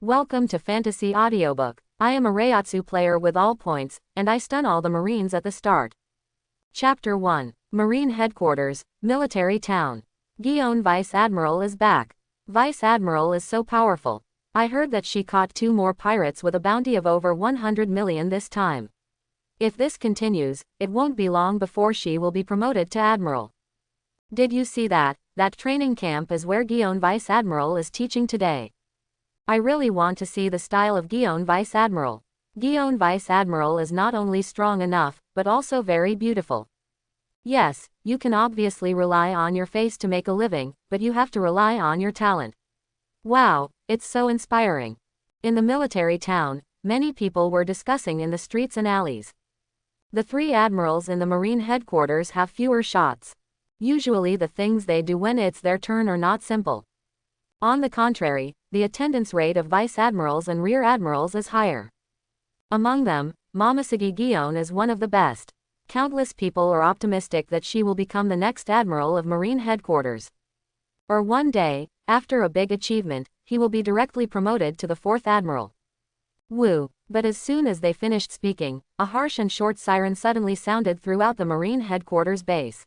Welcome to Fantasy Audiobook. I am a Reiatsu player with all points, and I stun all the Marines at the start. Chapter 1. Marine Headquarters, Military Town. Gion Vice Admiral is back. Vice Admiral is so powerful. I heard that she caught 2 more pirates with a bounty of over 100 million this time. If this continues, it won't be long before she will be promoted to Admiral. Did you see that? That training camp is where Gion Vice Admiral is teaching today. I really want to see the style of Gion Vice Admiral. Gion Vice Admiral is not only strong enough, but also very beautiful. Yes, you can obviously rely on your face to make a living, but you have to rely on your talent. Wow, it's so inspiring. In the military town, many people were discussing in the streets and alleys. The 3 admirals in the Marine headquarters have fewer shots. Usually the things they do when it's their turn are not simple. On the contrary, the attendance rate of vice admirals and rear admirals is higher. Among them, Momoshige Gion is one of the best. Countless people are optimistic that she will become the next admiral of Marine headquarters. Or one day, after a big achievement, he will be directly promoted to the 4th admiral. Woo! But as soon as they finished speaking, a harsh and short siren suddenly sounded throughout the Marine headquarters base.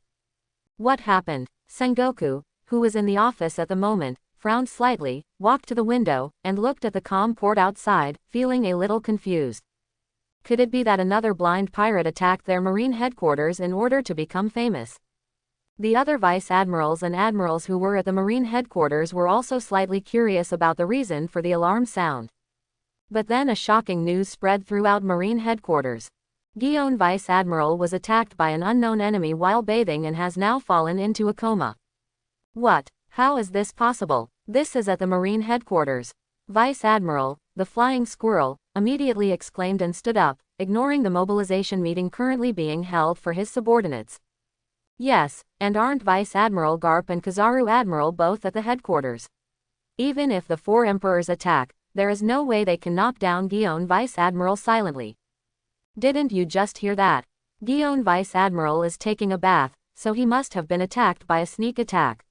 What happened? Sengoku, who was in the office at the moment, frowned slightly, walked to the window, and looked at the calm port outside, feeling a little confused. Could it be that another blind pirate attacked their Marine headquarters in order to become famous? The other vice admirals and admirals who were at the Marine headquarters were also slightly curious about the reason for the alarm sound. But then a shocking news spread throughout Marine headquarters. Gion Vice Admiral was attacked by an unknown enemy while bathing and has now fallen into a coma. What? How is this possible? This is at the Marine headquarters. Vice Admiral, the Flying Squirrel, immediately exclaimed and stood up, ignoring the mobilization meeting currently being held for his subordinates. Yes, and aren't Vice Admiral Garp and Kizaru Admiral both at the headquarters? Even if the 4 emperors attack, there is no way they can knock down Gion Vice Admiral silently. Didn't you just hear that? Gion Vice Admiral is taking a bath, so he must have been attacked by a sneak attack.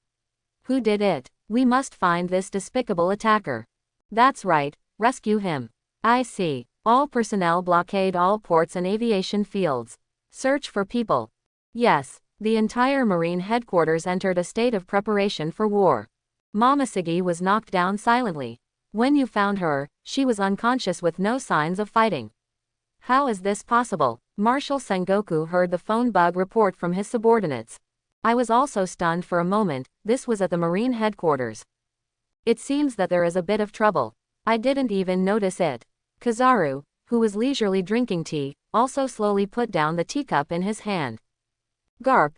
Who did it? We must find this despicable attacker. That's right, rescue him. I see. All personnel blockade all ports and aviation fields. Search for people. Yes, the entire Marine headquarters entered a state of preparation for war. Momoshige was knocked down silently. When you found her, she was unconscious with no signs of fighting. How is this possible? Marshal Sengoku heard the phone bug report from his subordinates. I was also stunned for a moment. This was at the Marine headquarters. It seems that there is a bit of trouble. I didn't even notice it. Kizaru, who was leisurely drinking tea, also slowly put down the teacup in his hand. Garp,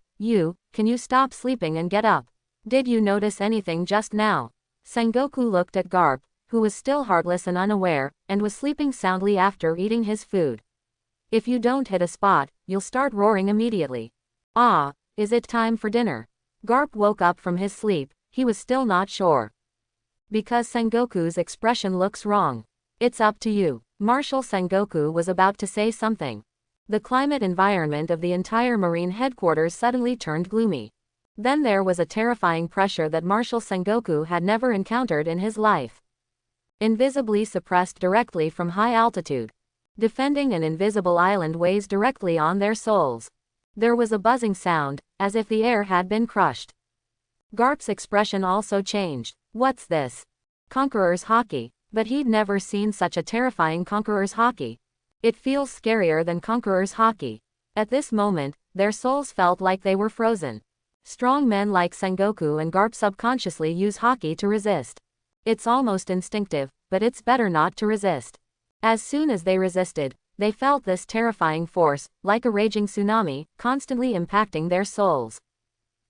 can you stop sleeping and get up? Did you notice anything just now? Sengoku looked at Garp, who was still heartless and unaware, and was sleeping soundly after eating his food. If you don't hit a spot, you'll start roaring immediately. Ah, is it time for dinner? Garp woke up from his sleep. He was still not sure. Because Sengoku's expression looks wrong. It's up to you. Marshal Sengoku was about to say something. The climate environment of the entire Marine headquarters suddenly turned gloomy. Then there was a terrifying pressure that Marshal Sengoku had never encountered in his life. Invisibly suppressed directly from high altitude. Defending an invisible island weighs directly on their souls. There was a buzzing sound, as if the air had been crushed. Garp's expression also changed. What's this? Conqueror's Hockey. But he'd never seen such a terrifying Conqueror's Hockey. It feels scarier than Conqueror's Hockey. At this moment, their souls felt like they were frozen. Strong men like Sengoku and Garp subconsciously use hockey to resist. It's almost instinctive, but it's better not to resist. As soon as they resisted, they felt this terrifying force, like a raging tsunami, constantly impacting their souls.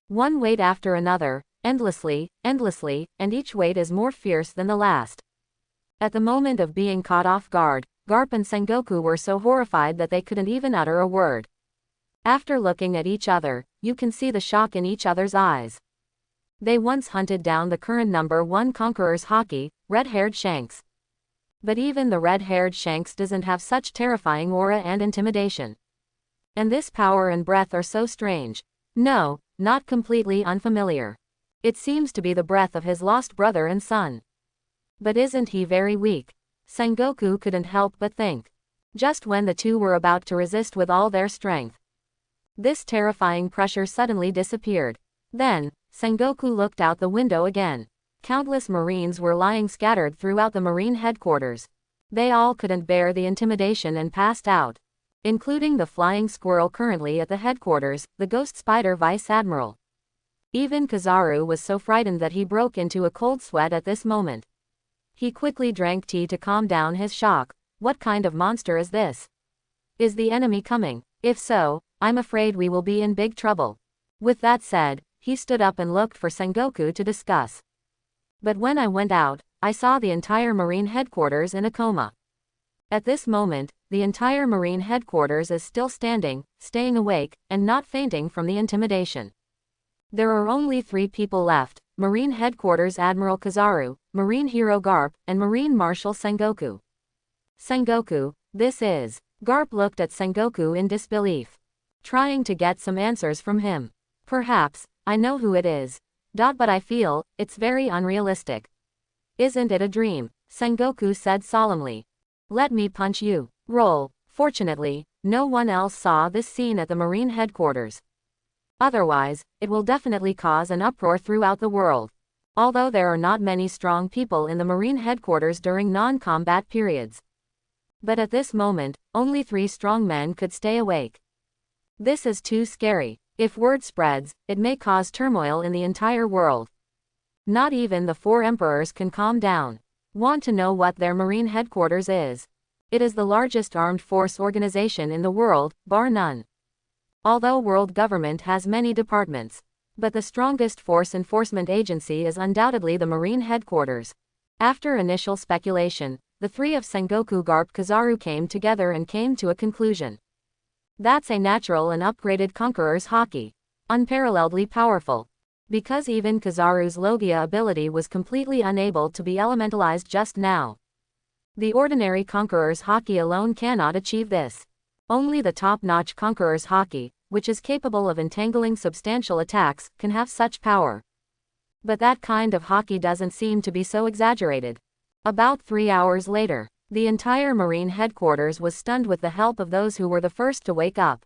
One weight after another, endlessly, and each weight is more fierce than the last. At the moment of being caught off guard, Garp and Sengoku were so horrified that they couldn't even utter a word. After looking at each other, you can see the shock in each other's eyes. They once hunted down the current number 1 Conqueror's Hockey, red-haired Shanks. But even the red-haired Shanks doesn't have such terrifying aura and intimidation. And this power and breath are so strange. No, not completely unfamiliar. It seems to be the breath of his lost brother and son. But isn't he very weak? Sengoku couldn't help but think. Just when the two were about to resist with all their strength, this terrifying pressure suddenly disappeared. Then, Sengoku looked out the window again. Countless Marines were lying scattered throughout the Marine headquarters. They all couldn't bear the intimidation and passed out, including the flying squirrel currently at the headquarters, the ghost spider vice admiral. Even Kizaru was so frightened that he broke into a cold sweat at this moment. He quickly drank tea to calm down his shock. What kind of monster is this? Is the enemy coming? If so, I'm afraid we will be in big trouble. With that said, he stood up and looked for Sengoku to discuss. But when I went out, I saw the entire Marine headquarters in a coma. At this moment, the entire Marine headquarters is still standing, staying awake, and not fainting from the intimidation. There are only 3 people left: Marine headquarters Admiral Kizaru, Marine hero Garp, and Marine Marshal Sengoku. Sengoku, this is. Garp looked at Sengoku in disbelief, trying to get some answers from him. Perhaps, I know who it is. But I feel, it's very unrealistic. Isn't it a dream? Sengoku said solemnly. Let me punch you. Roll. Fortunately, no one else saw this scene at the Marine headquarters. Otherwise, it will definitely cause an uproar throughout the world. Although there are not many strong people in the Marine headquarters during non-combat periods. But at this moment, only 3 strong men could stay awake. This is too scary. If word spreads, it may cause turmoil in the entire world. Not even the 4 emperors can calm down. Want to know what their Marine headquarters is? It is the largest armed force organization in the world, bar none. Although world government has many departments, but the strongest force enforcement agency is undoubtedly the Marine headquarters. After initial speculation, the 3 of Sengoku Garp Kizaru came together and came to a conclusion. That's a natural and upgraded conqueror's haki. Unparalleledly powerful. Because even Kizaru's Logia ability was completely unable to be elementalized just now. The ordinary conqueror's haki alone cannot achieve this. Only the top-notch conqueror's haki, which is capable of entangling substantial attacks, can have such power. But that kind of haki doesn't seem to be so exaggerated. About 3 hours later, the entire Marine headquarters was stunned with the help of those who were the first to wake up.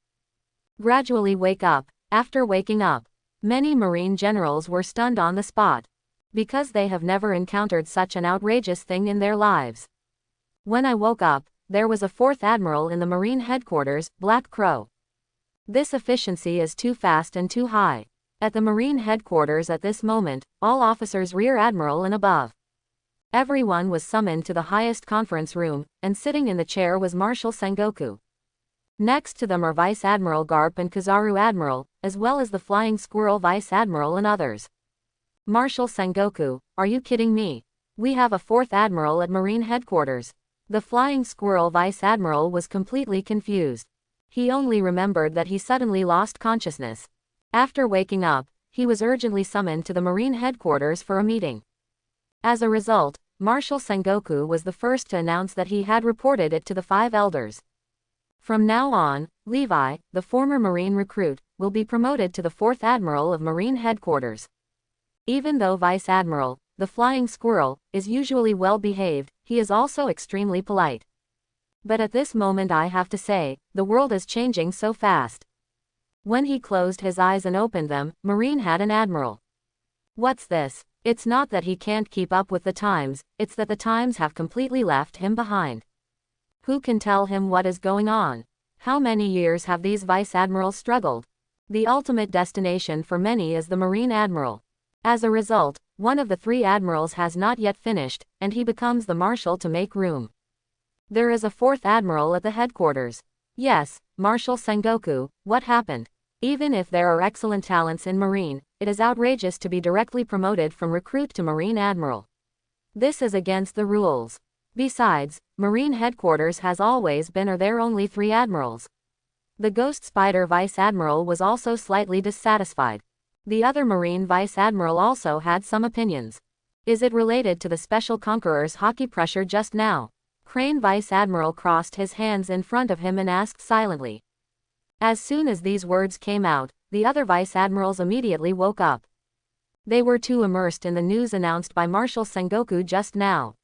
Gradually wake up. After waking up, many Marine generals were stunned on the spot, because they have never encountered such an outrageous thing in their lives. When I woke up, there was a 4th admiral in the Marine headquarters, Black Crow. This efficiency is too fast and too high. At the Marine headquarters at this moment, all officers Rear Admiral and above. Everyone was summoned to the highest conference room, and sitting in the chair was Marshal Sengoku. Next to them are Vice Admiral Garp and Kizaru Admiral, as well as the Flying Squirrel Vice Admiral and others. Marshal Sengoku, are you kidding me? We have a 4th Admiral at Marine headquarters. The Flying Squirrel Vice Admiral was completely confused. He only remembered that he suddenly lost consciousness. After waking up, he was urgently summoned to the Marine headquarters for a meeting. As a result, Marshal Sengoku was the first to announce that he had reported it to the 5 elders. From now on, Levi, the former Marine recruit, will be promoted to the 4th Admiral of Marine headquarters. Even though Vice Admiral, the Flying Squirrel, is usually well behaved, he is also extremely polite. But at this moment I have to say, the world is changing so fast. When he closed his eyes and opened them, Marine had an admiral. What's this? It's not that he can't keep up with the times, it's that the times have completely left him behind. Who can tell him what is going on? How many years have these vice admirals struggled? The ultimate destination for many is the Marine admiral. As a result, one of the 3 admirals has not yet finished, and he becomes the marshal to make room. There is a 4th admiral at the headquarters. Yes, Marshal Sengoku, what happened? Even if there are excellent talents in Marine, it is outrageous to be directly promoted from recruit to Marine admiral. This is against the rules. Besides, Marine headquarters has always been or there only 3 admirals. The Ghost Spider Vice Admiral was also slightly dissatisfied. The other Marine Vice Admiral also had some opinions. Is it related to the Special Conqueror's haki pressure just now? Crane Vice Admiral crossed his hands in front of him and asked silently. As soon as these words came out, the other Vice Admirals immediately woke up. They were too immersed in the news announced by Marshal Sengoku just now.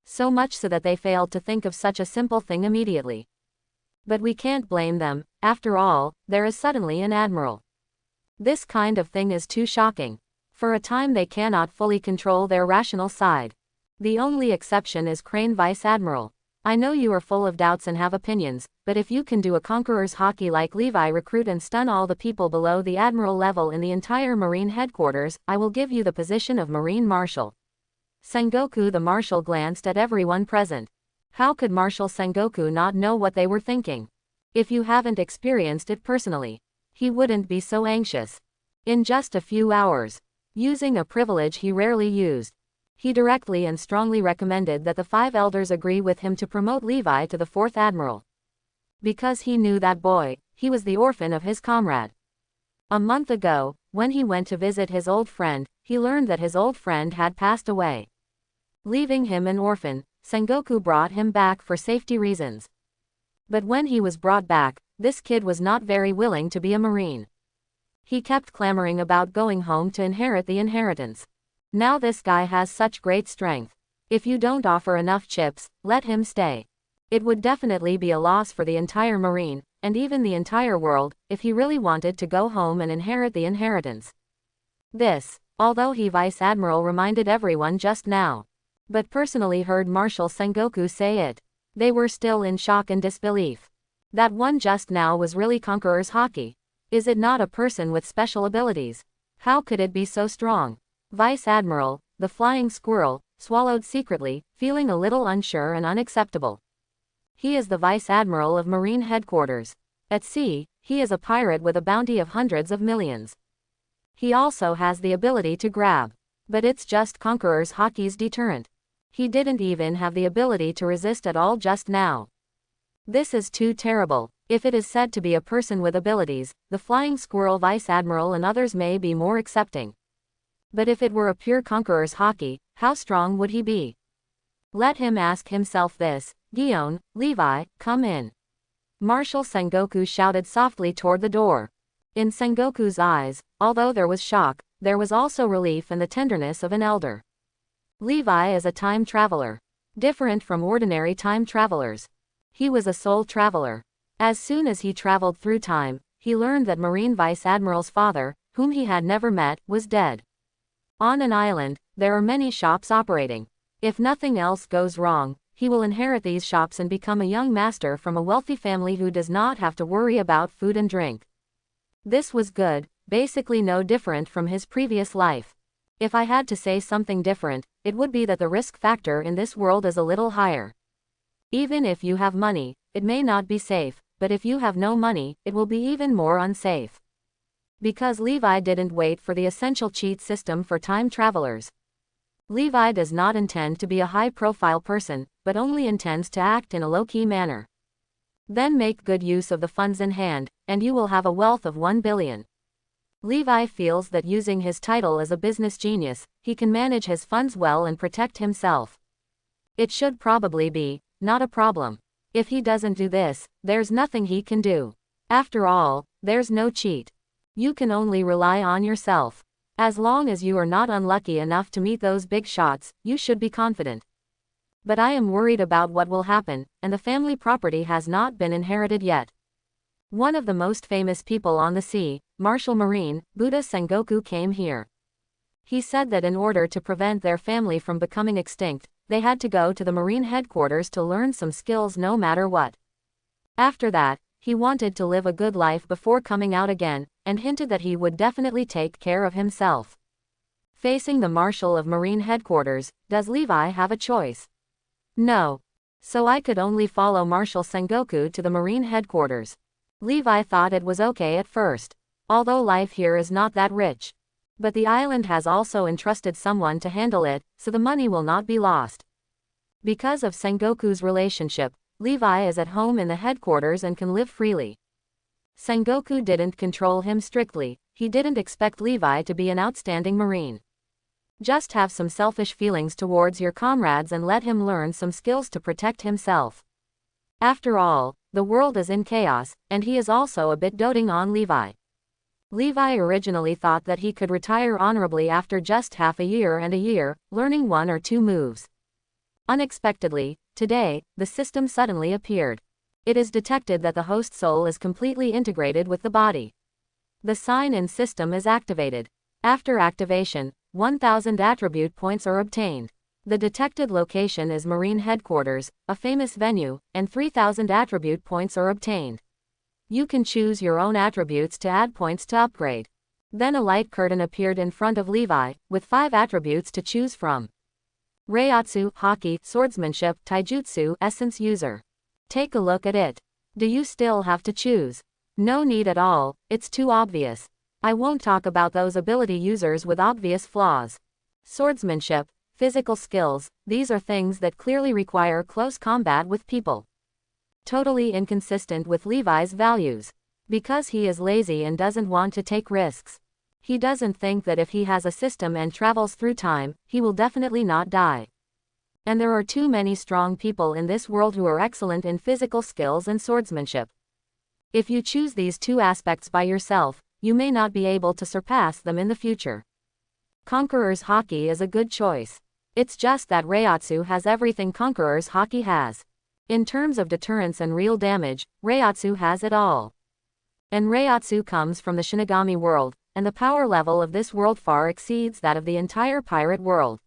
So much so that they failed to think of such a simple thing immediately. But we can't blame them, after all, there is suddenly an admiral. This kind of thing is too shocking. For a time they cannot fully control their rational side. The only exception is Crane Vice Admiral. I know you are full of doubts and have opinions, but if you can do a conqueror's hockey like Levi, recruit and stun all the people below the admiral level in the entire Marine headquarters, I will give you the position of Marine Marshal. Sengoku the Marshal glanced at everyone present. How could Marshal Sengoku not know what they were thinking? If you haven't experienced it personally, he wouldn't be so anxious. In just a few hours, using a privilege he rarely used, he directly and strongly recommended that the 5 elders agree with him to promote Levi to the 4th admiral. Because he knew that boy, he was the orphan of his comrade. A month ago, when he went to visit his old friend, he learned that his old friend had passed away. Leaving him an orphan, Sengoku brought him back for safety reasons. But when he was brought back, this kid was not very willing to be a Marine. He kept clamoring about going home to inherit the inheritance. Now this guy has such great strength. If you don't offer enough chips, let him stay. It would definitely be a loss for the entire Marine, and even the entire world, if he really wanted to go home and inherit the inheritance. This, although he Vice Admiral reminded everyone just now, but personally heard Marshal Sengoku say it, they were still in shock and disbelief. That one just now was really Conqueror's hockey. Is it not a person with special abilities? How could it be so strong? Vice Admiral, the flying squirrel, swallowed secretly, feeling a little unsure and unacceptable. He is the Vice Admiral of Marine Headquarters. At sea, he is a pirate with a bounty of hundreds of millions. He also has the ability to grab. But it's just Conqueror's hockey's deterrent. He didn't even have the ability to resist at all just now. This is too terrible. If it is said to be a person with abilities, the flying squirrel Vice Admiral and others may be more accepting. But if it were a pure Conqueror's hockey, how strong would he be? Let him ask himself this. Gion, Levi, come in. Marshal Sengoku shouted softly toward the door. In Sengoku's eyes, although there was shock, there was also relief and the tenderness of an elder. Levi is a time traveler. Different from ordinary time travelers. He was a soul traveler. As soon as he traveled through time, he learned that Marine Vice Admiral's father, whom he had never met, was dead. On an island, there are many shops operating. If nothing else goes wrong, he will inherit these shops and become a young master from a wealthy family who does not have to worry about food and drink. This was good, basically no different from his previous life. If I had to say something different, it would be that the risk factor in this world is a little higher. Even if you have money, it may not be safe, but if you have no money, it will be even more unsafe. Because Levi didn't wait for the essential cheat system for time travelers. Levi does not intend to be a high-profile person, but only intends to act in a low-key manner. Then make good use of the funds in hand, and you will have a wealth of 1 billion. Levi feels that using his title as a business genius, he can manage his funds well and protect himself. It should probably be, not a problem. If he doesn't do this, there's nothing he can do. After all, there's no cheat. You can only rely on yourself. As long as you are not unlucky enough to meet those big shots, you should be confident. But I am worried about what will happen, and the family property has not been inherited yet. One of the most famous people on the sea, Marshal Marine, Buddha Sengoku came here. He said that in order to prevent their family from becoming extinct, they had to go to the Marine headquarters to learn some skills no matter what. After that, he wanted to live a good life before coming out again, and hinted that he would definitely take care of himself. Facing the Marshal of Marine Headquarters, does Levi have a choice? No. So I could only follow Marshal Sengoku to the Marine Headquarters. Levi thought it was okay at first. Although life here is not that rich. But the island has also entrusted someone to handle it, so the money will not be lost. Because of Sengoku's relationship, Levi is at home in the headquarters and can live freely. Sengoku didn't control him strictly, he didn't expect Levi to be an outstanding Marine. Just have some selfish feelings towards your comrades and let him learn some skills to protect himself. After all, the world is in chaos, and he is also a bit doting on Levi. Levi originally thought that he could retire honorably after just half a year and a year, learning 1 or 2 moves. Unexpectedly, today, the system suddenly appeared. It is detected that the host soul is completely integrated with the body. The sign-in system is activated. After activation, 1,000 attribute points are obtained. The detected location is Marine Headquarters, a famous venue, and 3,000 attribute points are obtained. You can choose your own attributes to add points to upgrade. Then a light curtain appeared in front of Levi, with 5 attributes to choose from. Reiatsu, Hockey, Swordsmanship, Taijutsu, Essence User. Take a look at it. Do you still have to choose? No need at all, it's too obvious. I won't talk about those ability users with obvious flaws. Swordsmanship, physical skills, these are things that clearly require close combat with people. Totally inconsistent with Levi's values. Because he is lazy and doesn't want to take risks. He doesn't think that if he has a system and travels through time, he will definitely not die. And there are too many strong people in this world who are excellent in physical skills and swordsmanship. If you choose these 2 aspects by yourself, you may not be able to surpass them in the future. Conqueror's Hockey is a good choice. It's just that Reiatsu has everything Conqueror's Hockey has. In terms of deterrence and real damage, Reiatsu has it all. And Reiatsu comes from the Shinigami world, and the power level of this world far exceeds that of the entire pirate world.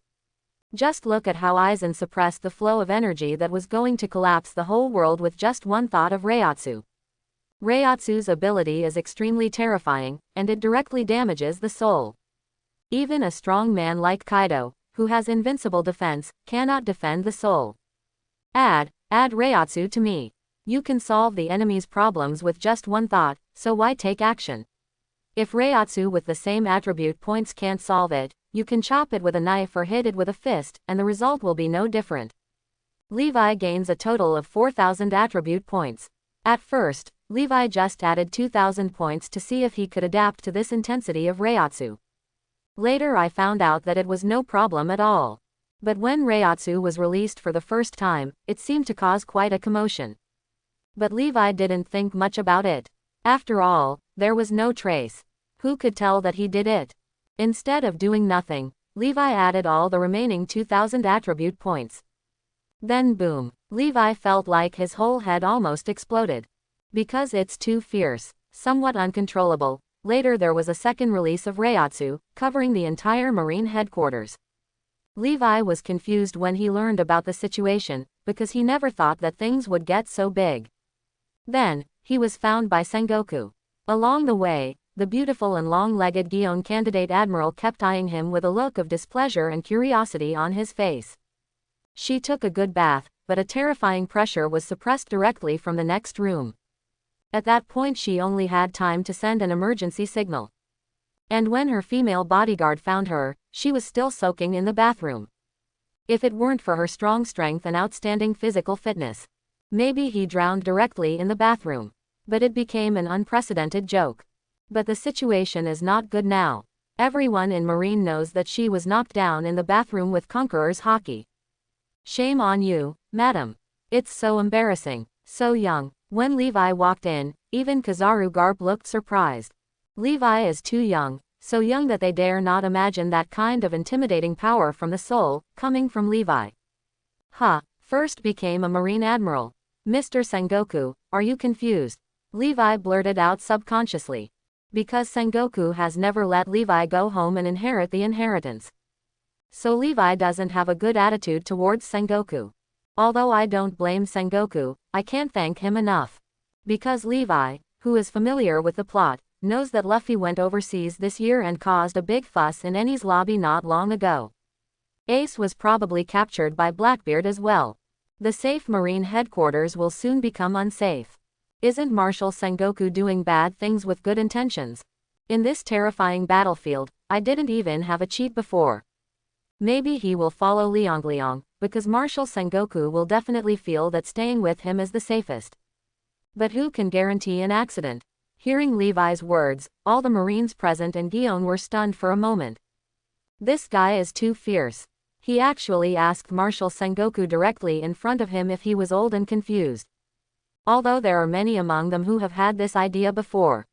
Just look at how Aizen suppressed the flow of energy that was going to collapse the whole world with just one thought of Reiatsu. Reiatsu's ability is extremely terrifying, and it directly damages the soul. Even a strong man like Kaido, who has invincible defense, cannot defend the soul. Add Reiatsu to me. You can solve the enemy's problems with just one thought, so why take action? If Reiatsu with the same attribute points can't solve it, you can chop it with a knife or hit it with a fist, and the result will be no different. Levi gains a total of 4,000 attribute points. At first, Levi just added 2,000 points to see if he could adapt to this intensity of Reiatsu. Later I found out that it was no problem at all. But when Reiatsu was released for the first time, it seemed to cause quite a commotion. But Levi didn't think much about it. After all, there was no trace. Who could tell that he did it? Instead of doing nothing, Levi added all the remaining 2,000 attribute points. Then boom, Levi felt like his whole head almost exploded. Because it's too fierce, somewhat uncontrollable. Later there was a second release of Reiatsu, covering the entire Marine Headquarters. Levi was confused when he learned about the situation, because he never thought that things would get so big. Then, he was found by Sengoku. Along the way, the beautiful and long-legged Gion candidate admiral kept eyeing him with a look of displeasure and curiosity on his face. She took a good bath, but a terrifying pressure was suppressed directly from the next room. At that point she only had time to send an emergency signal. And when her female bodyguard found her, she was still soaking in the bathroom. If it weren't for her strong strength and outstanding physical fitness, maybe he drowned directly in the bathroom. But it became an unprecedented joke. But the situation is not good now. Everyone in Marine knows that she was knocked down in the bathroom with Conqueror's Hockey. Shame on you, madam. It's so embarrassing, so young. When Levi walked in, even Kizaru Garp looked surprised. Levi is too young, so young that they dare not imagine that kind of intimidating power from the soul, coming from Levi. First became a Marine Admiral. Mr. Sengoku, are you confused? Levi blurted out subconsciously. Because Sengoku has never let Levi go home and inherit the inheritance. So Levi doesn't have a good attitude towards Sengoku. Although I don't blame Sengoku, I can't thank him enough. Because Levi, who is familiar with the plot, knows that Luffy went overseas this year and caused a big fuss in Enies lobby not long ago. Ace was probably captured by Blackbeard as well. The safe Marine Headquarters will soon become unsafe. Isn't Marshal Sengoku doing bad things with good intentions? In this terrifying battlefield, I didn't even have a cheat before. Maybe he will follow Liangliang, because Marshal Sengoku will definitely feel that staying with him is the safest. But who can guarantee an accident? Hearing Levi's words, all the Marines present and Gion were stunned for a moment. This guy is too fierce. He actually asked Marshal Sengoku directly in front of him if he was old and confused. Although there are many among them who have had this idea before.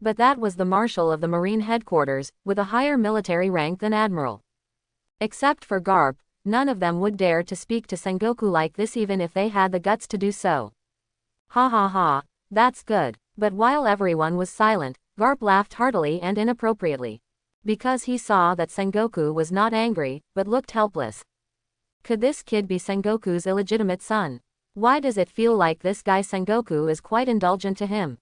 But that was the Marshal of the Marine Headquarters, with a higher military rank than Admiral. Except for Garp, None of them would dare to speak to Sengoku like this even if they had the guts to do so. Ha ha ha, that's good. But while everyone was silent, Garp laughed heartily and inappropriately. Because he saw that Sengoku was not angry, but looked helpless. Could this kid be Sengoku's illegitimate son? Why does it feel like this guy Sengoku is quite indulgent to him?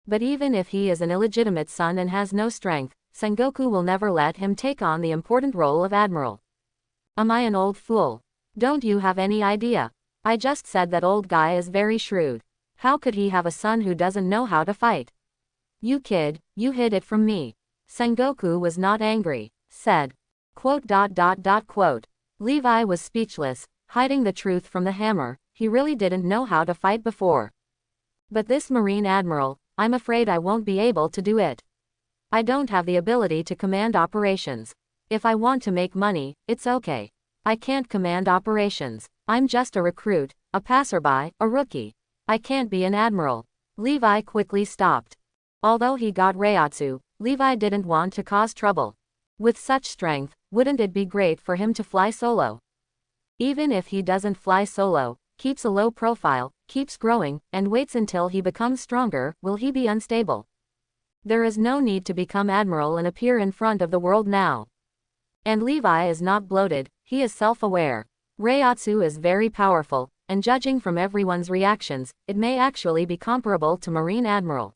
But even if he is an illegitimate son and has no strength, Sengoku will never let him take on the important role of admiral. Am I an old fool? Don't you have any idea? I just said that old guy is very shrewd. How could he have a son who doesn't know how to fight? You kid, you hid it from me. Sengoku was not angry, said. Quote. Levi was speechless, hiding the truth from the hammer. He really didn't know how to fight before. But this Marine Admiral, I'm afraid I won't be able to do it. I don't have the ability to command operations. If I want to make money, it's okay. I can't command operations. I'm just a recruit, a passerby, a rookie. I can't be an admiral. Levi quickly stopped. Although he got Reiatsu, Levi didn't want to cause trouble. With such strength, wouldn't it be great for him to fly solo? Even if he doesn't fly solo, keeps a low profile, keeps growing, and waits until he becomes stronger, will he be unstable? There is no need to become admiral and appear in front of the world now. And Levi is not bloated, he is self-aware. Reiatsu is very powerful, and judging from everyone's reactions, it may actually be comparable to Marine Admiral.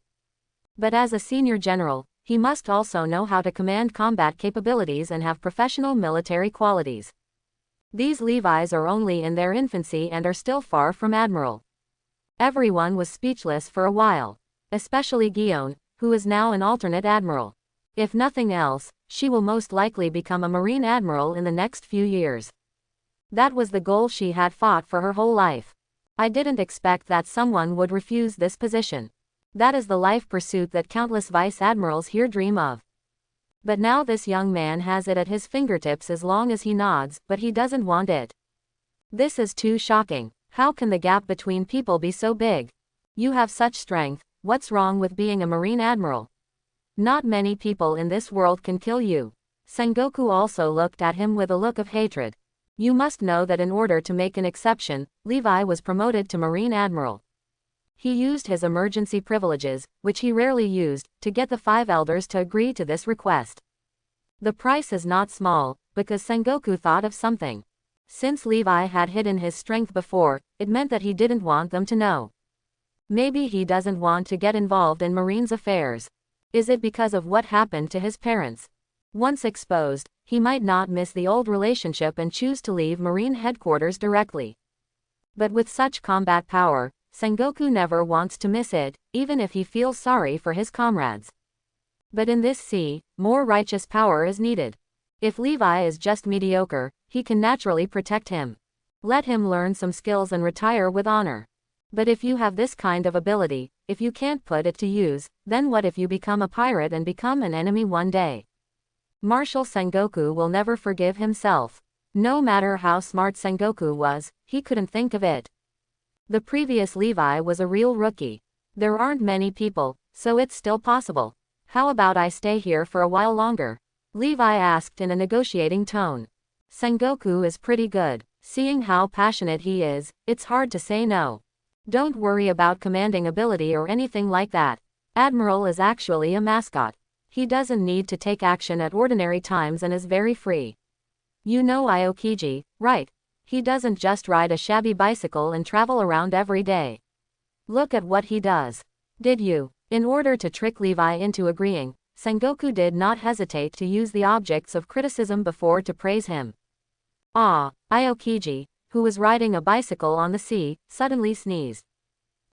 But as a senior general, he must also know how to command combat capabilities and have professional military qualities. These Levis are only in their infancy and are still far from admiral. Everyone was speechless for a while. Especially Gion, who is now an alternate admiral. If nothing else, she will most likely become a Marine Admiral in the next few years. That was the goal she had fought for her whole life. I didn't expect that someone would refuse this position. That is the life pursuit that countless vice admirals here dream of. But now this young man has it at his fingertips as long as he nods, but he doesn't want it. This is too shocking. How can the gap between people be so big? You have such strength, what's wrong with being a Marine Admiral? Not many people in this world can kill you. Sengoku also looked at him with a look of hatred. You must know that in order to make an exception, Levi was promoted to Marine Admiral. He used his emergency privileges, which he rarely used, to get the 5 elders to agree to this request. The price is not small, because Sengoku thought of something. Since Levi had hidden his strength before, it meant that he didn't want them to know. Maybe he doesn't want to get involved in Marine's affairs. Is it because of what happened to his parents? Once exposed, he might not miss the old relationship and choose to leave Marine headquarters directly. But with such combat power, Sengoku never wants to miss it, even if he feels sorry for his comrades. But in this sea, more righteous power is needed. If Levi is just mediocre, he can naturally protect him. Let him learn some skills and retire with honor. But if you have this kind of ability, if you can't put it to use, then what if you become a pirate and become an enemy one day? Marshal Sengoku will never forgive himself. No matter how smart Sengoku was, he couldn't think of it. The previous Levi was a real rookie. There aren't many people, so it's still possible. How about I stay here for a while longer? Levi asked in a negotiating tone. Sengoku is pretty good. Seeing how passionate he is, it's hard to say no. Don't worry about commanding ability or anything like that. Admiral is actually a mascot. He doesn't need to take action at ordinary times and is very free. You know Aokiji, right? He doesn't just ride a shabby bicycle and travel around every day. Look at what he does. Did you? In order to trick Levi into agreeing, Sengoku did not hesitate to use the objects of criticism before to praise him. Ah, Aokiji, who was riding a bicycle on the sea, suddenly sneezed.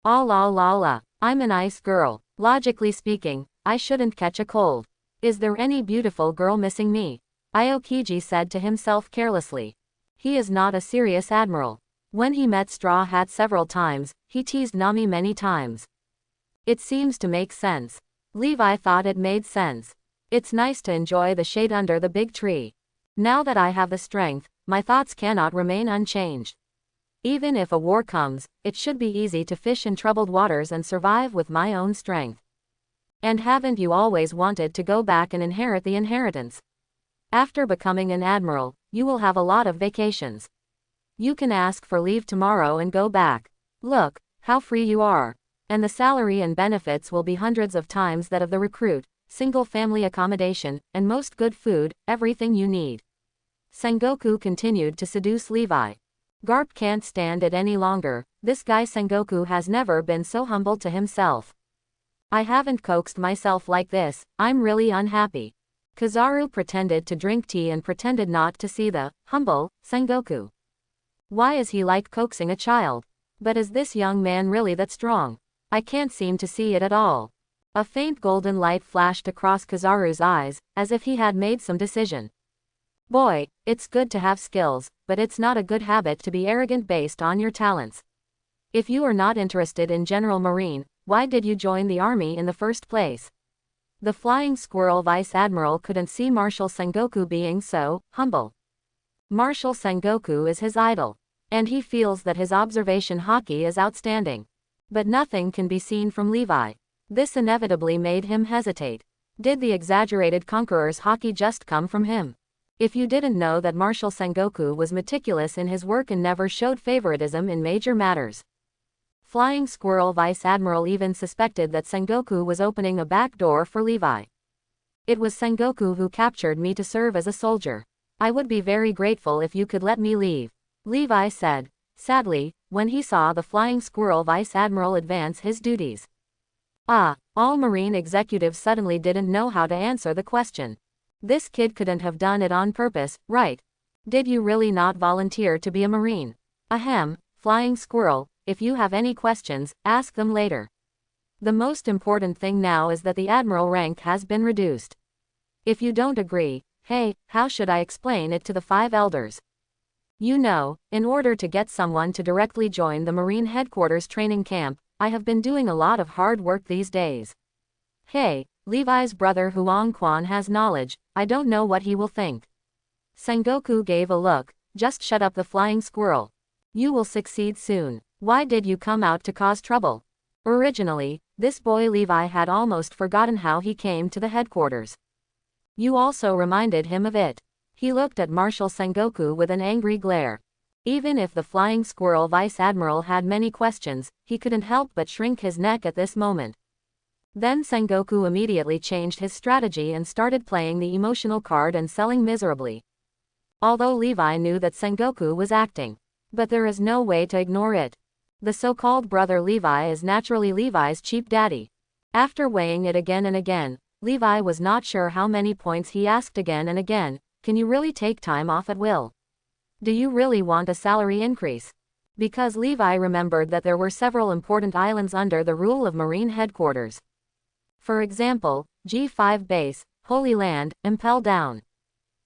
Ah la la la, I'm an ice girl. Logically speaking, I shouldn't catch a cold. Is there any beautiful girl missing me? Aokiji said to himself carelessly. He is not a serious admiral. When he met Straw Hat several times, he teased Nami many times. It seems to make sense. Levi thought it made sense. It's nice to enjoy the shade under the big tree. Now that I have the strength, my thoughts cannot remain unchanged. Even if a war comes, it should be easy to fish in troubled waters and survive with my own strength. And haven't you always wanted to go back and inherit the inheritance? After becoming an admiral, you will have a lot of vacations. You can ask for leave tomorrow and go back. Look, how free you are. And the salary and benefits will be hundreds of times that of the recruit, single family accommodation, and most good food, everything you need. Sengoku continued to seduce Levi. Garp can't stand it any longer. This guy Sengoku has never been so humble to himself. I haven't coaxed myself like this, I'm really unhappy. Kizaru pretended to drink tea and pretended not to see the humble Sengoku. Why is he like coaxing a child? But is this young man really that strong? I can't seem to see it at all. A faint golden light flashed across Kizaru's eyes, as if he had made some decision. Boy, it's good to have skills, but it's not a good habit to be arrogant based on your talents. If you are not interested in General Marine, why did you join the army in the first place? The flying squirrel vice admiral couldn't see Marshal Sengoku being so humble. Marshal Sengoku is his idol, and he feels that his observation haki is outstanding. But nothing can be seen from Levi. This inevitably made him hesitate. Did the exaggerated conqueror's haki just come from him? If you didn't know that Marshal Sengoku was meticulous in his work and never showed favoritism in major matters. Flying Squirrel Vice Admiral even suspected that Sengoku was opening a back door for Levi. It was Sengoku who captured me to serve as a soldier. I would be very grateful if you could let me leave, Levi said, sadly, when he saw the Flying Squirrel Vice Admiral advance his duties. All Marine executives suddenly didn't know how to answer the question. This kid couldn't have done it on purpose, right? Did you really not volunteer to be a Marine? Ahem, Flying Squirrel, if you have any questions, ask them later. The most important thing now is that the Admiral rank has been reduced. If you don't agree, hey, how should I explain it to the 5 elders? You know, in order to get someone to directly join the Marine Headquarters training camp, I have been doing a lot of hard work these days. Hey, Levi's brother Huang Quan has knowledge, I don't know what he will think. Sengoku gave a look, just shut up the Flying Squirrel. You will succeed soon. Why did you come out to cause trouble? Originally, this boy Levi had almost forgotten how he came to the headquarters. You also reminded him of it. He looked at Marshal Sengoku with an angry glare. Even if the Flying Squirrel Vice Admiral had many questions, he couldn't help but shrink his neck at this moment. Then Sengoku immediately changed his strategy and started playing the emotional card and selling miserably. Although Levi knew that Sengoku was acting. But there is no way to ignore it. The so-called brother Levi is naturally Levi's cheap daddy. After weighing it again and again, Levi was not sure how many points. He asked again and again, can you really take time off at will? Do you really want a salary increase? Because Levi remembered that there were several important islands under the rule of Marine Headquarters. For example, G5 Base, Holy Land, Impel Down.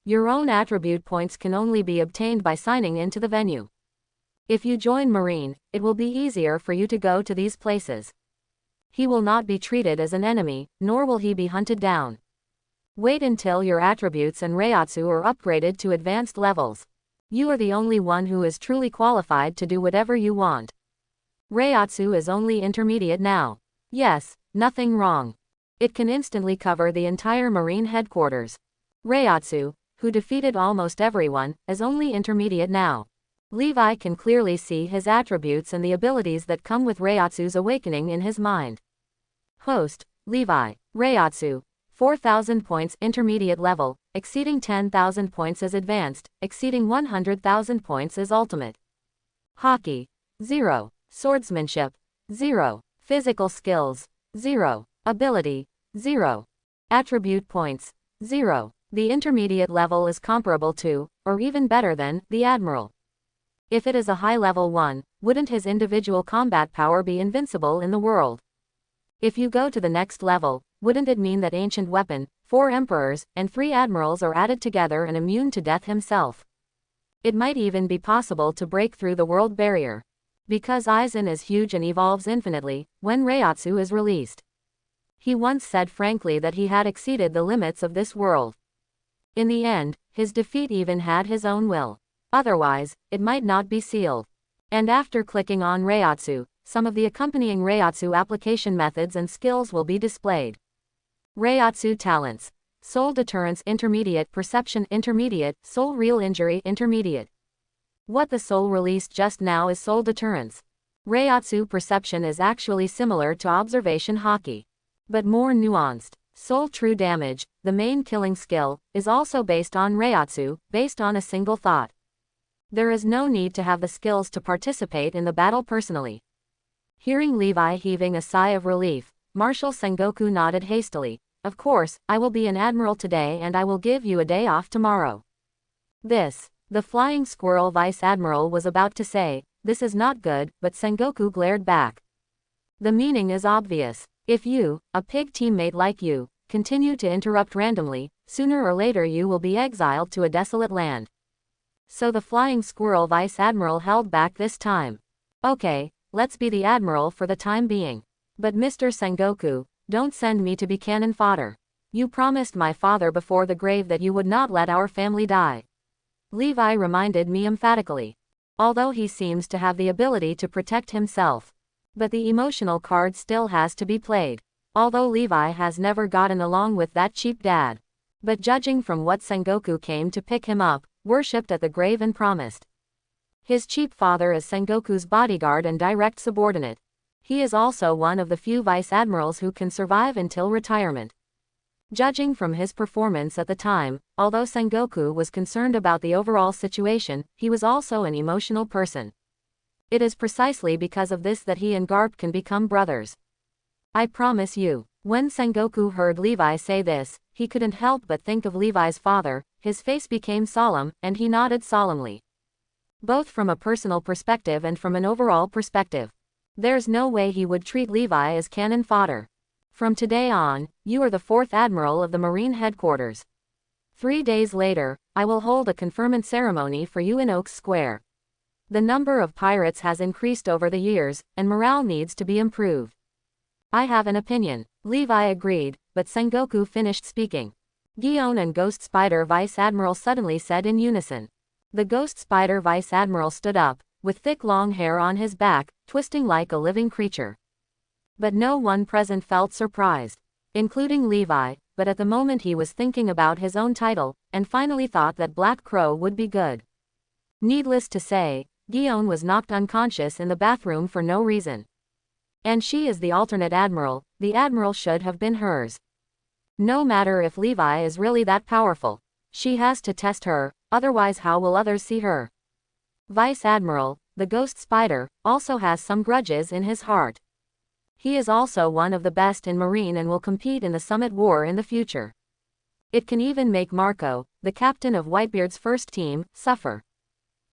Your own attribute points can only be obtained by signing into the venue. If you join Marine, it will be easier for you to go to these places. He will not be treated as an enemy, nor will he be hunted down. Wait until your attributes and Reiatsu are upgraded to advanced levels. You are the only one who is truly qualified to do whatever you want. Reiatsu is only intermediate now. Yes, nothing wrong. It can instantly cover the entire Marine Headquarters. Reiatsu, who defeated almost everyone, is only intermediate now. Levi can clearly see his attributes and the abilities that come with Reiatsu's awakening in his mind. Host, Levi, Reiatsu, 4,000 points intermediate level, exceeding 10,000 points as advanced, exceeding 100,000 points as ultimate. Haki, 0. Swordsmanship, 0. Physical skills, 0. Ability, 0. Attribute points, 0. The intermediate level is comparable to, or even better than, the Admiral. If it is a high level 1, wouldn't his individual combat power be invincible in the world? If you go to the next level, wouldn't it mean that ancient weapon, 4 emperors, and 3 admirals are added together and immune to death himself? It might even be possible to break through the world barrier. Because Aizen is huge and evolves infinitely, when Reiatsu is released. He once said frankly that he had exceeded the limits of this world. In the end, his defeat even had his own will. Otherwise, it might not be sealed. And after clicking on Reiatsu, some of the accompanying Reiatsu application methods and skills will be displayed. Reiatsu talents. Soul deterrence intermediate, perception intermediate, soul real injury intermediate. What the soul released just now is soul deterrence. Reiatsu perception is actually similar to observation haki, but more nuanced. Soul true damage, the main killing skill, is also based on Reiatsu, based on a single thought. There is no need to have the skills to participate in the battle personally. Hearing Levi heaving a sigh of relief, Marshal Sengoku nodded hastily. Of course, I will be an admiral today and I will give you a day off tomorrow. The flying squirrel vice admiral was about to say, this is not good, but Sengoku glared back. The meaning is obvious. If you, a pig teammate like you, continue to interrupt randomly, sooner or later you will be exiled to a desolate land. So the flying squirrel vice admiral held back this time. Okay, let's be the admiral for the time being. But Mr. Sengoku, don't send me to be cannon fodder. You promised my father before the grave that you would not let our family die. Levi reminded me emphatically. Although he seems to have the ability to protect himself. But the emotional card still has to be played. Although Levi has never gotten along with that cheap dad. But judging from what Sengoku came to pick him up, worshipped at the grave and promised. His cheap father is Sengoku's bodyguard and direct subordinate. He is also one of the few vice admirals who can survive until retirement. Judging from his performance at the time, although Sengoku was concerned about the overall situation, he was also an emotional person. It is precisely because of this that he and Garp can become brothers. I promise you. When Sengoku heard Levi say this, he couldn't help but think of Levi's father. His face became solemn, and he nodded solemnly. Both from a personal perspective and from an overall perspective. There's no way he would treat Levi as cannon fodder. From today on, you are the 4th Admiral of the Marine Headquarters. 3 days later, I will hold a conferment ceremony for you in Oaks Square. The number of pirates has increased over the years, and morale needs to be improved. I have an opinion. Levi agreed, but Sengoku finished speaking. Gion and Ghost Spider Vice Admiral suddenly said in unison. The Ghost Spider Vice Admiral stood up, with thick long hair on his back, twisting like a living creature. But no one present felt surprised, including Levi, but at the moment he was thinking about his own title, and finally thought that Black Crow would be good. Needless to say, Gion was knocked unconscious in the bathroom for no reason. And she is the alternate admiral, the admiral should have been hers. No matter if Levi is really that powerful, she has to test her, otherwise how will others see her? Vice Admiral, the Ghost Spider, also has some grudges in his heart. He is also one of the best in Marine and will compete in the Summit War in the future. It can even make Marco, the captain of Whitebeard's first team, suffer.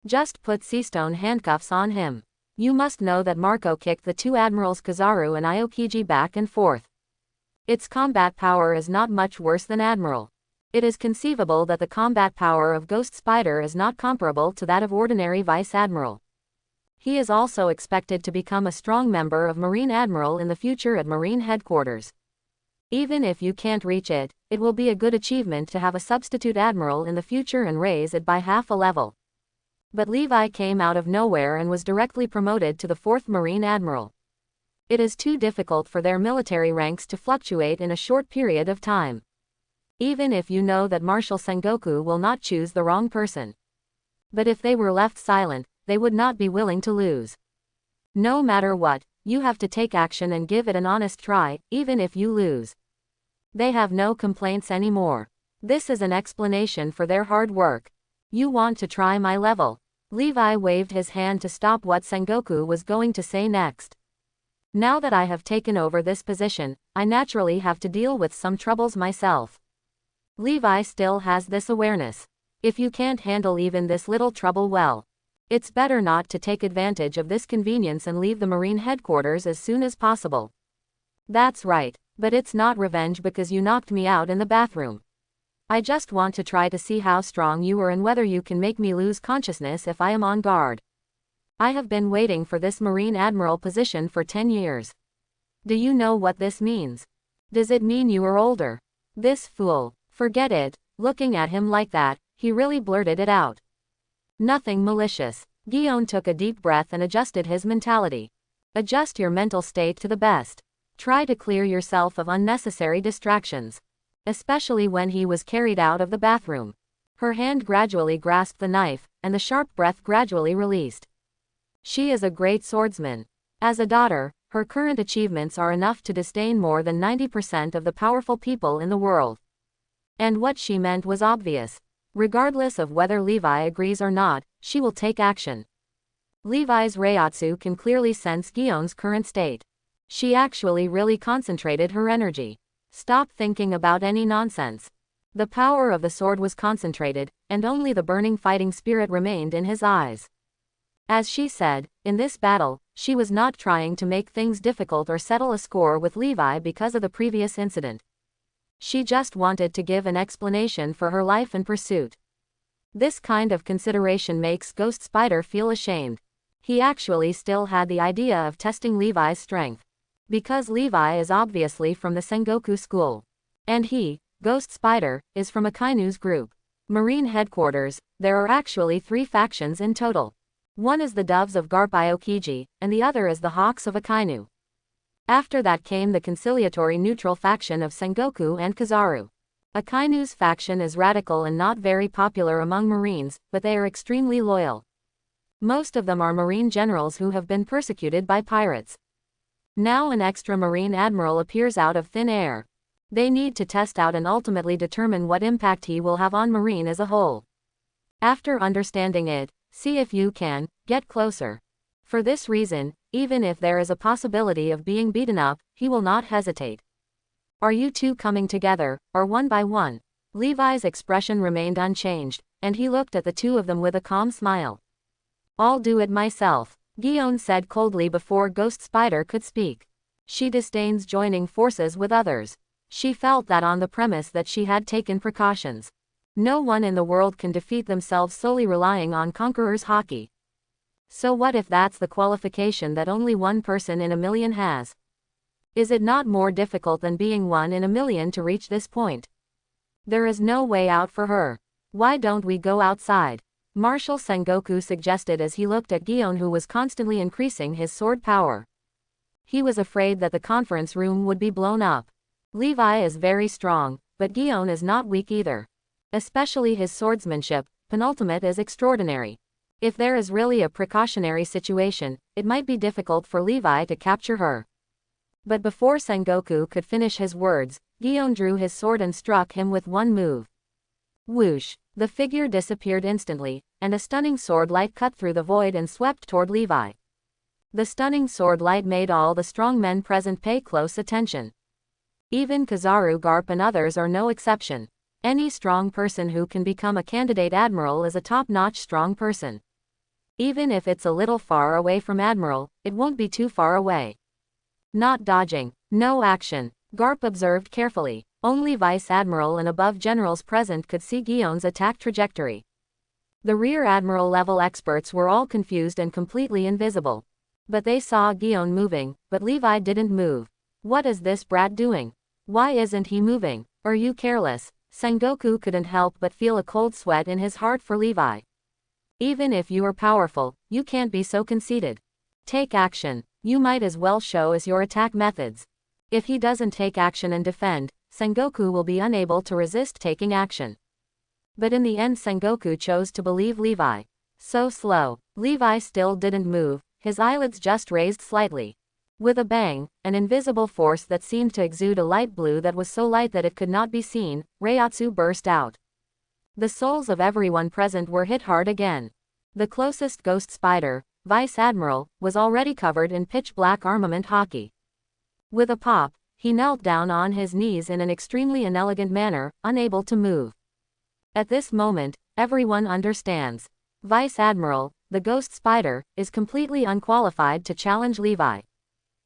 Just put Seastone handcuffs on him. You must know that Marco kicked the 2 admirals Kizaru and Aokiji back and forth. Its combat power is not much worse than Admiral. It is conceivable that the combat power of Ghost Spider is not comparable to that of ordinary Vice Admiral. He is also expected to become a strong member of Marine Admiral in the future at Marine Headquarters. Even if you can't reach it, it will be a good achievement to have a substitute admiral in the future and raise it by half a level. But Levi came out of nowhere and was directly promoted to the 4th Marine Admiral. It is too difficult for their military ranks to fluctuate in a short period of time. Even if you know that Marshal Sengoku will not choose the wrong person. But if they were left silent, they would not be willing to lose. No matter what, you have to take action and give it an honest try, even if you lose. They have no complaints anymore. This is an explanation for their hard work. You want to try my level? Levi waved his hand to stop what Sengoku was going to say next. Now that I have taken over this position, I naturally have to deal with some troubles myself. Levi still has this awareness. If you can't handle even this little trouble well, it's better not to take advantage of this convenience and leave the Marine Headquarters as soon as possible. That's right, but it's not revenge because you knocked me out in the bathroom. I just want to try to see how strong you are and whether you can make me lose consciousness if I am on guard. I have been waiting for this Marine Admiral position for 10 years. Do you know what this means? Does it mean you are older? This fool. Forget it. Looking at him like that, he really blurted it out. Nothing malicious. Gion took a deep breath and adjusted his mentality. Adjust your mental state to the best. Try to clear yourself of unnecessary distractions. especially when he was carried out of the bathroom. Her hand gradually grasped the knife, and the sharp breath gradually released. She is a great swordsman. As a daughter, her current achievements are enough to disdain more than 90% of the powerful people in the world. And what she meant was obvious. Regardless of whether Levi agrees or not, she will take action. Levi's Reiatsu can clearly sense Gion's current state. She actually really concentrated her energy. Stop thinking about any nonsense. The power of the sword was concentrated, and only the burning fighting spirit remained in his eyes. As she said, in this battle, she was not trying to make things difficult or settle a score with Levi because of the previous incident. She just wanted to give an explanation for her life and pursuit. This kind of consideration makes Ghost Spider feel ashamed. He actually still had the idea of testing Levi's strength. Because Levi is obviously from the Sengoku school. And he, Ghost Spider, is from Akainu's group. Marine headquarters, there are actually 3 factions in total. One is the Doves of Garp Aokiji, and the other is the Hawks of Akainu. After that came the conciliatory neutral faction of Sengoku and Kizaru. Akainu's faction is radical and not very popular among Marines, but they are extremely loyal. Most of them are Marine generals who have been persecuted by pirates. Now an extra Marine admiral appears out of thin air. They need to test out and ultimately determine what impact he will have on Marine as a whole. After understanding it, see if you can get closer. For this reason, even if there is a possibility of being beaten up, he will not hesitate. Are you two coming together, or one by one? Levi's expression remained unchanged, and he looked at the two of them with a calm smile. I'll do it myself, Gion said coldly before Ghost Spider could speak. She disdains joining forces with others. She felt that on the premise that she had taken precautions. No one in the world can defeat themselves solely relying on Conqueror's Haki. So what if that's the qualification that only one person in a million has? Is it not more difficult than being 1 in a million to reach this point? There is no way out for her. Why don't we go outside? Marshal Sengoku suggested as he looked at Gion, who was constantly increasing his sword power. He was afraid that the conference room would be blown up. Levi is very strong, but Gion is not weak either. Especially his swordsmanship, penultimate, is extraordinary. If there is really a precautionary situation, it might be difficult for Levi to capture her. But before Sengoku could finish his words, Gion drew his sword and struck him with one move. Whoosh! The figure disappeared instantly, and a stunning sword light cut through the void and swept toward Levi. The stunning sword light made all the strong men present pay close attention. Even Kizaru, Garp and others are no exception. Any strong person who can become a candidate admiral is a top-notch strong person. Even if it's a little far away from admiral, it won't be too far away. Not dodging, no action, Garp observed carefully. Only vice admiral and above generals present could see Gion's attack trajectory. The rear admiral level experts were all confused and completely invisible. But they saw Gion moving, but Levi didn't move. What is this brat doing? Why isn't he moving? Are you careless? Sengoku couldn't help but feel a cold sweat in his heart for Levi. Even if you are powerful, you can't be so conceited. Take action. You might as well show us your attack methods. If he doesn't take action and defend, Sengoku will be unable to resist taking action. But in the end Sengoku chose to believe Levi. So slow. Levi still didn't move, his eyelids just raised slightly. With a bang, an invisible force that seemed to exude a light blue that was so light that it could not be seen, Reiatsu burst out. The souls of everyone present were hit hard again. The closest Ghost Spider, Vice Admiral, was already covered in pitch-black armament Haki. With a pop, he knelt down on his knees in an extremely inelegant manner, unable to move. At this moment, everyone understands. Vice Admiral, the Ghost Spider, is completely unqualified to challenge Levi.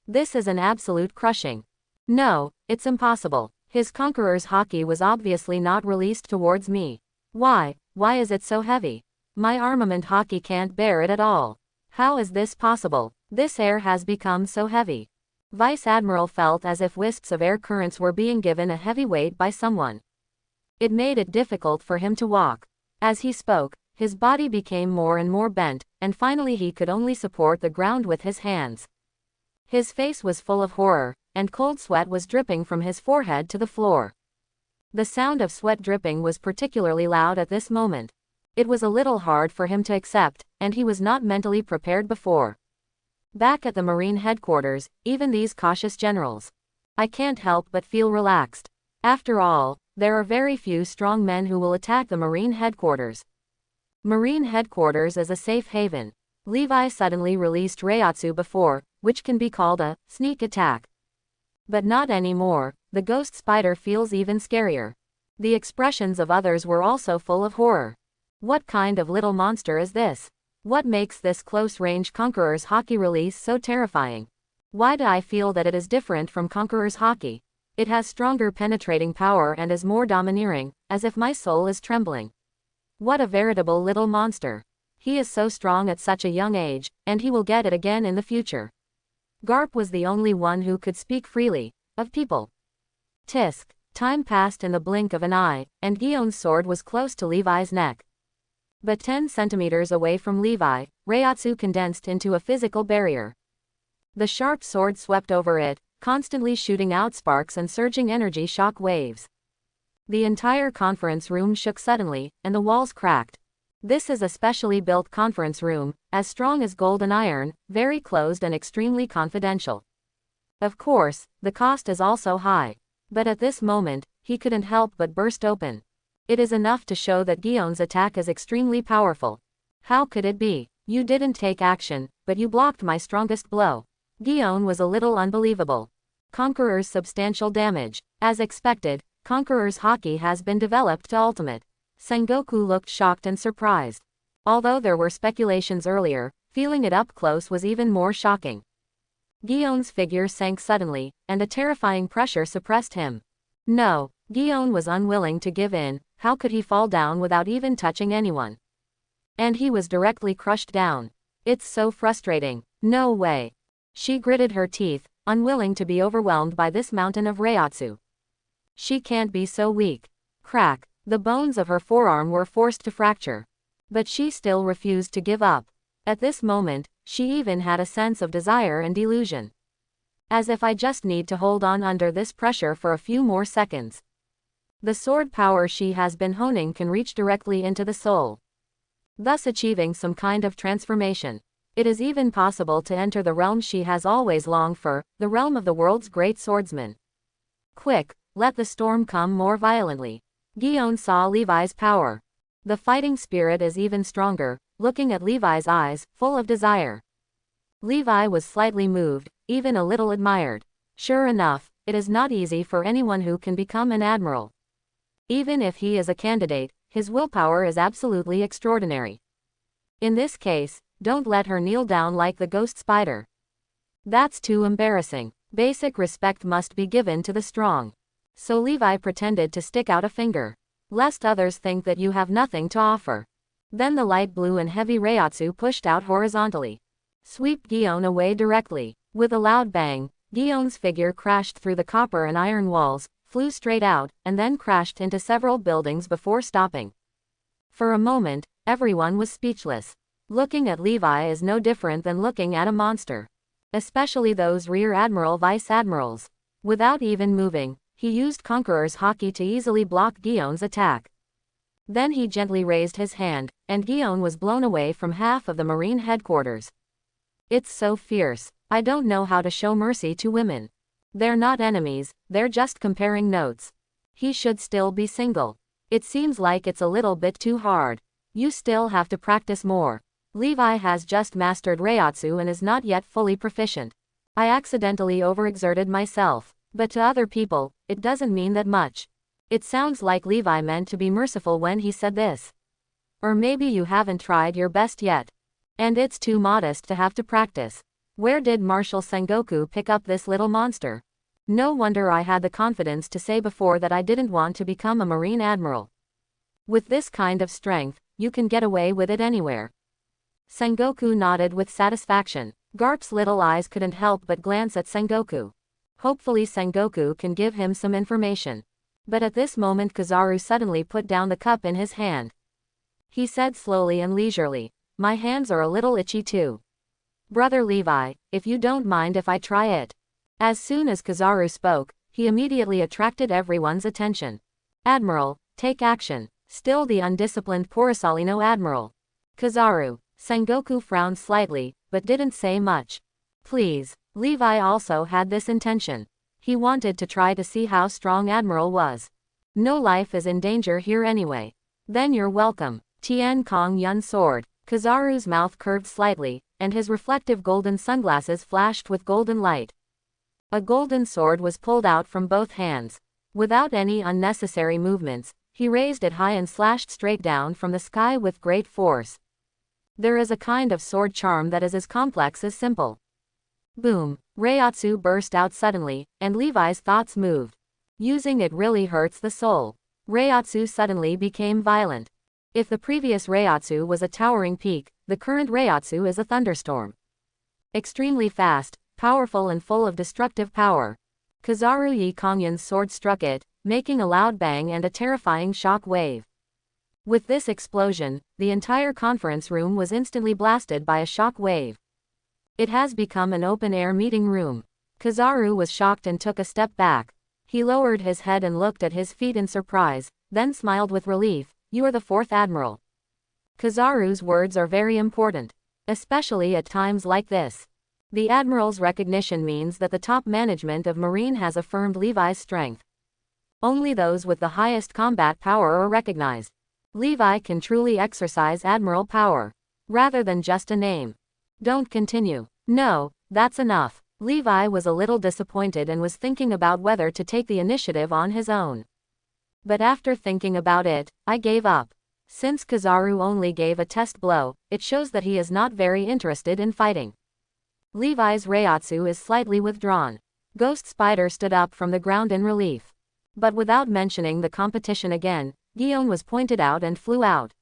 This is an absolute crushing. No, it's impossible. His Conqueror's Haki was obviously not released towards me. Why is it so heavy? My armament Haki can't bear it at all. How is this possible? This air has become so heavy. Vice Admiral felt as if wisps of air currents were being given a heavy weight by someone. It made it difficult for him to walk. As he spoke, his body became more and more bent, and finally he could only support the ground with his hands. His face was full of horror, and cold sweat was dripping from his forehead to the floor. The sound of sweat dripping was particularly loud at this moment. It was a little hard for him to accept, and he was not mentally prepared before. Back at the Marine headquarters, even these cautious generals. I can't help but feel relaxed. After all, there are very few strong men who will attack the Marine headquarters. Marine headquarters is a safe haven. Levi suddenly released Reiatsu before, which can be called a sneak attack. But not anymore. The ghost spider feels even scarier. The expressions of others were also full of horror. What kind of little monster is this? What makes this close-range Conqueror's Haki release so terrifying? Why do I feel that it is different from Conqueror's Haki? It has stronger penetrating power and is more domineering, as if my soul is trembling. What a veritable little monster. He is so strong at such a young age, and he will get it again in the future. Garp was the only one who could speak freely, of people. Tisk. Time passed in the blink of an eye, and Gion's sword was close to Levi's neck. But 10 centimeters away from Levi, Reiatsu condensed into a physical barrier. The sharp sword swept over it, constantly shooting out sparks and surging energy shock waves. The entire conference room shook suddenly, and the walls cracked. This is a specially built conference room, as strong as gold and iron, very closed and extremely confidential. Of course, the cost is also high. But at this moment, he couldn't help but burst open. It is enough to show that Gion's attack is extremely powerful. How could it be? You didn't take action, but you blocked my strongest blow. Gion was a little unbelievable. Conqueror's substantial damage. As expected, Conqueror's Haki has been developed to ultimate. Sengoku looked shocked and surprised. Although there were speculations earlier, feeling it up close was even more shocking. Gion's figure sank suddenly, and a terrifying pressure suppressed him. No, Gion was unwilling to give in. How could he fall down without even touching anyone? And he was directly crushed down. It's so frustrating. No way. She gritted her teeth, unwilling to be overwhelmed by this mountain of Reiatsu. She can't be so weak. Crack. The bones of her forearm were forced to fracture. But she still refused to give up. At this moment, she even had a sense of desire and delusion. As if I just need to hold on under this pressure for a few more seconds. The sword power she has been honing can reach directly into the soul, thus achieving some kind of transformation. It is even possible to enter the realm she has always longed for, the realm of the world's great swordsman. Quick, let the storm come more violently. Gion saw Levi's power. The fighting spirit is even stronger, looking at Levi's eyes, full of desire. Levi was slightly moved, even a little admired. Sure enough, it is not easy for anyone who can become an admiral. Even if he is a candidate, his willpower is absolutely extraordinary. In this case, don't let her kneel down like the ghost spider. That's too embarrassing. Basic respect must be given to the strong. So Levi pretended to stick out a finger, lest others think that you have nothing to offer. Then the light blue and heavy Reiatsu pushed out horizontally. Sweep Gion away directly. With a loud bang, Gion's figure crashed through the copper and iron walls, flew straight out, and then crashed into several buildings before stopping. For a moment, everyone was speechless. Looking at Levi is no different than looking at a monster. Especially those rear admiral vice admirals. Without even moving, he used Conqueror's Haki to easily block Gion's attack. Then he gently raised his hand, and Gion was blown away from half of the Marine headquarters. It's so fierce. I don't know how to show mercy to women. They're not enemies, they're just comparing notes. He should still be single. It seems like it's a little bit too hard. You still have to practice more. Levi has just mastered Reiatsu and is not yet fully proficient. I accidentally overexerted myself. But to other people, it doesn't mean that much. It sounds like Levi meant to be merciful when he said this. Or maybe you haven't tried your best yet. And it's too modest to have to practice. Where did Marshal Sengoku pick up this little monster? No wonder I had the confidence to say before that I didn't want to become a Marine Admiral. With this kind of strength, you can get away with it anywhere. Sengoku nodded with satisfaction. Garp's little eyes couldn't help but glance at Sengoku. Hopefully Sengoku can give him some information. But at this moment Kizaru suddenly put down the cup in his hand. He said slowly and leisurely, "My hands are a little itchy too. Brother Levi, if you don't mind if I try it." As soon as Kizaru spoke, he immediately attracted everyone's attention. Admiral, take action. Still the undisciplined Porosalino Admiral. Kizaru. Sengoku frowned slightly, but didn't say much. Please. Levi also had this intention. He wanted to try to see how strong Admiral was. No life is in danger here anyway. Then you're welcome. Tian Kong Yun sword. Kizaru's mouth curved slightly, and his reflective golden sunglasses flashed with golden light. A golden sword was pulled out from both hands. Without any unnecessary movements, he raised it high and slashed straight down from the sky with great force. There is a kind of sword charm that is as complex as simple. Boom! Reiatsu burst out suddenly, and Levi's thoughts moved. Using it really hurts the soul. Reiatsu suddenly became violent. If the previous Reiatsu was a towering peak, the current Reiatsu is a thunderstorm. Extremely fast, powerful and full of destructive power. Kizaru Yi Kongyun's sword struck it, making a loud bang and a terrifying shock wave. With this explosion, the entire conference room was instantly blasted by a shock wave. It has become an open-air meeting room. Kizaru was shocked and took a step back. He lowered his head and looked at his feet in surprise, then smiled with relief. You are the fourth admiral. Kizaru's words are very important, especially at times like this. The admiral's recognition means that the top management of Marine has affirmed Levi's strength. Only those with the highest combat power are recognized. Levi can truly exercise admiral power, rather than just a name. Don't continue. No, that's enough. Levi was a little disappointed and was thinking about whether to take the initiative on his own. But after thinking about it, I gave up. Since Kizaru only gave a test blow, it shows that he is not very interested in fighting. Levi's Reiatsu is slightly withdrawn. Ghost Spider stood up from the ground in relief. But without mentioning the competition again, Gion was pointed out and flew out.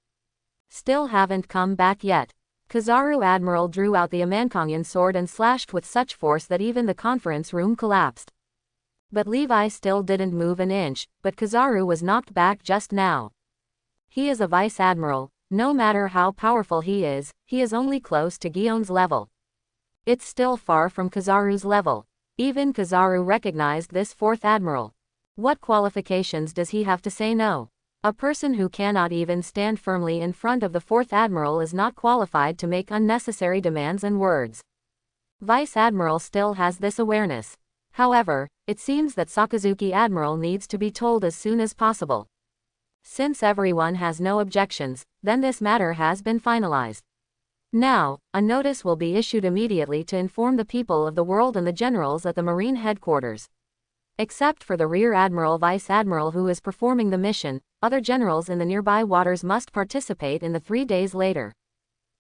Still haven't come back yet. Kizaru Admiral drew out the Amankongyan sword and slashed with such force that even the conference room collapsed. But Levi still didn't move an inch, but Kizaru was knocked back just now. He is a vice admiral. No matter how powerful he is only close to Gion's level. It's still far from Kizaru's level. Even Kizaru recognized this fourth admiral. What qualifications does he have to say no? A person who cannot even stand firmly in front of the fourth admiral is not qualified to make unnecessary demands and words. Vice Admiral still has this awareness. However, it seems that Sakazuki Admiral needs to be told as soon as possible. Since everyone has no objections, then this matter has been finalized. Now, a notice will be issued immediately to inform the people of the world and the generals at the Marine headquarters. Except for the Rear Admiral Vice Admiral who is performing the mission, other generals in the nearby waters must participate in the 3 days later.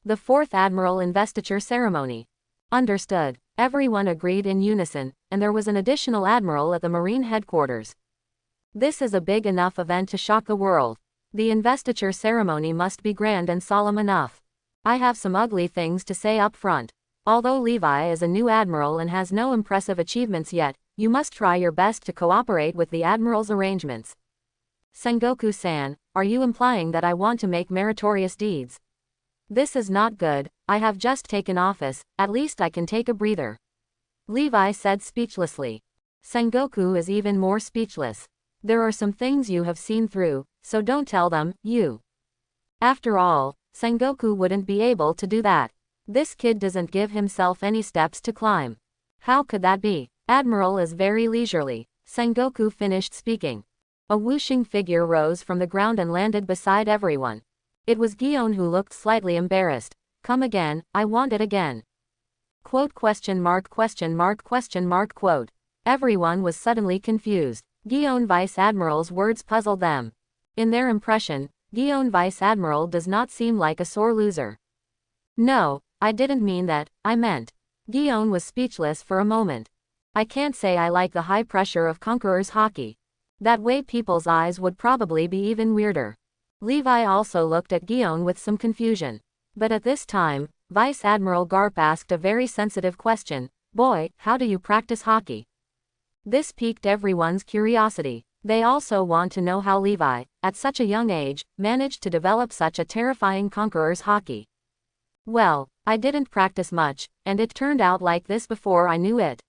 The 4th Admiral Investiture Ceremony. Understood. Everyone agreed in unison, and there was an additional admiral at the Marine headquarters. This is a big enough event to shock the world. The investiture ceremony must be grand and solemn enough. I have some ugly things to say up front. Although Levi is a new admiral and has no impressive achievements yet, you must try your best to cooperate with the admiral's arrangements. Sengoku-san, are you implying that I want to make meritorious deeds? This is not good. I have just taken office, at least I can take a breather. Levi said speechlessly. Sengoku is even more speechless. There are some things you have seen through, so don't tell them, you. After all, Sengoku wouldn't be able to do that. This kid doesn't give himself any steps to climb. How could that be? Admiral is very leisurely. Sengoku finished speaking. A whooshing figure rose from the ground and landed beside everyone. It was Gion who looked slightly embarrassed. Come again, I want it again. Quote question mark question mark question mark quote. Everyone was suddenly confused. Gion Vice Admiral's words puzzled them. In their impression, Gion Vice Admiral does not seem like a sore loser. No, I didn't mean that, I meant. Gion was speechless for a moment. I can't say I like the high pressure of Conqueror's hockey. That way people's eyes would probably be even weirder. Levi also looked at Gion with some confusion. But at this time, Vice Admiral Garp asked a very sensitive question. Boy, how do you practice hockey? This piqued everyone's curiosity. They also want to know how Levi, at such a young age, managed to develop such a terrifying Conqueror's hockey. Well, I didn't practice much, and it turned out like this before I knew it.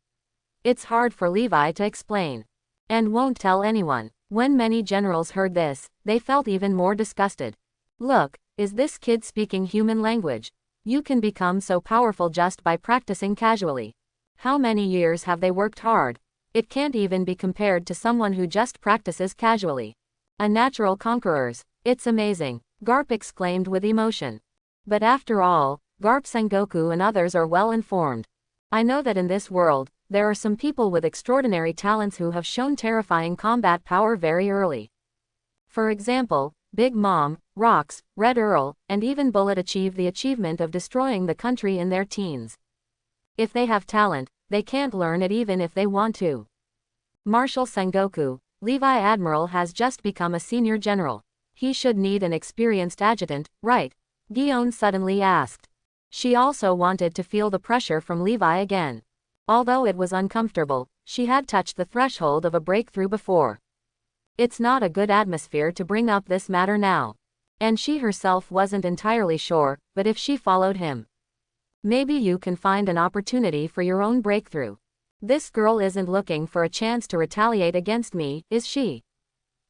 It's hard for Levi to explain. And won't tell anyone. When many generals heard this, they felt even more disgusted. Look, is this kid speaking human language? You can become so powerful just by practicing casually. How many years have they worked hard? It can't even be compared to someone who just practices casually. A natural conquerors. It's amazing, Garp exclaimed with emotion. But after all, Garp Sengoku and others are well informed. I know that in this world, there are some people with extraordinary talents who have shown terrifying combat power very early. For example, Big Mom, Rox, Red Earl, and even Bullet achieve the achievement of destroying the country in their teens. If they have talent, they can't learn it even if they want to. Marshal Sengoku, Levi Admiral has just become a senior general. He should need an experienced adjutant, right? Gion suddenly asked. She also wanted to feel the pressure from Levi again. Although it was uncomfortable, she had touched the threshold of a breakthrough before. It's not a good atmosphere to bring up this matter now. And she herself wasn't entirely sure, but if she followed him, maybe you can find an opportunity for your own breakthrough. This girl isn't looking for a chance to retaliate against me, is she?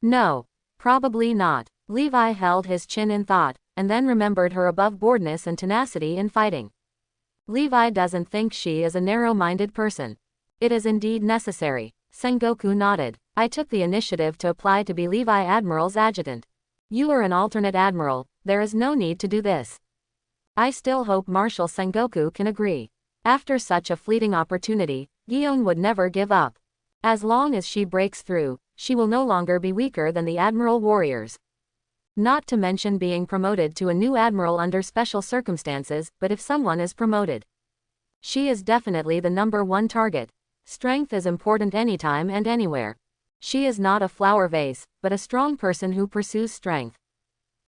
No. Probably not. Levi held his chin in thought, and then remembered her above-boardness and tenacity in fighting. Levi doesn't think she is a narrow-minded person. It is indeed necessary. Sengoku nodded. I took the initiative to apply to be Levi Admiral's adjutant. You are an alternate admiral, there is no need to do this. I still hope Marshal Sengoku can agree. After such a fleeting opportunity, Gion would never give up. As long as she breaks through, she will no longer be weaker than the Admiral warriors. Not to mention being promoted to a new admiral under special circumstances, but if someone is promoted, she is definitely the #1 target. Strength is important anytime and anywhere. She is not a flower vase, but a strong person who pursues strength.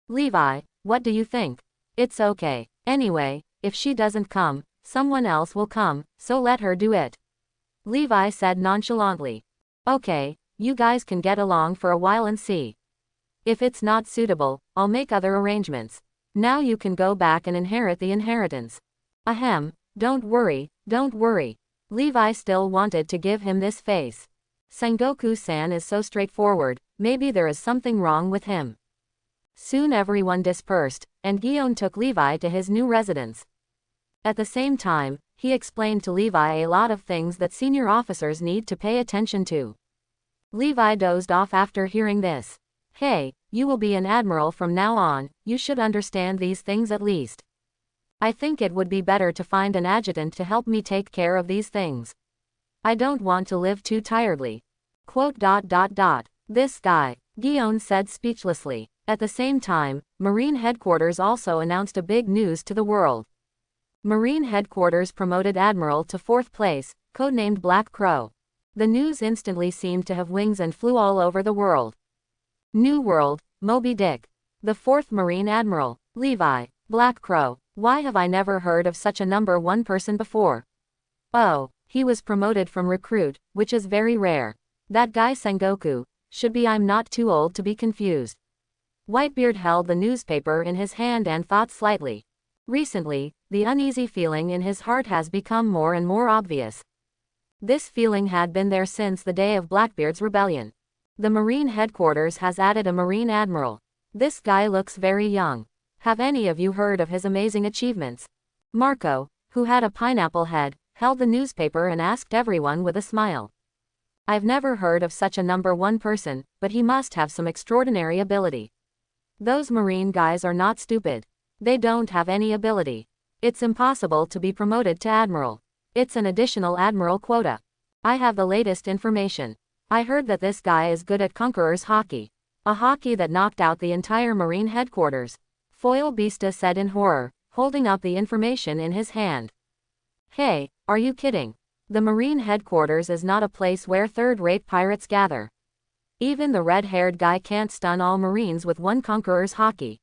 Levi, what do you think? It's okay. Anyway, if she doesn't come, someone else will come, so let her do it. Levi said nonchalantly. Okay, you guys can get along for a while and see. If it's not suitable, I'll make other arrangements. Now you can go back and inherit the inheritance. Ahem, don't worry, don't worry. Levi still wanted to give him this face. Sengoku-san is so straightforward, maybe there is something wrong with him. Soon everyone dispersed, and Gion took Levi to his new residence. At the same time, he explained to Levi a lot of things that senior officers need to pay attention to. Levi dozed off after hearing this. Hey, you will be an admiral from now on, you should understand these things at least. I think it would be better to find an adjutant to help me take care of these things. I don't want to live too tiredly. This guy, Gion said speechlessly. At the same time, Marine Headquarters also announced a big news to the world. Marine Headquarters promoted Admiral to 4th place, codenamed Black Crow. The news instantly seemed to have wings and flew all over the world. New World, Moby Dick. The 4th Marine Admiral, Levi, Black Crow. Why have I never heard of such a #1 person before? Oh, he was promoted from recruit, which is very rare. That guy Sengoku, should be I'm not too old to be confused. Whitebeard held the newspaper in his hand and thought slightly. Recently, the uneasy feeling in his heart has become more and more obvious. This feeling had been there since the day of Blackbeard's rebellion. The Marine Headquarters has added a Marine Admiral. This guy looks very young. Have any of you heard of his amazing achievements? Marco, who had a pineapple head, held the newspaper and asked everyone with a smile. I've never heard of such a #1 person, but he must have some extraordinary ability. Those Marine guys are not stupid. They don't have any ability. It's impossible to be promoted to Admiral. It's an additional Admiral quota. I have the latest information. I heard that this guy is good at Conqueror's hockey. A hockey that knocked out the entire Marine Headquarters. Foil Bista said in horror, holding up the information in his hand. Hey, are you kidding? The Marine Headquarters is not a place where third-rate pirates gather. Even the red-haired guy can't stun all Marines with one Conqueror's hockey.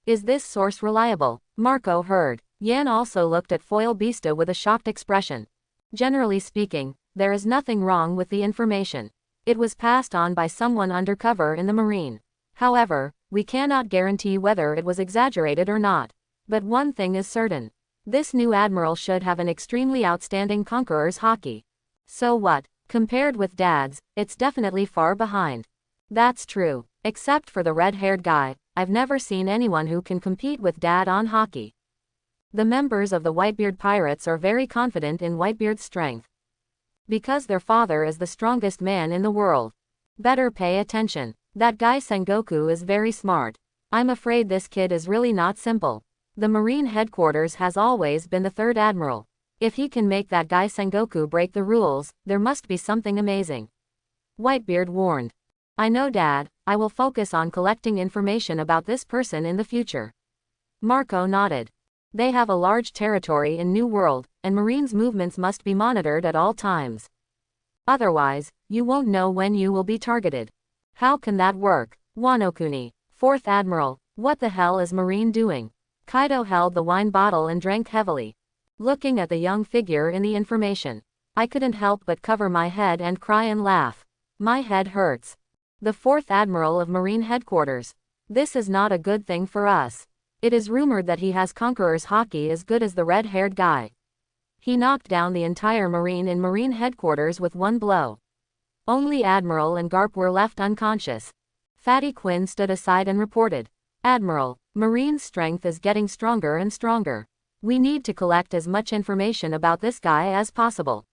Is this source reliable? Marco heard. Yan also looked at Foil Bista with a shocked expression. Generally speaking, there is nothing wrong with the information. It was passed on by someone undercover in the Marine. However, we cannot guarantee whether it was exaggerated or not. But one thing is certain. This new admiral should have an extremely outstanding Conqueror's hockey. So what? Compared with Dad's, it's definitely far behind. That's true. Except for the red-haired guy, I've never seen anyone who can compete with Dad on hockey. The members of the Whitebeard Pirates are very confident in Whitebeard's strength. Because their father is the strongest man in the world. Better pay attention. That guy Sengoku is very smart. I'm afraid this kid is really not simple. The Marine headquarters has always been the third admiral. If he can make that guy Sengoku break the rules, there must be something amazing. Whitebeard warned. I know, Dad. I will focus on collecting information about this person in the future. Marco nodded. They have a large territory in New World, and Marines' movements must be monitored at all times. Otherwise, you won't know when you will be targeted. How can that work? Wanokuni, 4th Admiral, what the hell is Marine doing? Kaido held the wine bottle and drank heavily. Looking at the young figure in the information, I couldn't help but cover my head and cry and laugh. My head hurts. The 4th Admiral of Marine Headquarters. This is not a good thing for us. It is rumored that he has Conqueror's hockey as good as the red-haired guy. He knocked down the entire Marine in Marine Headquarters with one blow. Only Admiral and Garp were left unconscious. Fatty Quinn stood aside and reported, Admiral, Marine's strength is getting stronger and stronger. We need to collect as much information about this guy as possible.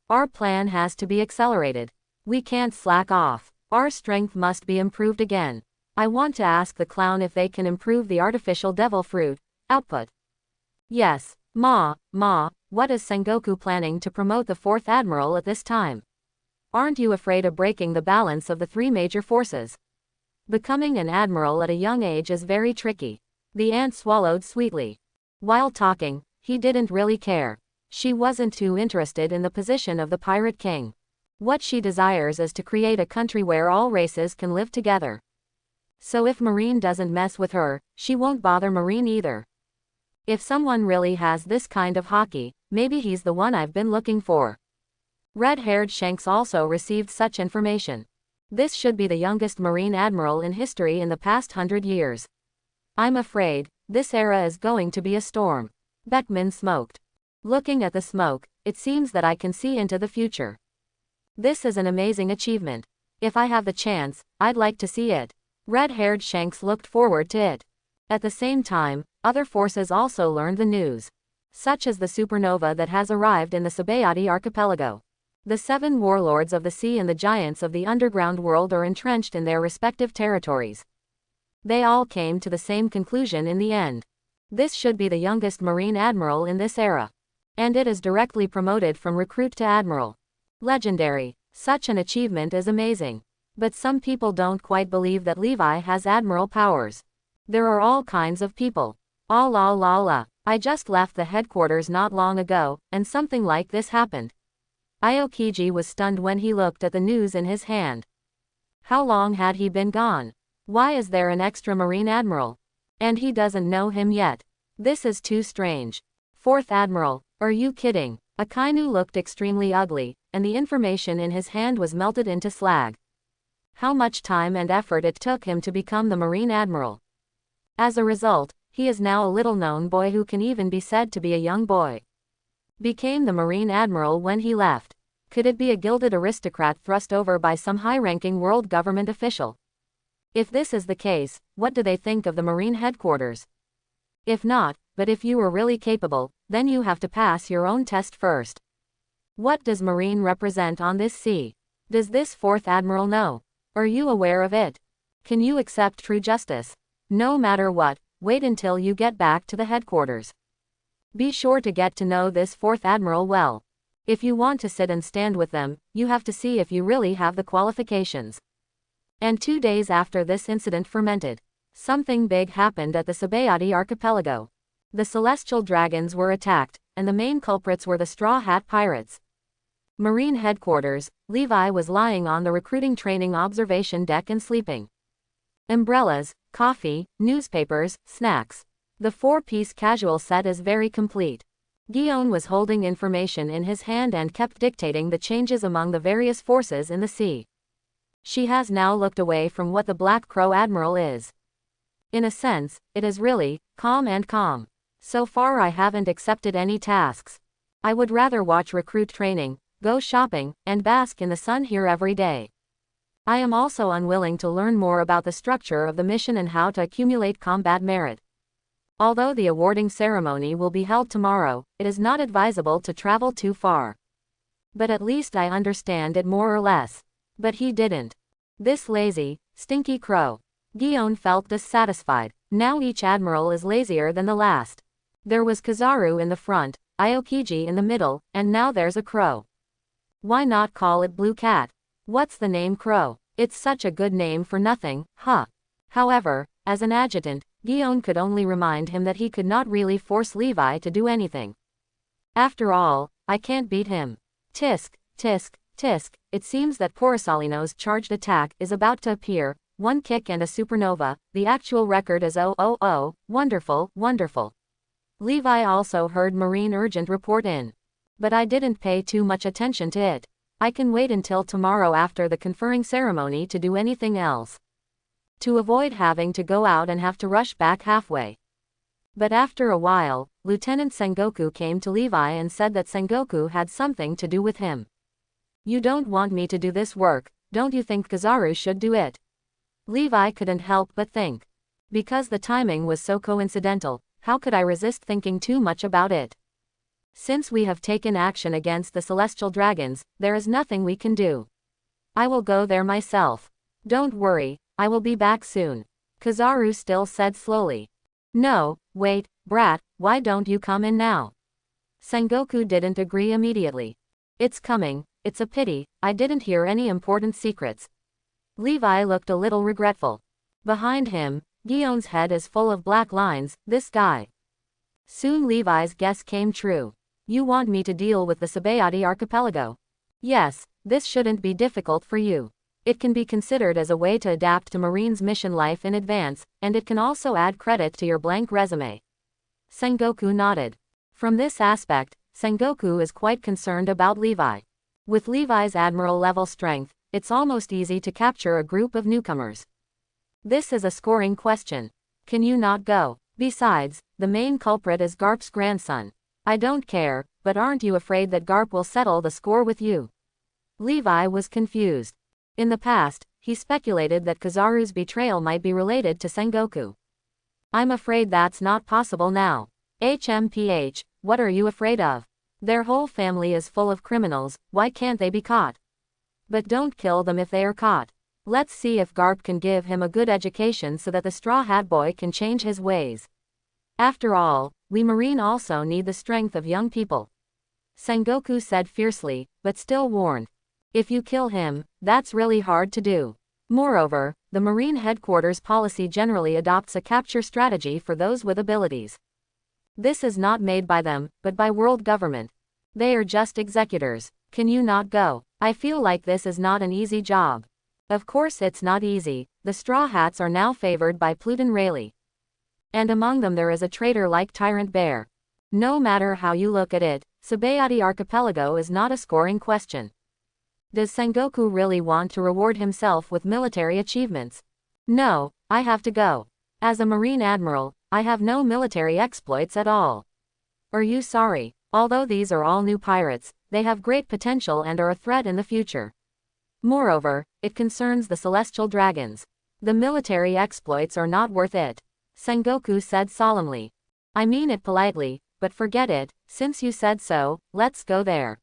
Our plan has to be accelerated. We can't slack off. Our strength must be improved again. I want to ask the clown if they can improve the artificial devil fruit output. Yes, Ma, what is Sengoku planning to promote the 4th Admiral at this time? Aren't you afraid of breaking the balance of the three major forces? Becoming an admiral at a young age is very tricky. The ant swallowed sweetly. While talking, he didn't really care. She wasn't too interested in the position of the Pirate King. What she desires is to create a country where all races can live together. So if Marine doesn't mess with her, she won't bother Marine either. If someone really has this kind of hockey, maybe he's the one I've been looking for. Red-haired Shanks also received such information. This should be the youngest Marine admiral in history in the past 100 years. I'm afraid, this era is going to be a storm. Beckman smoked. Looking at the smoke, it seems that I can see into the future. This is an amazing achievement. If I have the chance, I'd like to see it. Red-haired Shanks looked forward to it. At the same time, other forces also learned the news. Such as the supernova that has arrived in the Sabayati archipelago. The 7 warlords of the sea and the giants of the underground world are entrenched in their respective territories. They all came to the same conclusion in the end. This should be the youngest Marine admiral in this era. And it is directly promoted from recruit to admiral. Legendary. Such an achievement is amazing. But some people don't quite believe that Levi has admiral powers. There are all kinds of people. I just left the headquarters not long ago, and something like this happened. Aokiji was stunned when he looked at the news in his hand. How long had he been gone? Why is there an extra Marine admiral? And he doesn't know him yet. This is too strange. 4th Admiral, are you kidding? Akainu looked extremely ugly, and the information in his hand was melted into slag. How much time and effort it took him to become the Marine Admiral. As a result, he is now a little-known boy who can even be said to be a young boy. Became the Marine Admiral when he left. Could it be a gilded aristocrat thrust over by some high-ranking world government official? If this is the case, what do they think of the Marine headquarters? If not, but if you were really capable, then you have to pass your own test first. What does Marine represent on this sea? Does this 4th Admiral know? Are you aware of it? Can you accept true justice? No matter what, wait until you get back to the headquarters. Be sure to get to know this 4th Admiral well. If you want to sit and stand with them, you have to see if you really have the qualifications. And 2 days after this incident fermented, something big happened at the Sabayati archipelago. The celestial dragons were attacked, and the main culprits were the Straw Hat Pirates. Marine headquarters, Levi was lying on the recruiting training observation deck and sleeping. Umbrellas, coffee, newspapers, snacks. The 4-piece casual set is very complete. Guion was holding information in his hand and kept dictating the changes among the various forces in the sea. She has now looked away from what the Black Crow Admiral is. In a sense, it is really calm. So far I haven't accepted any tasks. I would rather watch recruit training, go shopping, and bask in the sun here every day. I am also unwilling to learn more about the structure of the mission and how to accumulate combat merit. Although the awarding ceremony will be held tomorrow, it is not advisable to travel too far. But at least I understand it more or less. But he didn't. This lazy, stinky crow. Gion felt dissatisfied. Now each admiral is lazier than the last. There was Kizaru in the front, Aokiji in the middle, and now there's a crow. Why not call it Blue Cat? What's the name Crow? It's such a good name for nothing, huh? However, as an adjutant, Gion could only remind him that he could not really force Levi to do anything. After all, I can't beat him. Tisk, tisk, tisk, it seems that Porosalino's charged attack is about to appear, 1 kick and a supernova, the actual record is 000, wonderful, wonderful. Levi also heard Marine Urgent report in. But I didn't pay too much attention to it. I can wait until tomorrow after the conferring ceremony to do anything else. To avoid having to go out and have to rush back halfway. But after a while, Lieutenant Sengoku came to Levi and said that Sengoku had something to do with him. You don't want me to do this work, don't you think Kizaru should do it? Levi couldn't help but think. Because the timing was so coincidental, how could I resist thinking too much about it? Since we have taken action against the celestial dragons, there is nothing we can do. I will go there myself. Don't worry, I will be back soon. Kizaru still said slowly. No, wait, brat, why don't you come in now? Sengoku didn't agree immediately. It's coming, it's a pity, I didn't hear any important secrets. Levi looked a little regretful. Behind him, Gion's head is full of black lines, this guy. Soon Levi's guess came true. You want me to deal with the Sabayati archipelago? Yes, this shouldn't be difficult for you. It can be considered as a way to adapt to Marine's mission life in advance, and it can also add credit to your blank resume. Sengoku nodded. From this aspect, Sengoku is quite concerned about Levi. With Levi's admiral-level strength, it's almost easy to capture a group of newcomers. This is a scoring question. Can you not go? Besides, the main culprit is Garp's grandson. I don't care, but aren't you afraid that Garp will settle the score with you? Levi was confused. In the past, he speculated that Kizaru's betrayal might be related to Sengoku. I'm afraid that's not possible now. HMPH, what are you afraid of? Their whole family is full of criminals, why can't they be caught? But don't kill them if they are caught. Let's see if Garp can give him a good education so that the Straw Hat Boy can change his ways. After all, we Marine also need the strength of young people. Sengoku said fiercely, but still warned. If you kill him, that's really hard to do. Moreover, the Marine headquarters policy generally adopts a capture strategy for those with abilities. This is not made by them, but by world government. They are just executors. Can you not go? I feel like this is not an easy job. Of course it's not easy, the Straw Hats are now favored by Pluton Rayleigh. And among them there is a traitor like Tyrant Bear. No matter how you look at it, Sabayati Archipelago is not a scoring question. Does Sengoku really want to reward himself with military achievements? No, I have to go. As a Marine Admiral, I have no military exploits at all. Are you sorry? Although these are all new pirates, they have great potential and are a threat in the future. Moreover, it concerns the celestial dragons. The military exploits are not worth it. Sengoku said solemnly. I mean it politely, but forget it, since you said so, let's go there.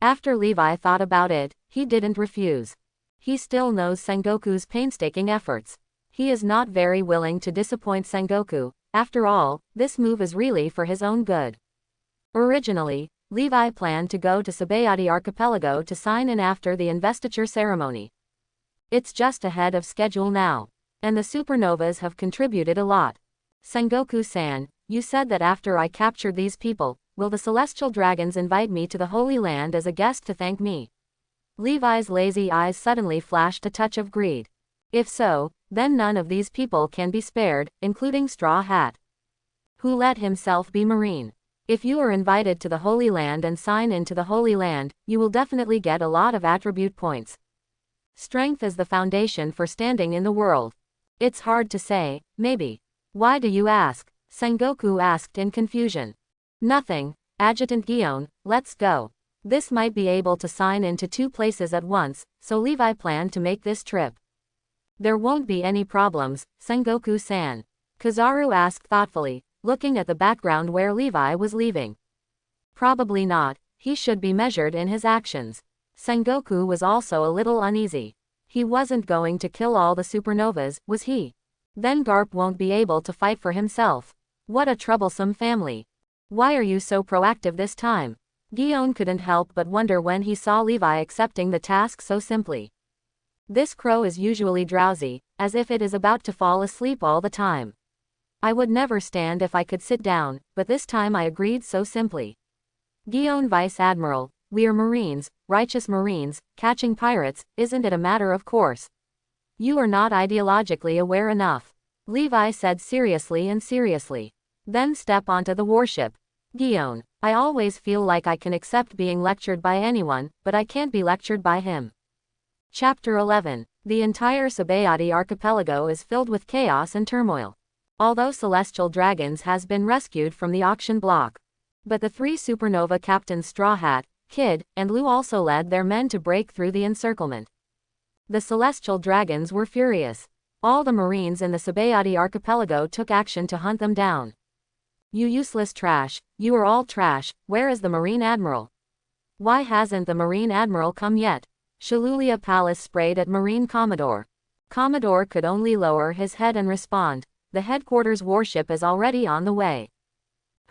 After Levi thought about it, he didn't refuse. He still knows Sengoku's painstaking efforts. He is not very willing to disappoint Sengoku. After all, this move is really for his own good. Originally, Levi planned to go to Sabayati Archipelago to sign in after the investiture ceremony. It's just ahead of schedule now. And the supernovas have contributed a lot. Sengoku-san, you said that after I captured these people, will the celestial dragons invite me to the Holy Land as a guest to thank me? Levi's lazy eyes suddenly flashed a touch of greed. If so, then none of these people can be spared, including Straw Hat, who let himself be Marine. If you are invited to the Holy Land and sign into the Holy Land, you will definitely get a lot of attribute points. Strength is the foundation for standing in the world. It's hard to say, maybe. Why do you ask? Sengoku asked in confusion. Nothing, Adjutant Gion, let's go. This might be able to sign into 2 places at once, so Levi planned to make this trip. There won't be any problems, Sengoku-san. Kizaru asked thoughtfully, looking at the background where Levi was leaving. Probably not, he should be measured in his actions. Sengoku was also a little uneasy. He wasn't going to kill all the supernovas, was he? Then Garp won't be able to fight for himself. What a troublesome family. Why are you so proactive this time? Gion couldn't help but wonder when he saw Levi accepting the task so simply. This crow is usually drowsy, as if it is about to fall asleep all the time. I would never stand if I could sit down, but this time I agreed so simply. Gion Vice Admiral, we're Marines, righteous Marines, catching pirates, isn't it a matter of course? You are not ideologically aware enough. Levi said seriously and seriously. Then step onto the warship. Gion, I always feel like I can accept being lectured by anyone, but I can't be lectured by him. Chapter 11. The entire Sabayati archipelago is filled with chaos and turmoil. Although Celestial Dragons has been rescued from the auction block. But the 3 supernova captains Straw Hat, Kid, and Lou also led their men to break through the encirclement. The Celestial Dragons were furious. All the Marines in the Sabayati archipelago took action to hunt them down. You useless trash, you are all trash, where is the Marine Admiral? Why hasn't the Marine Admiral come yet? Shalulia Palace sprayed at Marine Commodore. Commodore could only lower his head and respond, the headquarters warship is already on the way.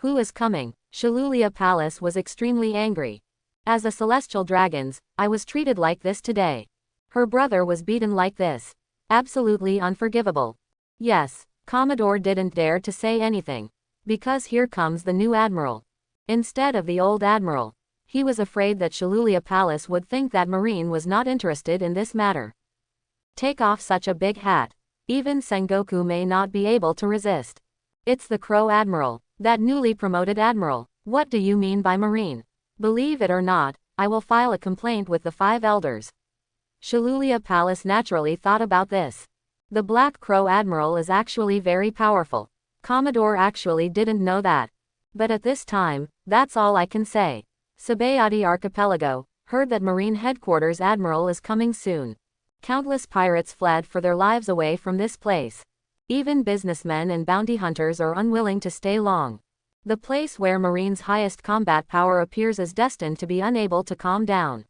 Who is coming? Shalulia Palace was extremely angry. As a Celestial Dragons, I was treated like this today. Her brother was beaten like this. Absolutely unforgivable. Yes, Commodore didn't dare to say anything. Because here comes the new Admiral. Instead of the old Admiral. He was afraid that Shalulia Palace would think that Marine was not interested in this matter. Take off such a big hat. Even Sengoku may not be able to resist. It's the Crow Admiral, that newly promoted Admiral. What do you mean by Marine? Believe it or not, I will file a complaint with the 5 elders. Shalulia Palace naturally thought about this. The Black Crow Admiral is actually very powerful. Commodore actually didn't know that. But at this time, that's all I can say. Sabayati Archipelago, heard that Marine Headquarters Admiral is coming soon. Countless pirates fled for their lives away from this place. Even businessmen and bounty hunters are unwilling to stay long. The place where Marine's highest combat power appears is destined to be unable to calm down.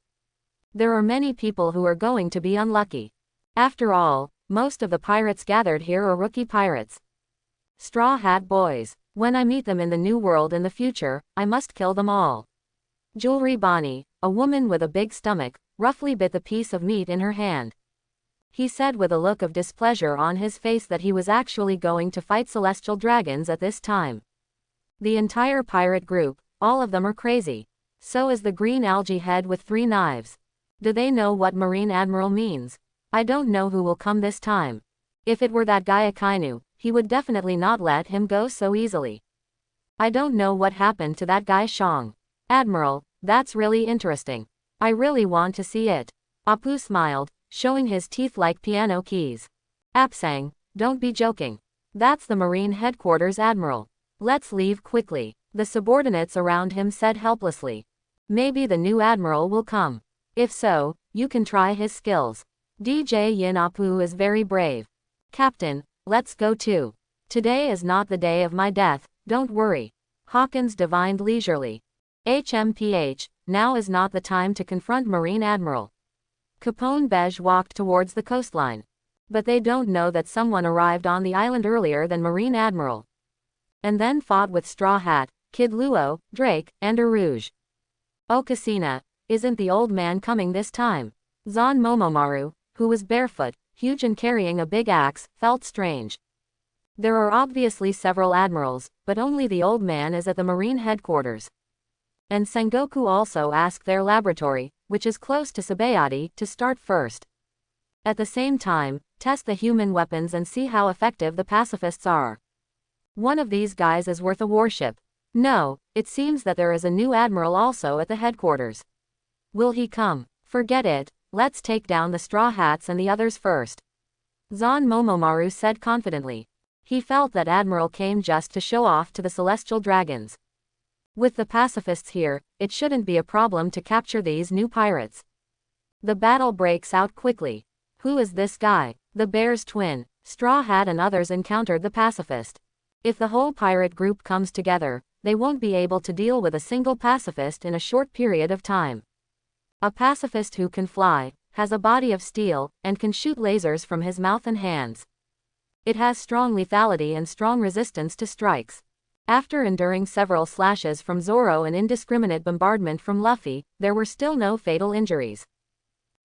There are many people who are going to be unlucky. After all, most of the pirates gathered here are rookie pirates. Straw Hat boys. When I meet them in the new world in the future, I must kill them all. Jewelry Bonnie, a woman with a big stomach, roughly bit the piece of meat in her hand. He said with a look of displeasure on his face that he was actually going to fight Celestial Dragons at this time. The entire pirate group, all of them are crazy. So is the green algae head with 3 knives. Do they know what Marine Admiral means? I don't know who will come this time. If it were that guy Akainu, he would definitely not let him go so easily. I don't know what happened to that guy Shang. Admiral, that's really interesting. I really want to see it. Apu smiled, showing his teeth like piano keys. Apsang, don't be joking. That's the Marine Headquarters Admiral. Let's leave quickly. The subordinates around him said helplessly. Maybe the new Admiral will come. If so, you can try his skills. DJ Yin Apu is very brave. Captain, let's go too. Today is not the day of my death, don't worry. Hawkins divined leisurely. HMPH, now is not the time to confront Marine Admiral. Capone Beige walked towards the coastline. But they don't know that someone arrived on the island earlier than Marine Admiral. And then fought with Straw Hat, Kid Luo, Drake, and Rouge. Oh Casina, isn't the old man coming this time? Zan Momomaru, who was barefoot, huge and carrying a big axe, felt strange. There are obviously several admirals, but only the old man is at the Marine Headquarters. And Sengoku also asked their laboratory, which is close to Sabayati, to start first. At the same time, test the human weapons and see how effective the pacifists are. One of these guys is worth a warship. No, it seems that there is a new admiral also at the headquarters. Will he come? Forget it, let's take down the Straw Hats and the others first. Zan Momomaru said confidently. He felt that Admiral came just to show off to the Celestial Dragons. With the pacifists here, it shouldn't be a problem to capture these new pirates. The battle breaks out quickly. Who is this guy? The bear's twin, Straw Hat and others encountered the pacifist. If the whole pirate group comes together, they won't be able to deal with a single pacifist in a short period of time. A pacifist who can fly, has a body of steel, and can shoot lasers from his mouth and hands. It has strong lethality and strong resistance to strikes. After enduring several slashes from Zoro and indiscriminate bombardment from Luffy, there were still no fatal injuries.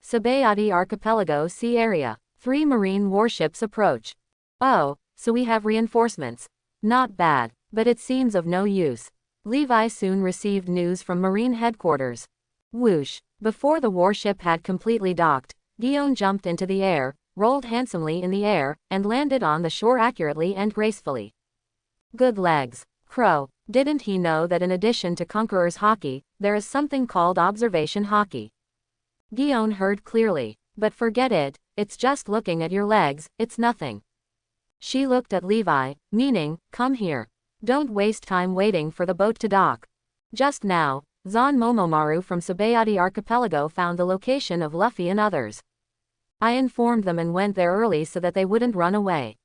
Sabayati Archipelago Sea Area. 3 marine warships approach. Oh, so we have reinforcements. Not bad, but it seems of no use. Levi soon received news from Marine headquarters. Whoosh! Before the warship had completely docked, Gion jumped into the air, rolled handsomely in the air, and landed on the shore accurately and gracefully. Good legs. Crow. Didn't he know that in addition to Conqueror's Hockey, there is something called Observation Hockey? Gion heard clearly. But forget it, it's just looking at your legs, it's nothing. She looked at Levi, meaning, come here. Don't waste time waiting for the boat to dock. Just now, Zan Momomaru from Sabayati Archipelago found the location of Luffy and others. I informed them and went there early so that they wouldn't run away.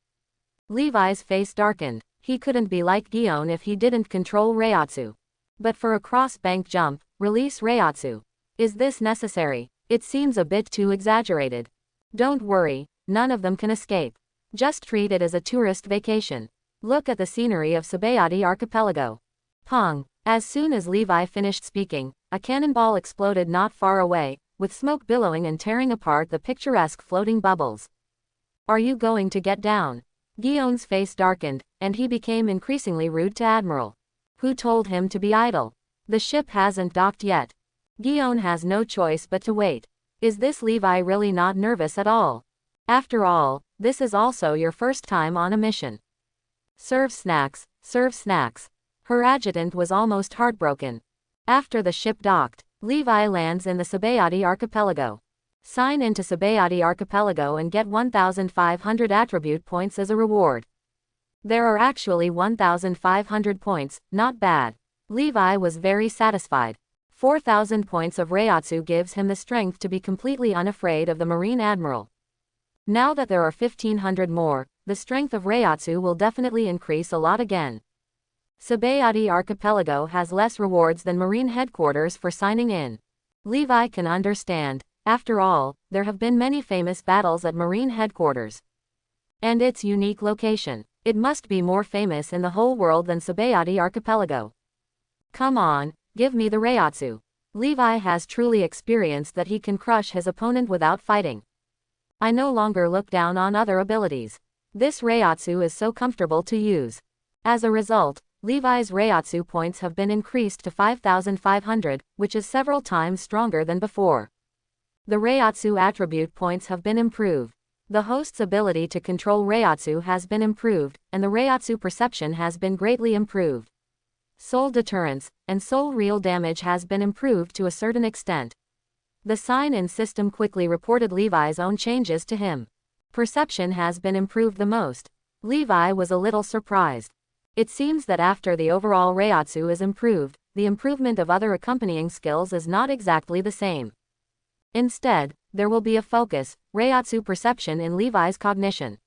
Levi's face darkened. He couldn't be like Gion if he didn't control Reiatsu. But for a cross-bank jump, release Reiatsu. Is this necessary? It seems a bit too exaggerated. Don't worry, none of them can escape. Just treat it as a tourist vacation. Look at the scenery of Sabayati Archipelago. Pong! As soon as Levi finished speaking, a cannonball exploded not far away, with smoke billowing and tearing apart the picturesque floating bubbles. Are you going to get down? Gion's face darkened, and he became increasingly rude to Admiral. Who told him to be idle? The ship hasn't docked yet. Gion has no choice but to wait. Is this Levi really not nervous at all? After all, this is also your first time on a mission. Serve snacks, serve snacks. Her adjutant was almost heartbroken. After the ship docked, Levi lands in the Sabayati Archipelago. Sign into Sabayati Archipelago and get 1,500 attribute points as a reward. There are actually 1,500 points, not bad. Levi was very satisfied. 4,000 points of Reiatsu gives him the strength to be completely unafraid of the Marine Admiral. Now that there are 1,500 more, the strength of Reiatsu will definitely increase a lot again. Sabayati Archipelago has less rewards than Marine headquarters for signing in. Levi can understand. After all, there have been many famous battles at Marine headquarters. And its unique location. It must be more famous in the whole world than Sabayati Archipelago. Come on. Give me the Reiatsu. Levi has truly experienced that he can crush his opponent without fighting. I no longer look down on other abilities. This Reiatsu is so comfortable to use. As a result, Levi's Reiatsu points have been increased to 5,500, which is several times stronger than before. The Reiatsu attribute points have been improved. The host's ability to control Reiatsu has been improved, and the Reiatsu perception has been greatly improved. Soul deterrence, and soul real damage has been improved to a certain extent. The sign-in system quickly reported Levi's own changes to him. Perception has been improved the most. Levi was a little surprised. It seems that after the overall Reiatsu is improved, the improvement of other accompanying skills is not exactly the same. Instead, there will be a focus, Reiatsu perception in Levi's cognition.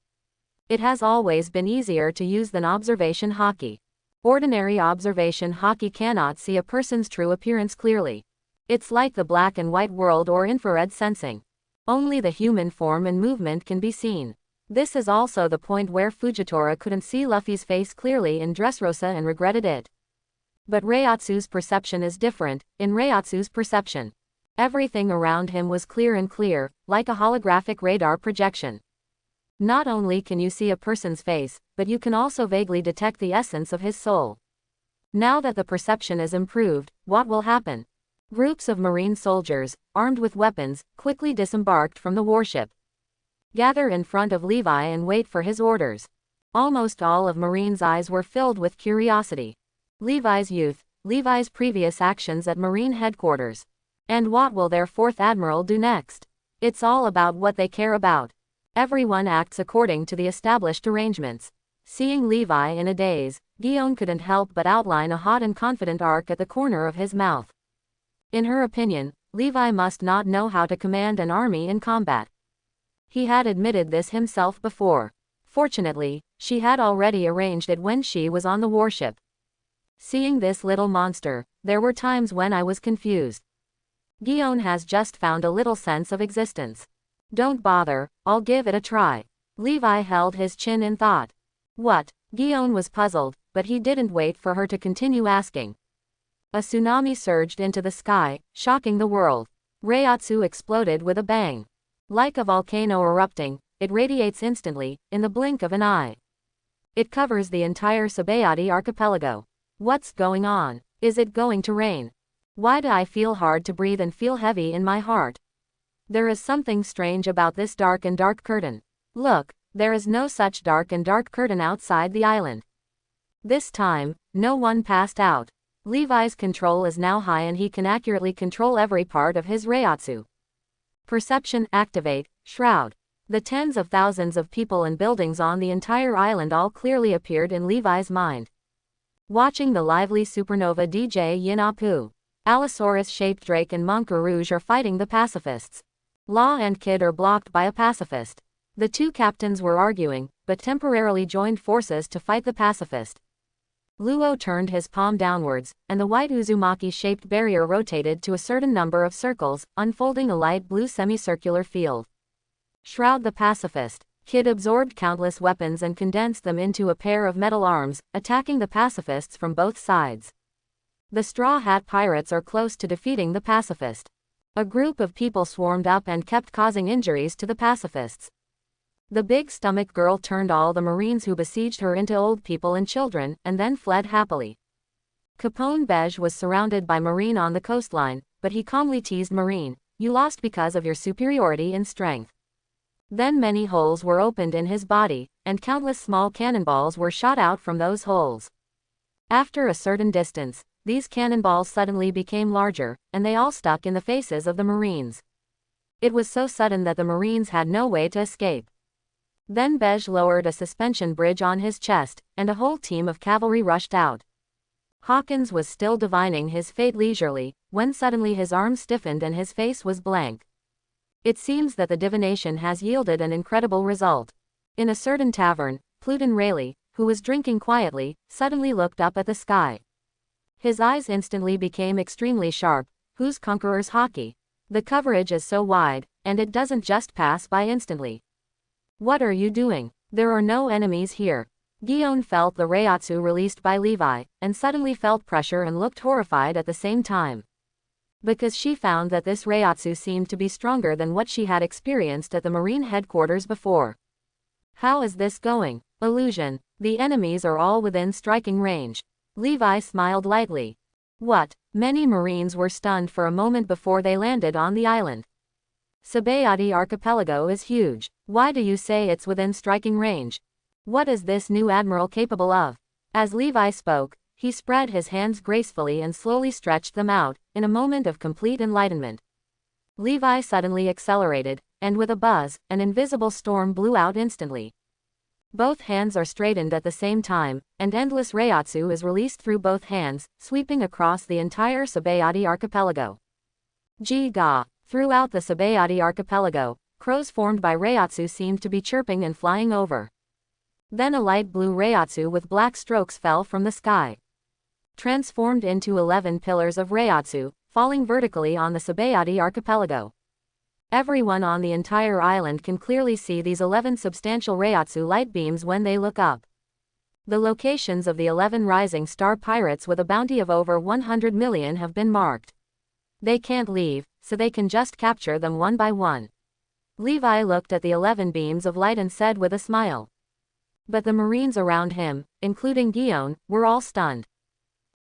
It has always been easier to use than observation hockey. Ordinary observation hockey cannot see a person's true appearance clearly. It's like the black and white world or infrared sensing. Only the human form and movement can be seen. This is also the point where Fujitora couldn't see Luffy's face clearly in Dressrosa and regretted it. But Reiatsu's perception is different. In Reiatsu's perception, everything around him was clear and clear, like a holographic radar projection. Not only can you see a person's face, but you can also vaguely detect the essence of his soul. Now that the perception is improved, what will happen? Groups of marine soldiers, armed with weapons, quickly disembarked from the warship. Gather in front of Levi and wait for his orders. Almost all of Marine's eyes were filled with curiosity. Levi's youth, Levi's previous actions at Marine headquarters. And what will their fourth admiral do next? It's all about what they care about. Everyone acts according to the established arrangements. Seeing Levi in a daze, Guion couldn't help but outline a hot and confident arc at the corner of his mouth. In her opinion, Levi must not know how to command an army in combat. He had admitted this himself before. Fortunately, she had already arranged it when she was on the warship. Seeing this little monster, there were times when I was confused. Guion has just found a little sense of existence. Don't bother, I'll give it a try. Levi held his chin in thought. What? Guion was puzzled, but he didn't wait for her to continue asking. A tsunami surged into the sky, shocking the world. Reiatsu exploded with a bang. Like a volcano erupting, it radiates instantly, in the blink of an eye. It covers the entire Sabayati archipelago. What's going on? Is it going to rain? Why do I feel hard to breathe and feel heavy in my heart? There is something strange about this dark curtain. Look, there is no such dark curtain outside the island. This time, no one passed out. Levi's control is now high and he can accurately control every part of his Reiatsu. Perception, activate, shroud. The tens of thousands of people and buildings on the entire island all clearly appeared in Levi's mind. Watching the lively supernova DJ Yin-Apu. Allosaurus-shaped Drake and Monk Rouge are fighting the pacifists. Law and Kid are blocked by a pacifist. The two captains were arguing, but temporarily joined forces to fight the pacifist. Luo turned his palm downwards, and the white Uzumaki-shaped barrier rotated to a certain number of circles, unfolding a light blue semicircular field. Shroud the pacifist. Kid absorbed countless weapons and condensed them into a pair of metal arms, attacking the pacifists from both sides. The Straw Hat Pirates are close to defeating the pacifist. A group of people swarmed up and kept causing injuries to the pacifists. The big stomach girl turned all the Marines who besieged her into old people and children, and then fled happily. Capone Beige was surrounded by Marine on the coastline, but he calmly teased Marine, "You lost because of your superiority in strength." Then many holes were opened in his body, and countless small cannonballs were shot out from those holes. After a certain distance, these cannonballs suddenly became larger, and they all stuck in the faces of the Marines. It was so sudden that the Marines had no way to escape. Then Beige lowered a suspension bridge on his chest, and a whole team of cavalry rushed out. Hawkins was still divining his fate leisurely, when suddenly his arm stiffened and his face was blank. It seems that the divination has yielded an incredible result. In a certain tavern, Pluton Rayleigh, who was drinking quietly, suddenly looked up at the sky. His eyes instantly became extremely sharp. Who's Conqueror's hockey? The coverage is so wide, and it doesn't just pass by instantly. What are you doing? There are no enemies here. Guion felt the Reiatsu released by Levi, and suddenly felt pressure and looked horrified at the same time. Because she found that this Reiatsu seemed to be stronger than what she had experienced at the Marine headquarters before. How is this going? Illusion. The enemies are all within striking range. Levi smiled lightly. What? Many Marines were stunned for a moment before they landed on the island. Sabayati archipelago is huge. Why do you say it's within striking range? What is this new admiral capable of? As Levi spoke, he spread his hands gracefully and slowly stretched them out, in a moment of complete enlightenment. Levi suddenly accelerated, and with a buzz, an invisible storm blew out instantly. Both hands are straightened at the same time, and endless Reiatsu is released through both hands, sweeping across the entire Sabayati archipelago. Ji-ga. Throughout the Sabayati archipelago, crows formed by Reiatsu seemed to be chirping and flying over. Then a light blue Reiatsu with black strokes fell from the sky. Transformed into 11 pillars of Reiatsu, falling vertically on the Sabayati archipelago. Everyone on the entire island can clearly see these 11 substantial Reiatsu light beams when they look up. The locations of the 11 rising star pirates with a bounty of over 100 million have been marked. They can't leave, so they can just capture them one by one. Levi looked at the 11 beams of light and said with a smile. But the Marines around him, including Guion, were all stunned.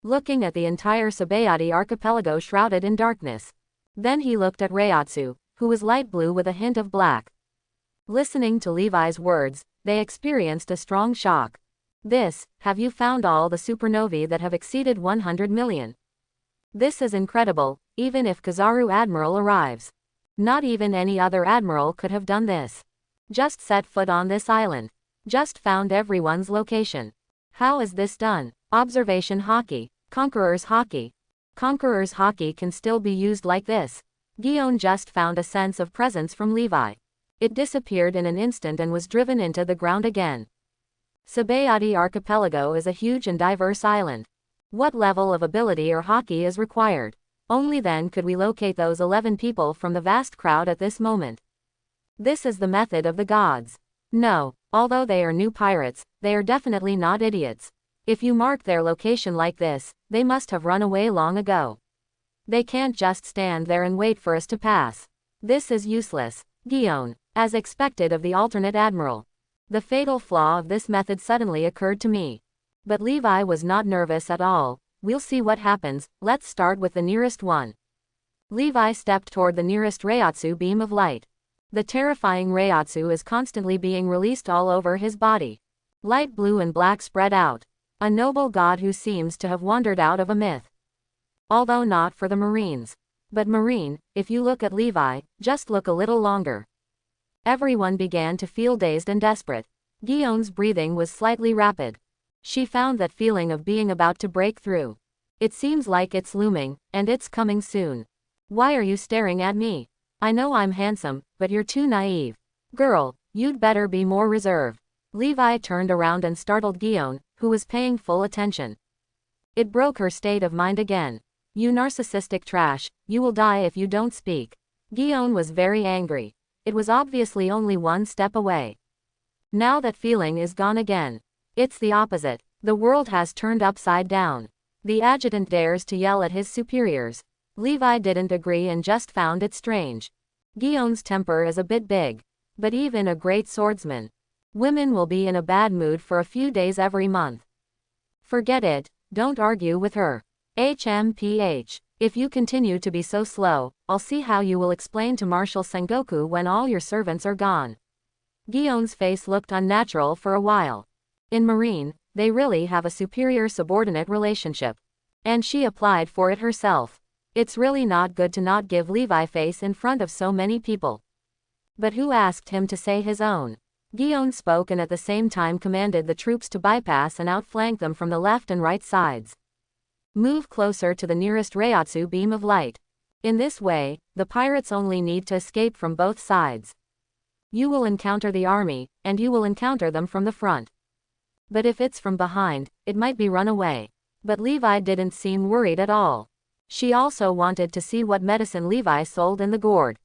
Looking at the entire Sabayati archipelago shrouded in darkness. Then he looked at Reiatsu, who was light blue with a hint of black. Listening to Levi's words, they experienced a strong shock. Have you found all the supernovae that have exceeded 100 million? This is incredible, even if Kizaru Admiral arrives. Not even any other admiral could have done this. Just set foot on this island. Just found everyone's location. How is this done? Observation hockey. Conqueror's hockey. Conqueror's hockey can still be used like this. Gion just found a sense of presence from Levi. It disappeared in an instant and was driven into the ground again. Sabayati Archipelago is a huge and diverse island. What level of ability or hockey is required? Only then could we locate those 11 people from the vast crowd at this moment. This is the method of the gods. No, although they are new pirates, they are definitely not idiots. If you mark their location like this, they must have run away long ago. They can't just stand there and wait for us to pass. This is useless. Gion, as expected of the alternate admiral. The fatal flaw of this method suddenly occurred to me. But Levi was not nervous at all. We'll see what happens, let's start with the nearest one. Levi stepped toward the nearest Reiatsu beam of light. The terrifying Reiatsu is constantly being released all over his body. Light blue and black spread out. A noble god who seems to have wandered out of a myth. Although not for the Marines. But Marine, if you look at Levi, just look a little longer. Everyone began to feel dazed and desperate. Gion's breathing was slightly rapid. She found that feeling of being about to break through. It seems like it's looming, and it's coming soon. Why are you staring at me? I know I'm handsome, but you're too naive. Girl, you'd better be more reserved. Levi turned around and startled Gion, who was paying full attention. It broke her state of mind again. You narcissistic trash, you will die if you don't speak. Gion was very angry. It was obviously only one step away. Now that feeling is gone again. It's the opposite. The world has turned upside down. The adjutant dares to yell at his superiors. Levi didn't agree and just found it strange. Gion's temper is a bit big. But even a great swordsman. Women will be in a bad mood for a few days every month. Forget it, don't argue with her. HMPH. If you continue to be so slow, I'll see how you will explain to Marshal Sengoku when all your servants are gone. Gion's face looked unnatural for a while. In Marine, they really have a superior-subordinate relationship. And she applied for it herself. It's really not good to not give Levi face in front of so many people. But who asked him to say his own? Gion spoke and at the same time commanded the troops to bypass and outflank them from the left and right sides. Move closer to the nearest Reiatsu beam of light. In this way, the pirates only need to escape from both sides. You will encounter the army, and you will encounter them from the front. But if it's from behind, it might be run away. But Levi didn't seem worried at all. She also wanted to see what medicine Levi sold in the gourd.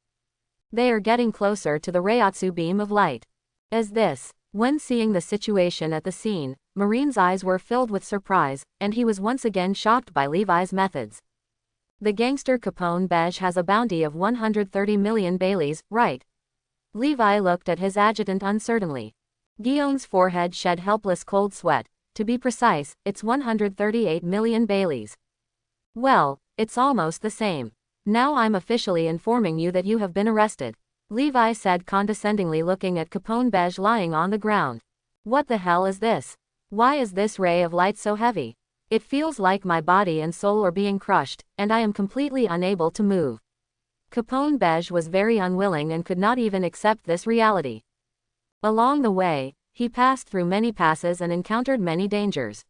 They are getting closer to the Reiatsu beam of light. As this, when seeing the situation at the scene, Marine's eyes were filled with surprise, and he was once again shocked by Levi's methods. The gangster Capone Beige has a bounty of 130 million Baileys, right? Levi looked at his adjutant uncertainly. Gion's forehead shed helpless cold sweat. To be precise, it's 138 million Baileys. Well, it's almost the same. Now I'm officially informing you that you have been arrested. Levi said condescendingly, looking at Capone Beige lying on the ground. What the hell is this? Why is this ray of light so heavy? It feels like my body and soul are being crushed, and I am completely unable to move. Capone Beige was very unwilling and could not even accept this reality. Along the way, he passed through many passes and encountered many dangers.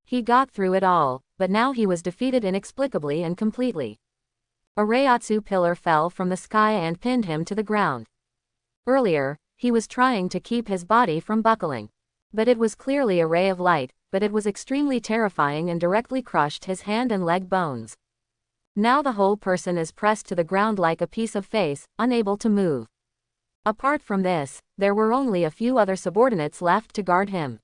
He got through it all, but now he was defeated inexplicably and completely. A Reiatsu pillar fell from the sky and pinned him to the ground. Earlier, he was trying to keep his body from buckling. But it was clearly a ray of light, but it was extremely terrifying and directly crushed his hand and leg bones. Now the whole person is pressed to the ground like a piece of face, unable to move. Apart from this, there were only a few other subordinates left to guard him.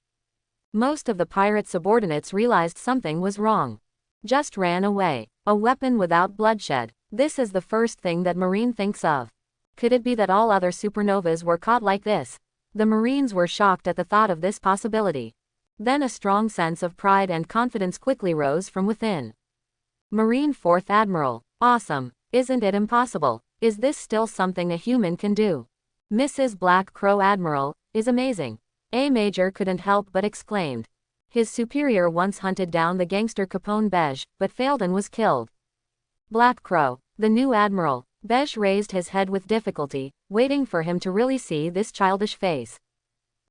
Most of the pirate subordinates realized something was wrong. Just ran away. A weapon without bloodshed. This is the first thing that Marine thinks of. Could it be that all other supernovas were caught like this? The Marines were shocked at the thought of this possibility. Then a strong sense of pride and confidence quickly rose from within. Marine 4th Admiral. Awesome. Isn't it impossible? Is this still something a human can do? Mrs. Black Crow Admiral, is amazing. A Major couldn't help but exclaimed. His superior once hunted down the gangster Capone Beige, but failed and was killed. Black Crow, the new admiral. Beige raised his head with difficulty, waiting for him to really see this childish face.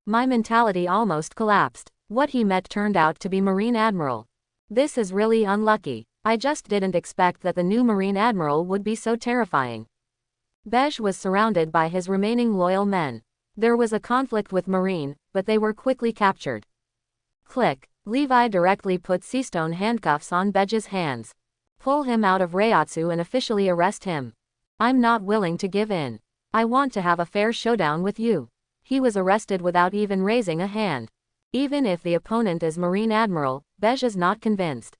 My mentality almost collapsed. What he met turned out to be Marine Admiral. This is really unlucky. I just didn't expect that the new Marine Admiral would be so terrifying. Bej was surrounded by his remaining loyal men. There was a conflict with Marine, but they were quickly captured. Click. Levi directly put seastone handcuffs on Bej's hands. Pull him out of Reiatsu and officially arrest him. I'm not willing to give in. I want to have a fair showdown with you. He was arrested without even raising a hand. Even if the opponent is Marine Admiral, Bej is not convinced.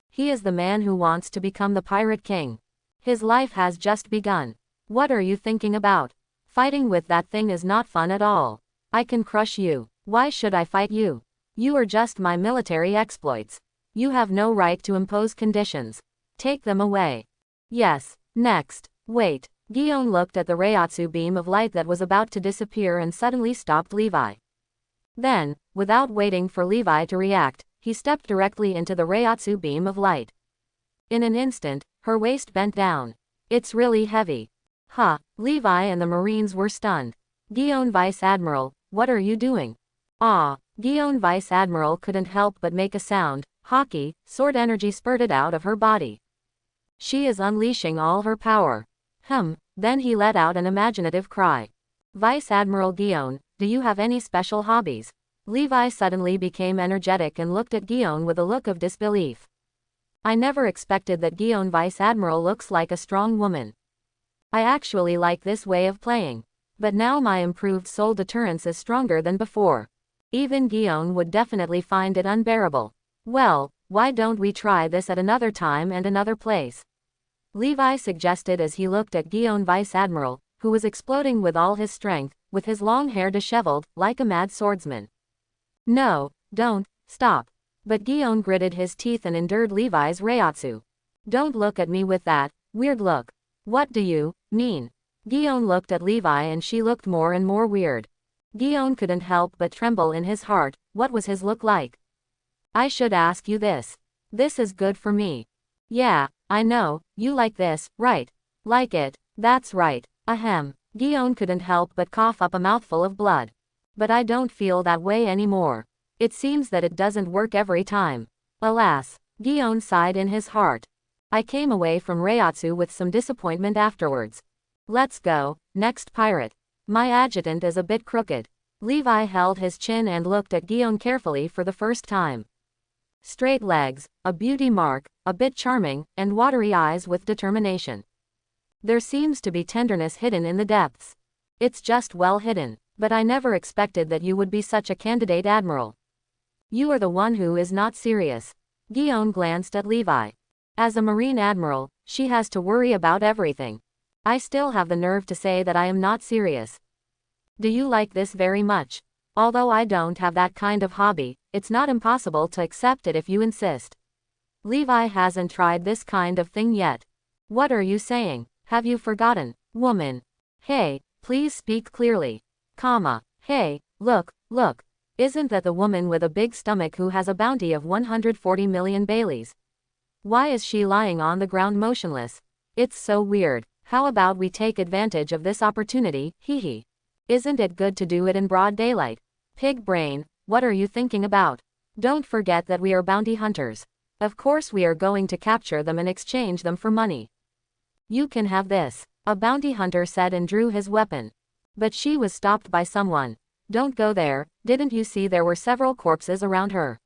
He is the man who wants to become the Pirate King. His life has just begun. What are you thinking about? Fighting with that thing is not fun at all. I can crush you. Why should I fight you? You are just my military exploits. You have no right to impose conditions. Take them away. Yes. Next. Wait. Gion looked at the Reiatsu beam of light that was about to disappear and suddenly stopped Levi. Then, without waiting for Levi to react, he stepped directly into the Reiatsu beam of light. In an instant, her waist bent down. It's really heavy. Levi and the Marines were stunned. Gion Vice Admiral, what are you doing? Gion Vice Admiral couldn't help but make a sound. Hockey, sword energy spurted out of her body. She is unleashing all her power. Then he let out an imaginative cry. Vice Admiral Gion, do you have any special hobbies? Levi suddenly became energetic and looked at Gion with a look of disbelief. I never expected that Gion Vice Admiral looks like a strong woman. I actually like this way of playing. But now my improved soul deterrence is stronger than before. Even Gion would definitely find it unbearable. Well, why don't we try this at another time and another place? Levi suggested as he looked at Gion Vice Admiral, who was exploding with all his strength, with his long hair disheveled, like a mad swordsman. No, don't, stop. But Gion gritted his teeth and endured Levi's Reiatsu. Don't look at me with that weird look. What do you mean? Gion looked at Levi and she looked more and more weird. Gion couldn't help but tremble in his heart. What was his look like? I should ask you this. This is good for me. Yeah, I know, you like this, right? Like it, that's right, ahem. Gion couldn't help but cough up a mouthful of blood. But I don't feel that way anymore. It seems that it doesn't work every time. Alas, Gion sighed in his heart. I came away from Reiatsu with some disappointment afterwards. Let's go, next pirate. My adjutant is a bit crooked. Levi held his chin and looked at Gion carefully for the first time. Straight legs, a beauty mark, a bit charming, and watery eyes with determination. There seems to be tenderness hidden in the depths. It's just well hidden, but I never expected that you would be such a candidate admiral. You are the one who is not serious. Gion glanced at Levi. As a Marine Admiral, she has to worry about everything. I still have the nerve to say that I am not serious. Do you like this very much? Although I don't have that kind of hobby, it's not impossible to accept it if you insist. Levi hasn't tried this kind of thing yet. What are you saying? Have you forgotten? Woman. Hey, please speak clearly. Hey, look. Isn't that the woman with a big stomach who has a bounty of 140 million Baileys? Why is she lying on the ground motionless? It's so weird. How about we take advantage of this opportunity, hee. Isn't it good to do it in broad daylight? Pig brain, what are you thinking about? Don't forget that we are bounty hunters. Of course we are going to capture them and exchange them for money. You can have this, a bounty hunter said and drew his weapon. But she was stopped by someone. Don't go there, didn't you see there were several corpses around her?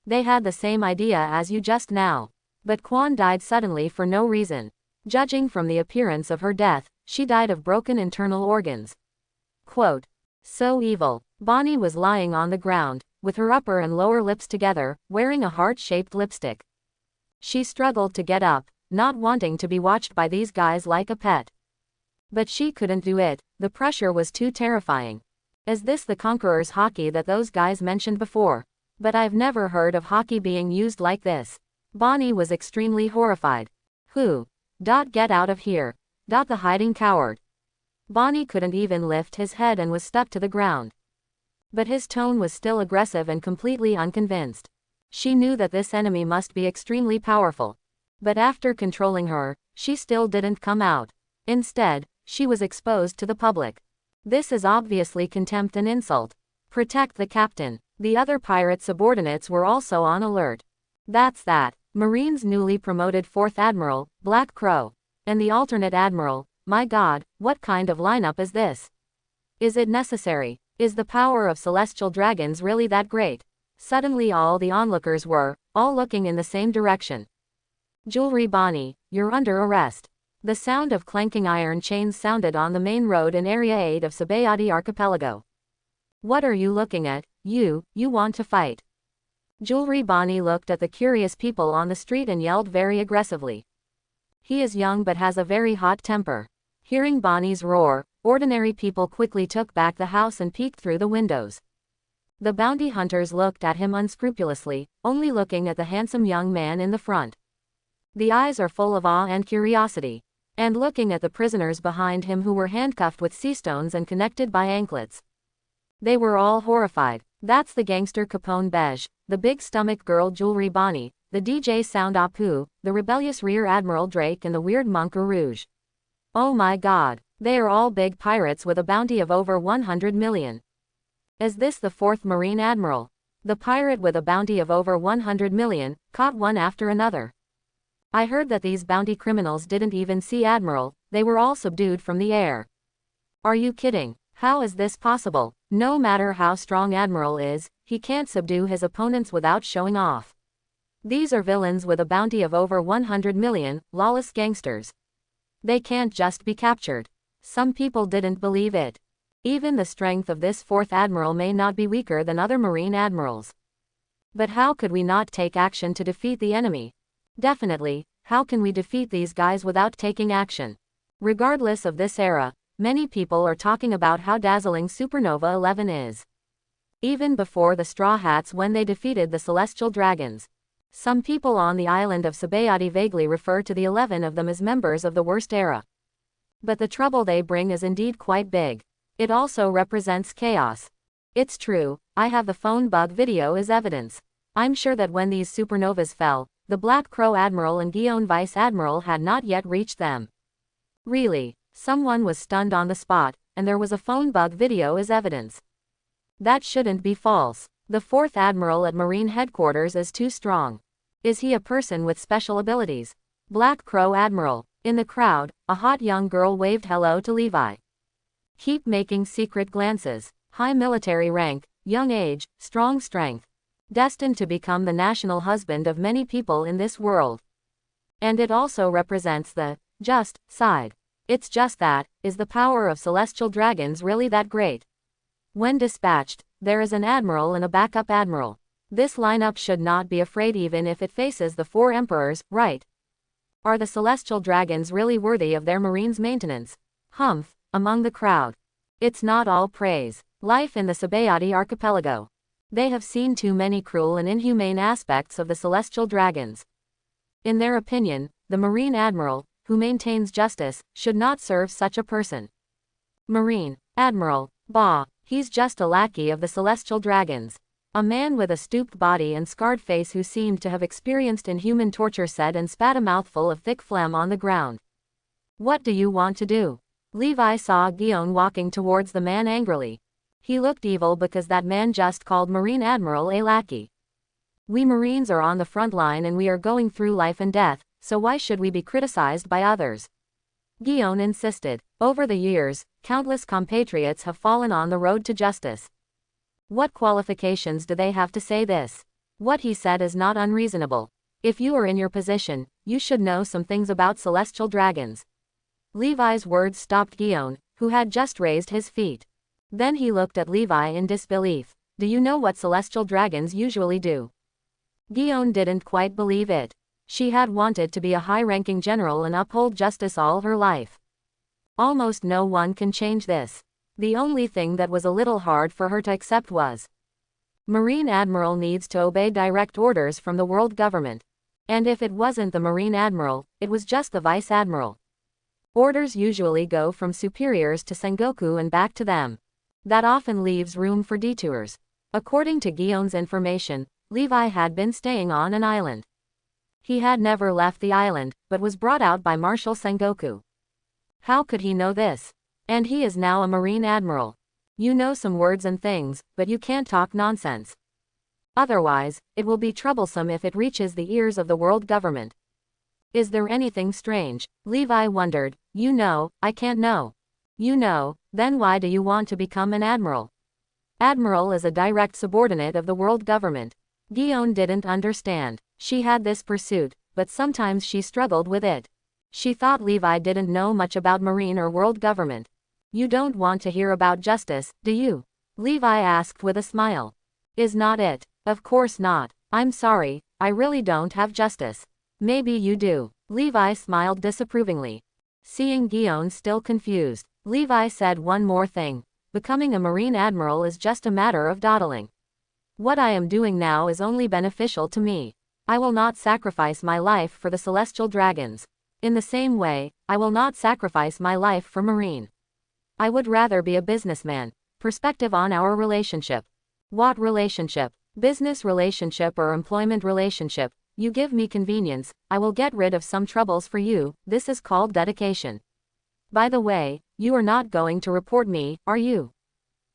They had the same idea as you just now. But Quan died suddenly for no reason. Judging from the appearance of her death, she died of broken internal organs. Quote. So evil. Bonnie was lying on the ground, with her upper and lower lips together, wearing a heart-shaped lipstick. She struggled to get up, not wanting to be watched by these guys like a pet. But she couldn't do it, the pressure was too terrifying. Is this the Conqueror's hockey that those guys mentioned before? But I've never heard of hockey being used like this. Bonnie was extremely horrified. Who? Get out of here. The hiding coward. Bonnie couldn't even lift his head and was stuck to the ground. But his tone was still aggressive and completely unconvinced. She knew that this enemy must be extremely powerful. But after controlling her, she still didn't come out. Instead, she was exposed to the public. This is obviously contempt and insult. Protect the captain. The other pirate subordinates were also on alert. That's that. Marine's newly promoted 4th Admiral, Black Crow. And the alternate Admiral, my god, what kind of lineup is this? Is it necessary? Is the power of celestial dragons really that great? Suddenly all the onlookers were, all looking in the same direction. Jewelry Bonnie, you're under arrest. The sound of clanking iron chains sounded on the main road in Area 8 of Sabayati Archipelago. What are you looking at? You want to fight. Jewelry Bonnie looked at the curious people on the street and yelled very aggressively. He is young but has a very hot temper. Hearing Bonnie's roar, ordinary people quickly took back the house and peeked through the windows. The bounty hunters looked at him unscrupulously, only looking at the handsome young man in the front. The eyes are full of awe and curiosity. And looking at the prisoners behind him who were handcuffed with sea stones and connected by anklets. They were all horrified. That's the gangster Capone Beige, the big stomach girl Jewelry Bonnie, the DJ Sound Apu, the rebellious Rear Admiral Drake and the weird Monk Rouge. Oh my god, they are all big pirates with a bounty of over 100 million. Is this the 4th Marine Admiral? The pirate with a bounty of over 100 million, caught one after another. I heard that these bounty criminals didn't even see Admiral, they were all subdued from the air. Are you kidding? How is this possible? No matter how strong Admiral is, he can't subdue his opponents without showing off. These are villains with a bounty of over 100 million, lawless gangsters. They can't just be captured. Some people didn't believe it. Even the strength of this 4th Admiral may not be weaker than other Marine Admirals. But how could we not take action to defeat the enemy? Definitely, how can we defeat these guys without taking action? Regardless of this era, many people are talking about how dazzling Supernova 11 is. Even before the Straw Hats when they defeated the Celestial Dragons. Some people on the island of Sabayati vaguely refer to the 11 of them as members of the worst era. But the trouble they bring is indeed quite big. It also represents chaos. It's true, I have the phone bug video as evidence. I'm sure that when these supernovas fell, the Black Crow Admiral and Guion Vice Admiral had not yet reached them. Really, someone was stunned on the spot, and there was a phone bug video as evidence. That shouldn't be false. The 4th Admiral at Marine Headquarters is too strong. Is he a person with special abilities? Black Crow Admiral. In the crowd, a hot young girl waved hello to Levi. Keep making secret glances. High military rank, young age, strong strength. Destined to become the national husband of many people in this world. And it also represents the just side. It's just that, is the power of celestial dragons really that great? When dispatched, there is an admiral and a backup admiral. This lineup should not be afraid even if it faces the 4 emperors, right? Are the celestial dragons really worthy of their marines' maintenance? Humph, among the crowd. It's not all praise. Life in the Sabayati Archipelago. They have seen too many cruel and inhumane aspects of the celestial dragons. In their opinion, the Marine Admiral, who maintains justice, should not serve such a person. Marine Admiral, bah, he's just a lackey of the celestial dragons. A man with a stooped body and scarred face who seemed to have experienced inhuman torture said and spat a mouthful of thick phlegm on the ground. What do you want to do? Levi saw Guion walking towards the man angrily. He looked evil because that man just called Marine Admiral a lackey. We Marines are on the front line and we are going through life and death, so why should we be criticized by others? Guion insisted. Over the years, countless compatriots have fallen on the road to justice. What qualifications do they have to say this? What he said is not unreasonable. If you are in your position, you should know some things about celestial dragons. Levi's words stopped Guion, who had just raised his feet. Then he looked at Levi in disbelief. Do you know what celestial dragons usually do? Guion didn't quite believe it. She had wanted to be a high-ranking general and uphold justice all her life. Almost no one can change this. The only thing that was a little hard for her to accept was Marine Admiral needs to obey direct orders from the world government. And if it wasn't the Marine Admiral, it was just the Vice Admiral. Orders usually go from superiors to Sengoku and back to them. That often leaves room for detours. According to Guion's information, Levi had been staying on an island. He had never left the island, but was brought out by Marshal Sengoku. How could he know this? And he is now a Marine Admiral. You know some words and things, but you can't talk nonsense. Otherwise, it will be troublesome if it reaches the ears of the world government. Is there anything strange? Levi wondered. You know, I can't know. You know, then why do you want to become an admiral? Admiral is a direct subordinate of the world government. Gion didn't understand. She had this pursuit, but sometimes she struggled with it. She thought Levi didn't know much about marine or world government. You don't want to hear about justice, do you? Levi asked with a smile. Is not it? Of course not. I'm sorry, I really don't have justice. Maybe you do. Levi smiled disapprovingly. Seeing Gion still confused, Levi said one more thing. Becoming a marine admiral is just a matter of dawdling. What I am doing now is only beneficial to me. I will not sacrifice my life for the celestial dragons. In the same way, I will not sacrifice my life for marine. I would rather be a businessman. Perspective on our relationship. What relationship? Business relationship or employment relationship? You give me convenience, I will get rid of some troubles for you. This is called dedication. By the way, you are not going to report me, are you?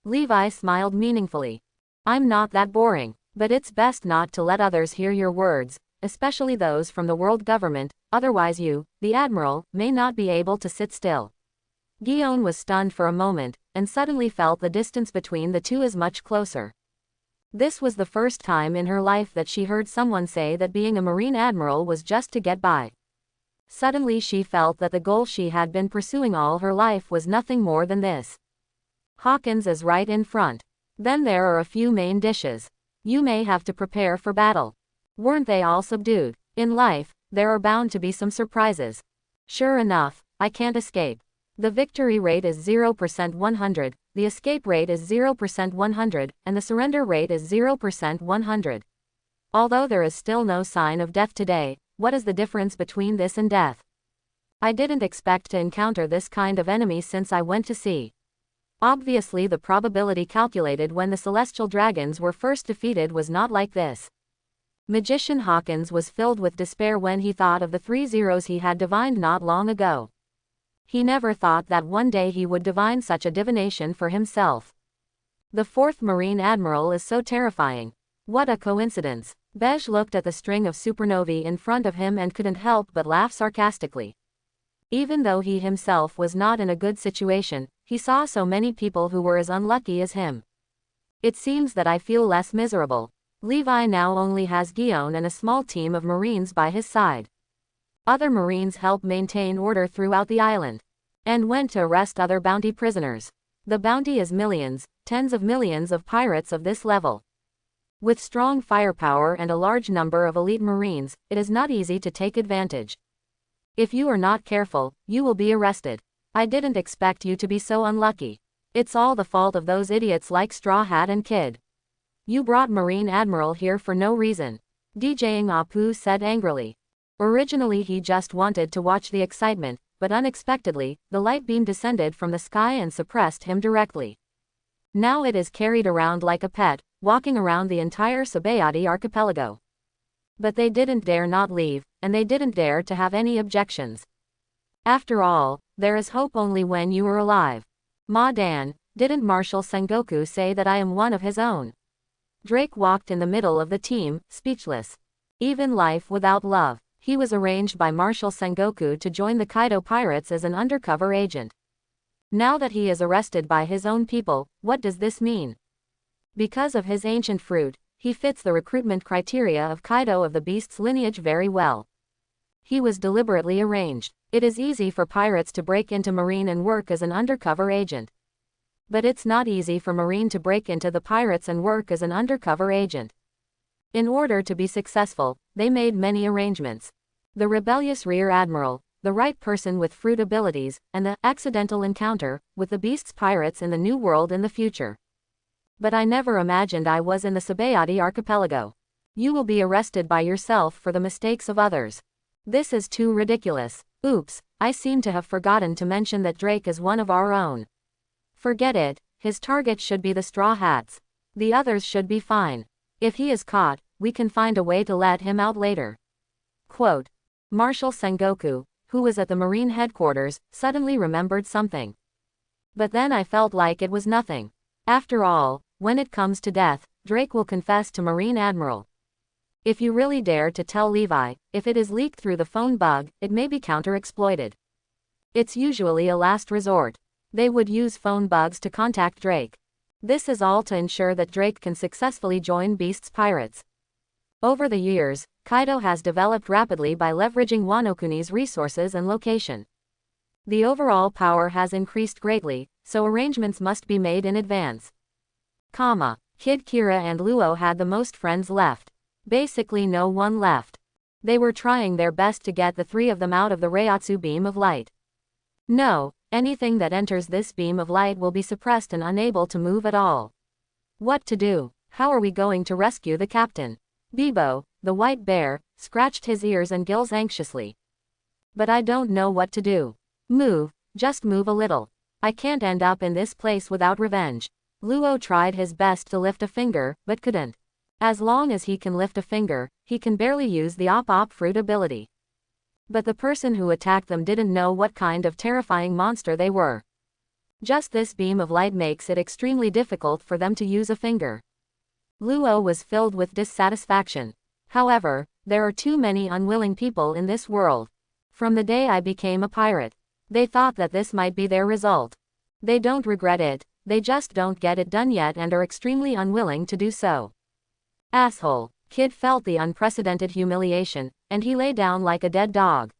Levi smiled meaningfully. I'm not that boring, but it's best not to let others hear your words, especially those from the world government, otherwise you, the admiral, may not be able to sit still. Gion was stunned for a moment, and suddenly felt the distance between the two is much closer. This was the first time in her life that she heard someone say that being a marine admiral was just to get by. Suddenly she felt that the goal she had been pursuing all her life was nothing more than this. Hawkins is right in front. Then there are a few main dishes. You may have to prepare for battle. Weren't they all subdued? In life, there are bound to be some surprises. Sure enough, I can't escape. The victory rate is 0% 100, the escape rate is 0% 100, and the surrender rate is 0% 100. Although there is still no sign of death today, what is the difference between this and death? I didn't expect to encounter this kind of enemy since I went to sea. Obviously the probability calculated when the celestial dragons were first defeated was not like this. Magician Hawkins was filled with despair when he thought of the 3 zeros he had divined not long ago. He never thought that one day he would divine such a divination for himself. The 4th Marine Admiral is so terrifying. What a coincidence. Bej looked at the string of supernovae in front of him and couldn't help but laugh sarcastically. Even though he himself was not in a good situation, he saw so many people who were as unlucky as him. It seems that I feel less miserable. Levi now only has Gion and a small team of Marines by his side. Other Marines help maintain order throughout the island, and went to arrest other bounty prisoners. The bounty is millions, tens of millions of pirates of this level. With strong firepower and a large number of elite Marines, it is not easy to take advantage. If you are not careful, you will be arrested. I didn't expect you to be so unlucky. It's all the fault of those idiots like Straw Hat and Kid. You brought Marine Admiral here for no reason. DJing Apu said angrily. Originally he just wanted to watch the excitement, but unexpectedly, the light beam descended from the sky and suppressed him directly. Now it is carried around like a pet, walking around the entire Sabayati archipelago. But they didn't dare not leave, and they didn't dare to have any objections. After all, there is hope only when you are alive. Ma Dan, didn't Marshal Sengoku say that I am one of his own? Drake walked in the middle of the team, speechless. Even life without love. He was arranged by Marshal Sengoku to join the Kaido pirates as an undercover agent. Now that he is arrested by his own people, what does this mean? Because of his ancient fruit, he fits the recruitment criteria of Kaido of the Beast's lineage very well. He was deliberately arranged. It is easy for pirates to break into Marine and work as an undercover agent. But it's not easy for Marine to break into the pirates and work as an undercover agent. In order to be successful, they made many arrangements. The rebellious rear admiral, the right person with fruit abilities, and the accidental encounter with the Beast's pirates in the New World in the future. But I never imagined I was in the Sabayati archipelago. You will be arrested by yourself for the mistakes of others. This is too ridiculous. Oops, I seem to have forgotten to mention that Drake is one of our own. Forget it, his target should be the Straw Hats. The others should be fine. If he is caught, we can find a way to let him out later. Quote. Marshal Sengoku, who was at the Marine headquarters, suddenly remembered something. But then I felt like it was nothing. After all, when it comes to death, Drake will confess to Marine Admiral. If you really dare to tell Levi, if it is leaked through the phone bug, it may be counter-exploited. It's usually a last resort. They would use phone bugs to contact Drake. This is all to ensure that Drake can successfully join Beast's pirates. Over the years, Kaido has developed rapidly by leveraging Wano Kuni's resources and location. The overall power has increased greatly, so arrangements must be made in advance. Kid Kira and Luo had the most friends left. Basically no one left. They were trying their best to get the three of them out of the Reiatsu beam of light. No, anything that enters this beam of light will be suppressed and unable to move at all. What to do? How are we going to rescue the captain? Bebo, the white bear, scratched his ears and gills anxiously. But I don't know what to do. Move, just move a little. I can't end up in this place without revenge. Luo tried his best to lift a finger, but couldn't. As long as he can lift a finger, he can barely use the op fruit ability. But the person who attacked them didn't know what kind of terrifying monster they were. Just this beam of light makes it extremely difficult for them to use a finger. Luo was filled with dissatisfaction. However, there are too many unwilling people in this world. From the day I became a pirate, they thought that this might be their result. They don't regret it, they just don't get it done yet and are extremely unwilling to do so. Asshole. Kid felt the unprecedented humiliation, and he lay down like a dead dog.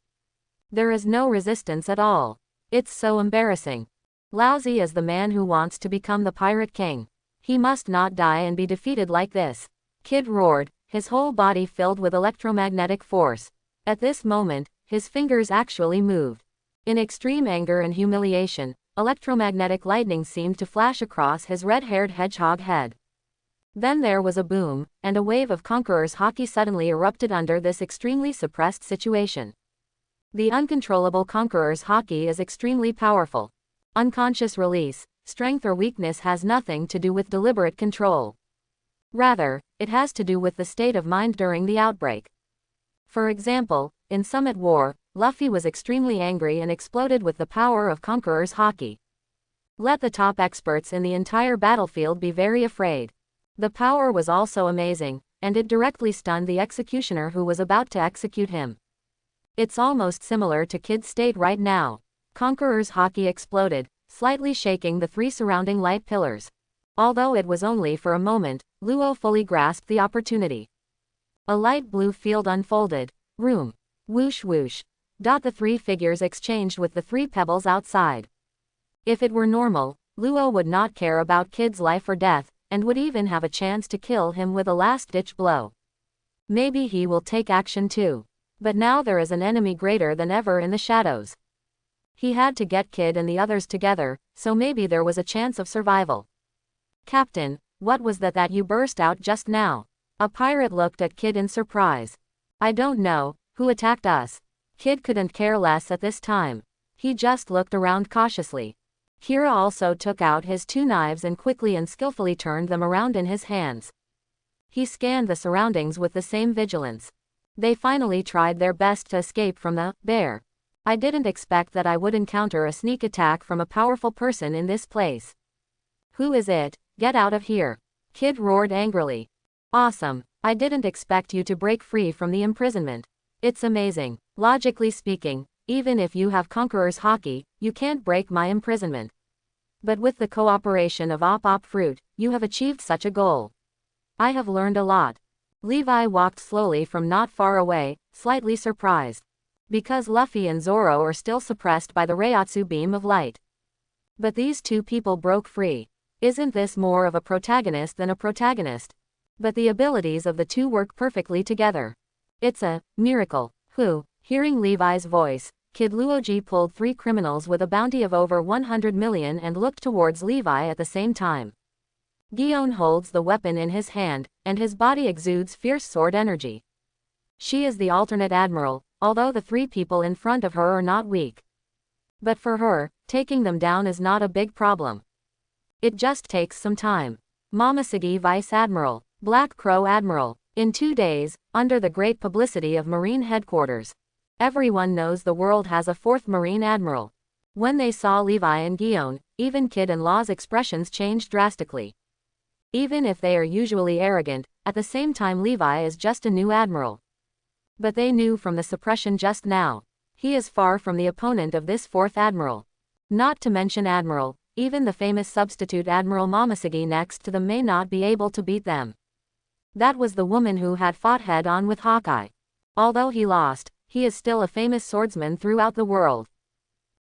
There is no resistance at all. It's so embarrassing. Lousy is the man who wants to become the pirate king. He must not die and be defeated like this. Kid roared, his whole body filled with electromagnetic force. At this moment, his fingers actually moved. In extreme anger and humiliation, electromagnetic lightning seemed to flash across his red-haired hedgehog head. Then there was a boom, and a wave of Conqueror's Haki suddenly erupted under this extremely suppressed situation. The uncontrollable Conqueror's Haki is extremely powerful. Unconscious release, strength or weakness has nothing to do with deliberate control. Rather, it has to do with the state of mind during the outbreak. For example, in Summit War, Luffy was extremely angry and exploded with the power of Conqueror's Haki. Let the top experts in the entire battlefield be very afraid. The power was also amazing, and it directly stunned the executioner who was about to execute him. It's almost similar to Kid's state right now. Conqueror's Haki exploded, slightly shaking the three surrounding light pillars. Although it was only for a moment, Luo fully grasped the opportunity. A light blue field unfolded. Room. Whoosh whoosh. The three figures exchanged with the three pebbles outside. If it were normal, Luo would not care about Kid's life or death, and would even have a chance to kill him with a last-ditch blow. Maybe he will take action too. But now there is an enemy greater than ever in the shadows. He had to get Kid and the others together, so maybe there was a chance of survival. Captain, what was that you burst out just now? A pirate looked at Kid in surprise. I don't know, who attacked us? Kid couldn't care less at this time. He just looked around cautiously. Kira also took out his two knives and quickly and skillfully turned them around in his hands. He scanned the surroundings with the same vigilance. They finally tried their best to escape from the bear. I didn't expect that I would encounter a sneak attack from a powerful person in this place. Who is it? Get out of here. Kid roared angrily. Awesome. I didn't expect you to break free from the imprisonment. It's amazing. Logically speaking, even if you have Conqueror's Haki, you can't break my imprisonment. But with the cooperation of op fruit, you have achieved such a goal. I have learned a lot. Levi walked slowly from not far away, slightly surprised. Because Luffy and Zoro are still suppressed by the Reiatsu beam of light. But these two people broke free. Isn't this more of a protagonist than a protagonist? But the abilities of the two work perfectly together. It's a miracle. Who? Hearing Levi's voice, Kid Luoji pulled three criminals with a bounty of over 100 million and looked towards Levi at the same time. Gion holds the weapon in his hand, and his body exudes fierce sword energy. She is the alternate admiral, although the three people in front of her are not weak. But for her, taking them down is not a big problem. It just takes some time. Momoshiki Vice Admiral, Black Crow Admiral. In 2 days, under the great publicity of Marine headquarters, everyone knows the world has a fourth Marine Admiral. When they saw Levi and Gion, even Kid and Law's expressions changed drastically. Even if they are usually arrogant, at the same time Levi is just a new admiral. But they knew from the suppression just now. He is far from the opponent of this fourth admiral. Not to mention admiral, even the famous substitute Admiral Momoshige next to them may not be able to beat them. That was the woman who had fought head-on with Hawkeye. Although he lost, he is still a famous swordsman throughout the world.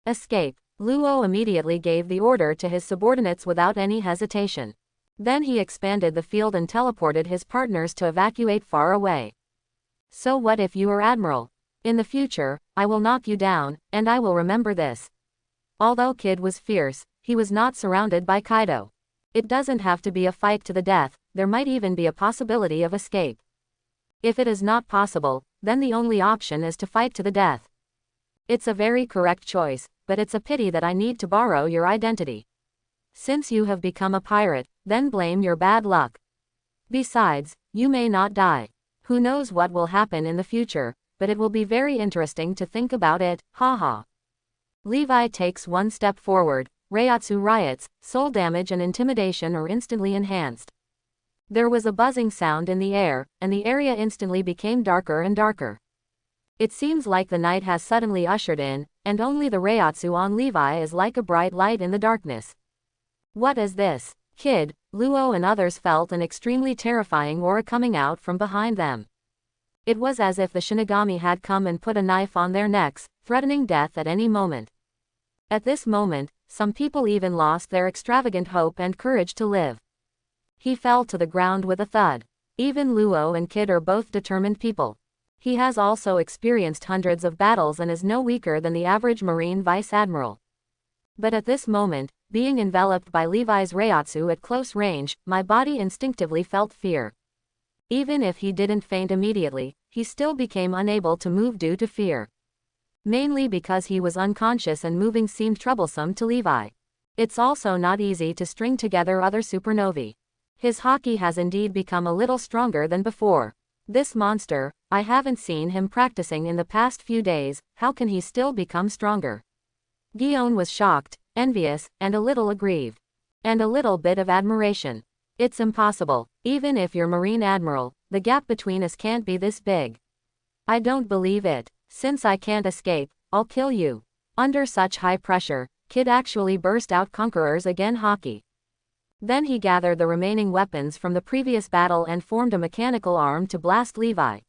Escape. Luo immediately gave the order to his subordinates without any hesitation. Then he expanded the field and teleported his partners to evacuate far away. So what if you are admiral? In the future, I will knock you down, and I will remember this. Although Kid was fierce, he was not surrounded by Kaido. It doesn't have to be a fight to the death, there might even be a possibility of escape. If it is not possible, then the only option is to fight to the death. It's a very correct choice, but it's a pity that I need to borrow your identity. Since you have become a pirate, then blame your bad luck. Besides, you may not die. Who knows what will happen in the future, but it will be very interesting to think about it, haha. Levi takes one step forward. Reiatsu riots, soul damage and intimidation are instantly enhanced. There was a buzzing sound in the air, and the area instantly became darker and darker. It seems like the night has suddenly ushered in, and only the Reiatsu on Levi is like a bright light in the darkness. What is this? Kid, Luo and others felt an extremely terrifying aura coming out from behind them. It was as if the Shinigami had come and put a knife on their necks, threatening death at any moment. At this moment, some people even lost their extravagant hope and courage to live. He fell to the ground with a thud. Even Luo and Kid are both determined people. He has also experienced hundreds of battles and is no weaker than the average Marine Vice Admiral. But at this moment, being enveloped by Levi's Reiatsu at close range, my body instinctively felt fear. Even if he didn't faint immediately, he still became unable to move due to fear. Mainly because he was unconscious and moving seemed troublesome to Levi. It's also not easy to string together other supernovae. His haki has indeed become a little stronger than before. This monster, I haven't seen him practicing in the past few days, how can he still become stronger? Gion was shocked, envious, and a little aggrieved. And a little bit of admiration. It's impossible, even if you're Marine Admiral, the gap between us can't be this big. I don't believe it. Since I can't escape, I'll kill you. Under such high pressure, Kid actually burst out Conquerors again haki. Then he gathered the remaining weapons from the previous battle and formed a mechanical arm to blast Levi.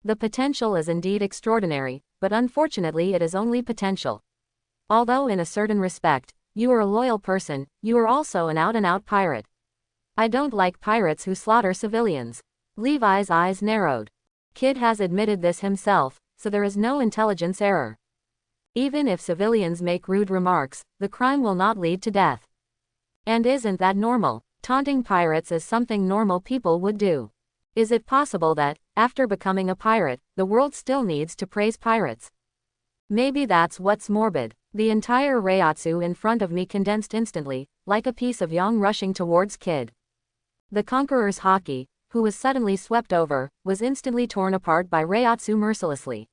The potential is indeed extraordinary, but unfortunately it is only potential. Although in a certain respect, you are a loyal person, you are also an out-and-out pirate. I don't like pirates who slaughter civilians. Levi's eyes narrowed. Kid has admitted this himself, so there is no intelligence error. Even if civilians make rude remarks, the crime will not lead to death. And isn't that normal? Taunting pirates is something normal people would do. Is it possible that, after becoming a pirate, the world still needs to praise pirates? Maybe that's what's morbid. The entire Reiatsu in front of me condensed instantly, like a piece of yang rushing towards Kid. The Conqueror's haki, who was suddenly swept over, was instantly torn apart by Reiatsu mercilessly.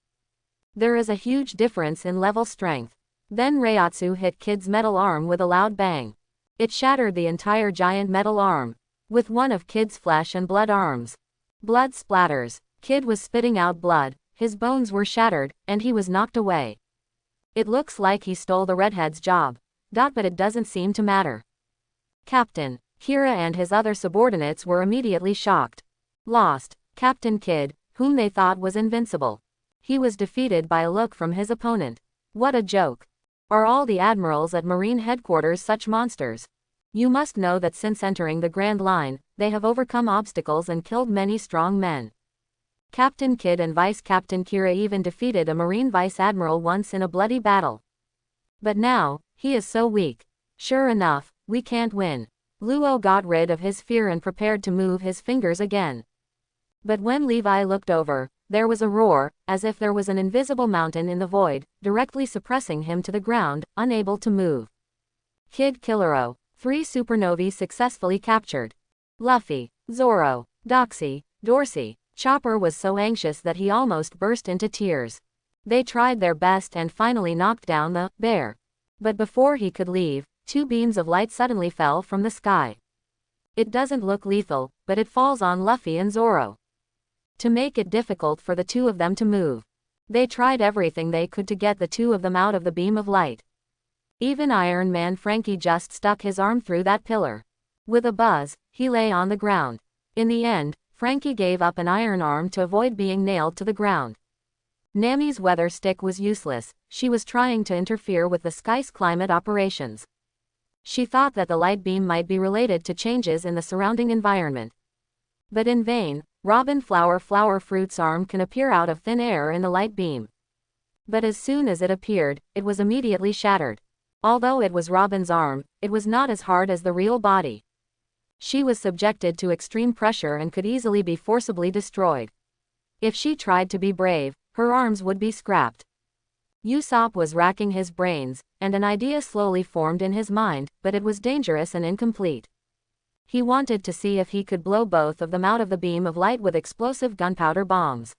There is a huge difference in level strength. Then Reiatsu hit Kid's metal arm with a loud bang. It shattered the entire giant metal arm, with one of Kid's flesh and blood arms. Blood splatters. Kid was spitting out blood, his bones were shattered, and he was knocked away. It looks like he stole the redhead's job. But it doesn't seem to matter. Captain Kira and his other subordinates were immediately shocked. Lost. Captain Kid, whom they thought was invincible. He was defeated by a look from his opponent. What a joke. Are all the admirals at Marine headquarters such monsters? You must know that since entering the Grand Line, they have overcome obstacles and killed many strong men. Captain Kid and Vice Captain Kira even defeated a Marine Vice Admiral once in a bloody battle. But now, he is so weak. Sure enough, we can't win. Luo got rid of his fear and prepared to move his fingers again. But when Levi looked over, there was a roar, as if there was an invisible mountain in the void, directly suppressing him to the ground, unable to move. Kid Killero. 3 supernovae successfully captured. Luffy, Zoro, Doxy, Dorsey. Chopper was so anxious that he almost burst into tears. They tried their best and finally knocked down the bear. But before he could leave, 2 beams of light suddenly fell from the sky. It doesn't look lethal, but it falls on Luffy and Zoro. To make it difficult for the two of them to move, they tried everything they could to get the two of them out of the beam of light. Even Iron Man Frankie just stuck his arm through that pillar. With a buzz, he lay on the ground. In the end, Frankie gave up an iron arm to avoid being nailed to the ground. Nami's weather stick was useless. She was trying to interfere with the sky's climate operations. She thought that the light beam might be related to changes in the surrounding environment. But in vain. Robin Flower Fruit's arm can appear out of thin air in the light beam. But as soon as it appeared, it was immediately shattered. Although it was Robin's arm, it was not as hard as the real body. She was subjected to extreme pressure and could easily be forcibly destroyed. If she tried to be brave, her arms would be scrapped. Usopp was racking his brains, and an idea slowly formed in his mind, but it was dangerous and incomplete. He wanted to see if he could blow both of them out of the beam of light with explosive gunpowder bombs.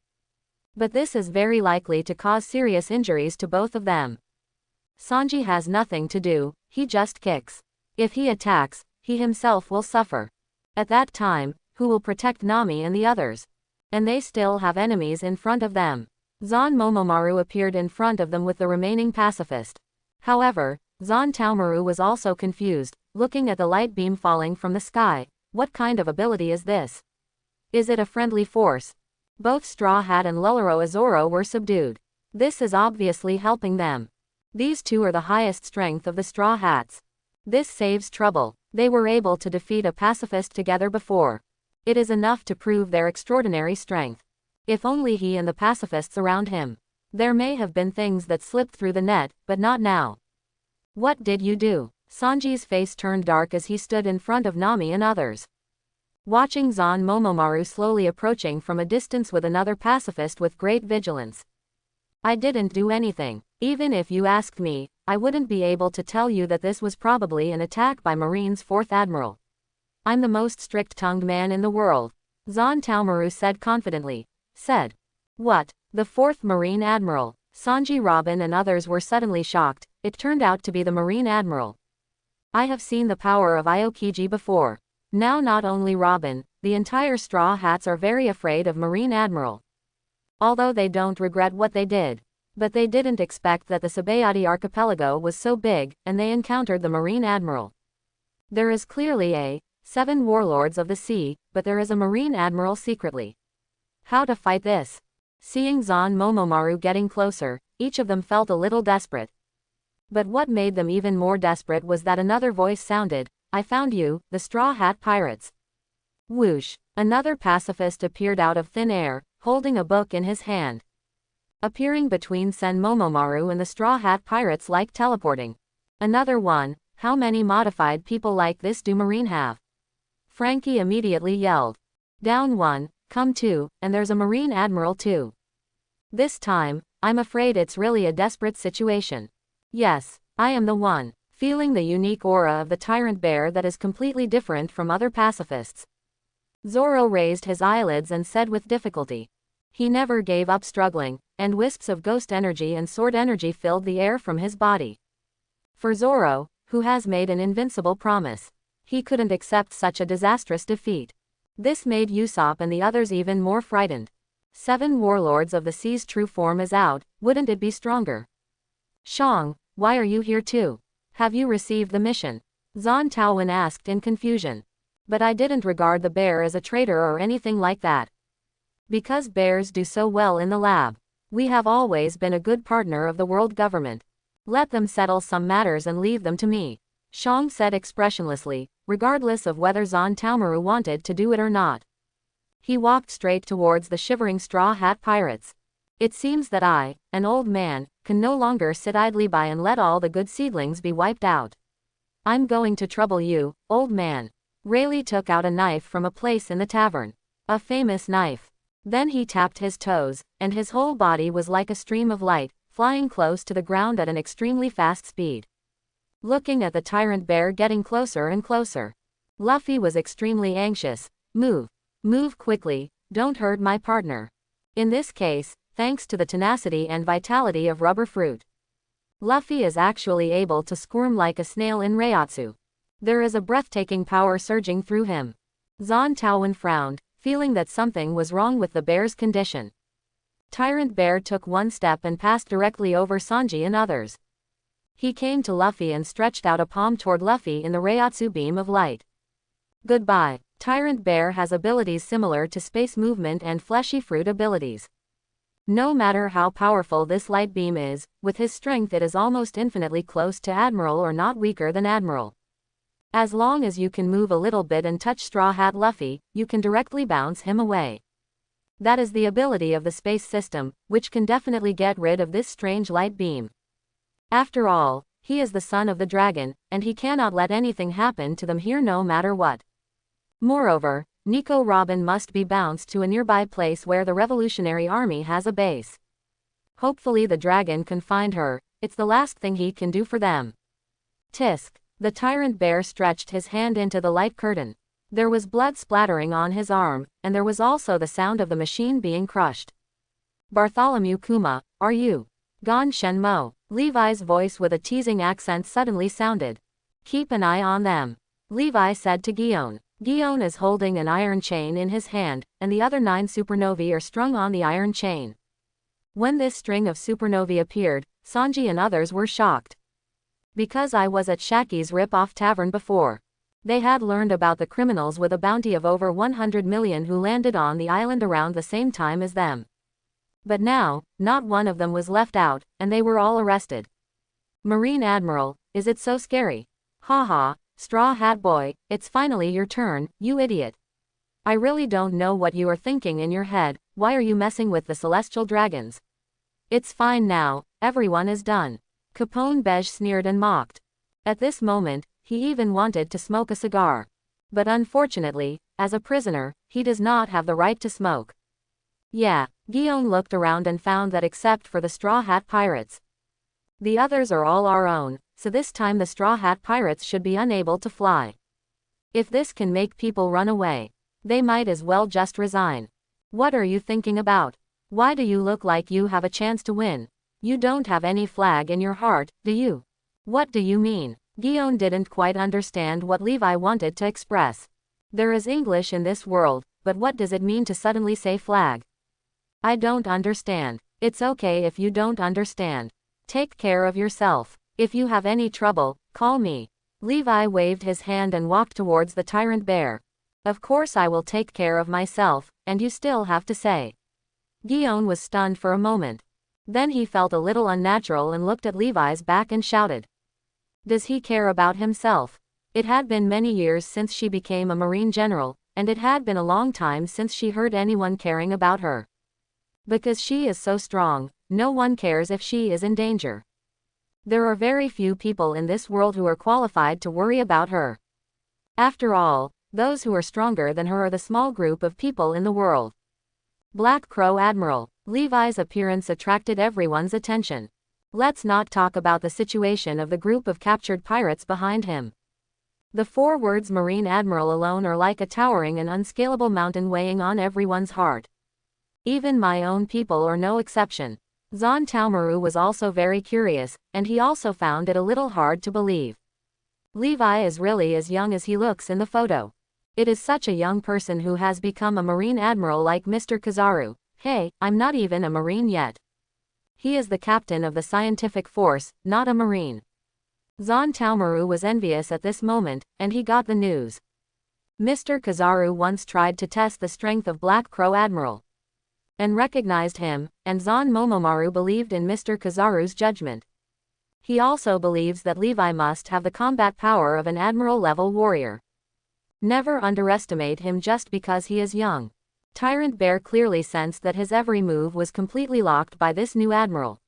But this is very likely to cause serious injuries to both of them. Sanji has nothing to do, he just kicks. If he attacks, he himself will suffer. At that time, who will protect Nami and the others? And they still have enemies in front of them. Zon Momomaru appeared in front of them with the remaining pacifist. However, Zon Taomaru was also confused, looking at the light beam falling from the sky. What kind of ability is this? Is it a friendly force? Both Straw Hat and Lulero Azoro were subdued. This is obviously helping them. These two are the highest strength of the Straw Hats. This saves trouble. They were able to defeat a pacifist together before. It is enough to prove their extraordinary strength. If only he and the pacifists around him. There may have been things that slipped through the net, but not now. What did you do? Sanji's face turned dark as he stood in front of Nami and others. Watching Zon Momomaru slowly approaching from a distance with another pacifist with great vigilance. I didn't do anything. Even if you asked me, I wouldn't be able to tell you that this was probably an attack by Marine's 4th Admiral. I'm the most strict-tongued man in the world. Zon Taomaru said confidently. Said. What? The 4th Marine Admiral? Sanji, Robin and others were suddenly shocked. It turned out to be the Marine Admiral. I have seen the power of Aokiji before. Now not only Robin, the entire Straw Hats are very afraid of Marine Admiral. Although they don't regret what they did. But they didn't expect that the Sabayati archipelago was so big, and they encountered the Marine Admiral. There is clearly a 7 warlords of the sea, but there is a Marine Admiral secretly. How to fight this? Seeing Zon Momomaru getting closer, each of them felt a little desperate. But what made them even more desperate was that another voice sounded, I found you, the Straw Hat Pirates. Whoosh! Another pacifist appeared out of thin air, holding a book in his hand. Appearing between Sen Momomaru and the Straw Hat Pirates like teleporting. Another one, how many modified people like this do Marine have? Frankie immediately yelled. Down one, come two, and there's a Marine Admiral too. This time, I'm afraid it's really a desperate situation. Yes, I am the one, feeling the unique aura of the Tyrant Bear that is completely different from other pacifists. Zoro raised his eyelids and said with difficulty. He never gave up struggling, and wisps of ghost energy and sword energy filled the air from his body. For Zoro, who has made an invincible promise, he couldn't accept such a disastrous defeat. This made Usopp and the others even more frightened. 7 warlords of the sea's true form is out, wouldn't it be stronger? Shang, why are you here too? Have you received the mission? Zon Taowen asked in confusion. But I didn't regard the bear as a traitor or anything like that. Because bears do so well in the lab. We have always been a good partner of the world government. Let them settle some matters and leave them to me. Shang said expressionlessly, regardless of whether Zon Taomaru wanted to do it or not. He walked straight towards the shivering Straw Hat Pirates. It seems that I, an old man, can no longer sit idly by and let all the good seedlings be wiped out. I'm going to trouble you, old man. Rayleigh took out a knife from a place in the tavern. A famous knife. Then he tapped his toes, and his whole body was like a stream of light, flying close to the ground at an extremely fast speed. Looking at the Tyrant Bear getting closer and closer. Luffy was extremely anxious. Move. Move quickly, don't hurt my partner. In this case, thanks to the tenacity and vitality of Rubber Fruit. Luffy is actually able to squirm like a snail in Reiatsu. There is a breathtaking power surging through him. Zon Taowen frowned, feeling that something was wrong with the bear's condition. Tyrant Bear took one step and passed directly over Sanji and others. He came to Luffy and stretched out a palm toward Luffy in the Reiatsu beam of light. Goodbye. Tyrant Bear has abilities similar to space movement and fleshy fruit abilities. No matter how powerful this light beam is, with his strength it is almost infinitely close to Admiral or not weaker than Admiral. As long as you can move a little bit and touch Straw Hat Luffy, you can directly bounce him away. That is the ability of the space system, which can definitely get rid of this strange light beam. After all, he is the son of the dragon, and he cannot let anything happen to them here no matter what. Moreover, Nico Robin must be bounced to a nearby place where the Revolutionary Army has a base. Hopefully the dragon can find her, it's the last thing he can do for them. Tisk. The Tyrant Bear stretched his hand into the light curtain. There was blood splattering on his arm, and there was also the sound of the machine being crushed. Bartholomew Kuma, are you? Gon Shenmo. Levi's voice with a teasing accent suddenly sounded. Keep an eye on them. Levi said to Gion. Gion is holding an iron chain in his hand, and the other 9 supernovae are strung on the iron chain. When this string of supernovae appeared, Sanji and others were shocked. Because I was at Shaki's Rip-Off Tavern before. They had learned about the criminals with a bounty of over 100 million who landed on the island around the same time as them. But now, not one of them was left out, and they were all arrested. Marine Admiral, is it so scary? Haha, Straw Hat Boy, it's finally your turn, you idiot. I really don't know what you are thinking in your head, why are you messing with the celestial dragons? It's fine now, everyone is done. Capone Beige sneered and mocked. At this moment, he even wanted to smoke a cigar. But unfortunately, as a prisoner, he does not have the right to smoke. Yeah, Gion looked around and found that except for the Straw Hat Pirates, the others are all our own, so this time the Straw Hat Pirates should be unable to fly. If this can make people run away, they might as well just resign. What are you thinking about? Why do you look like you have a chance to win? You don't have any flag in your heart, do you? What do you mean? Gion didn't quite understand what Levi wanted to express. There is English in this world, but what does it mean to suddenly say flag? I don't understand. It's okay if you don't understand. Take care of yourself. If you have any trouble, call me. Levi waved his hand and walked towards the Tyrant Bear. Of course I will take care of myself, and you still have to say. Gion was stunned for a moment. Then he felt a little unnatural and looked at Levi's back and shouted. Does he care about himself? It had been many years since she became a marine general, and it had been a long time since she heard anyone caring about her. Because she is so strong, no one cares if she is in danger. There are very few people in this world who are qualified to worry about her. After all, those who are stronger than her are the small group of people in the world. Black Crow Admiral. Levi's appearance attracted everyone's attention. Let's not talk about the situation of the group of captured pirates behind him. The 4 words Marine Admiral alone are like a towering and unscalable mountain weighing on everyone's heart. Even my own people are no exception. Zon Taomaru was also very curious, and he also found it a little hard to believe. Levi is really as young as he looks in the photo. It is such a young person who has become a Marine Admiral like Mr. Kizaru. Hey, I'm not even a Marine yet. He is the captain of the scientific force, not a Marine. Zon Taomaru was envious at this moment, and he got the news. Mr. Kizaru once tried to test the strength of Black Crow Admiral and recognized him, and Zon Momomaru believed in Mr. Kizaru's judgment. He also believes that Levi must have the combat power of an admiral-level warrior. Never underestimate him just because he is young. Tyrant Bear clearly sensed that his every move was completely locked by this new admiral.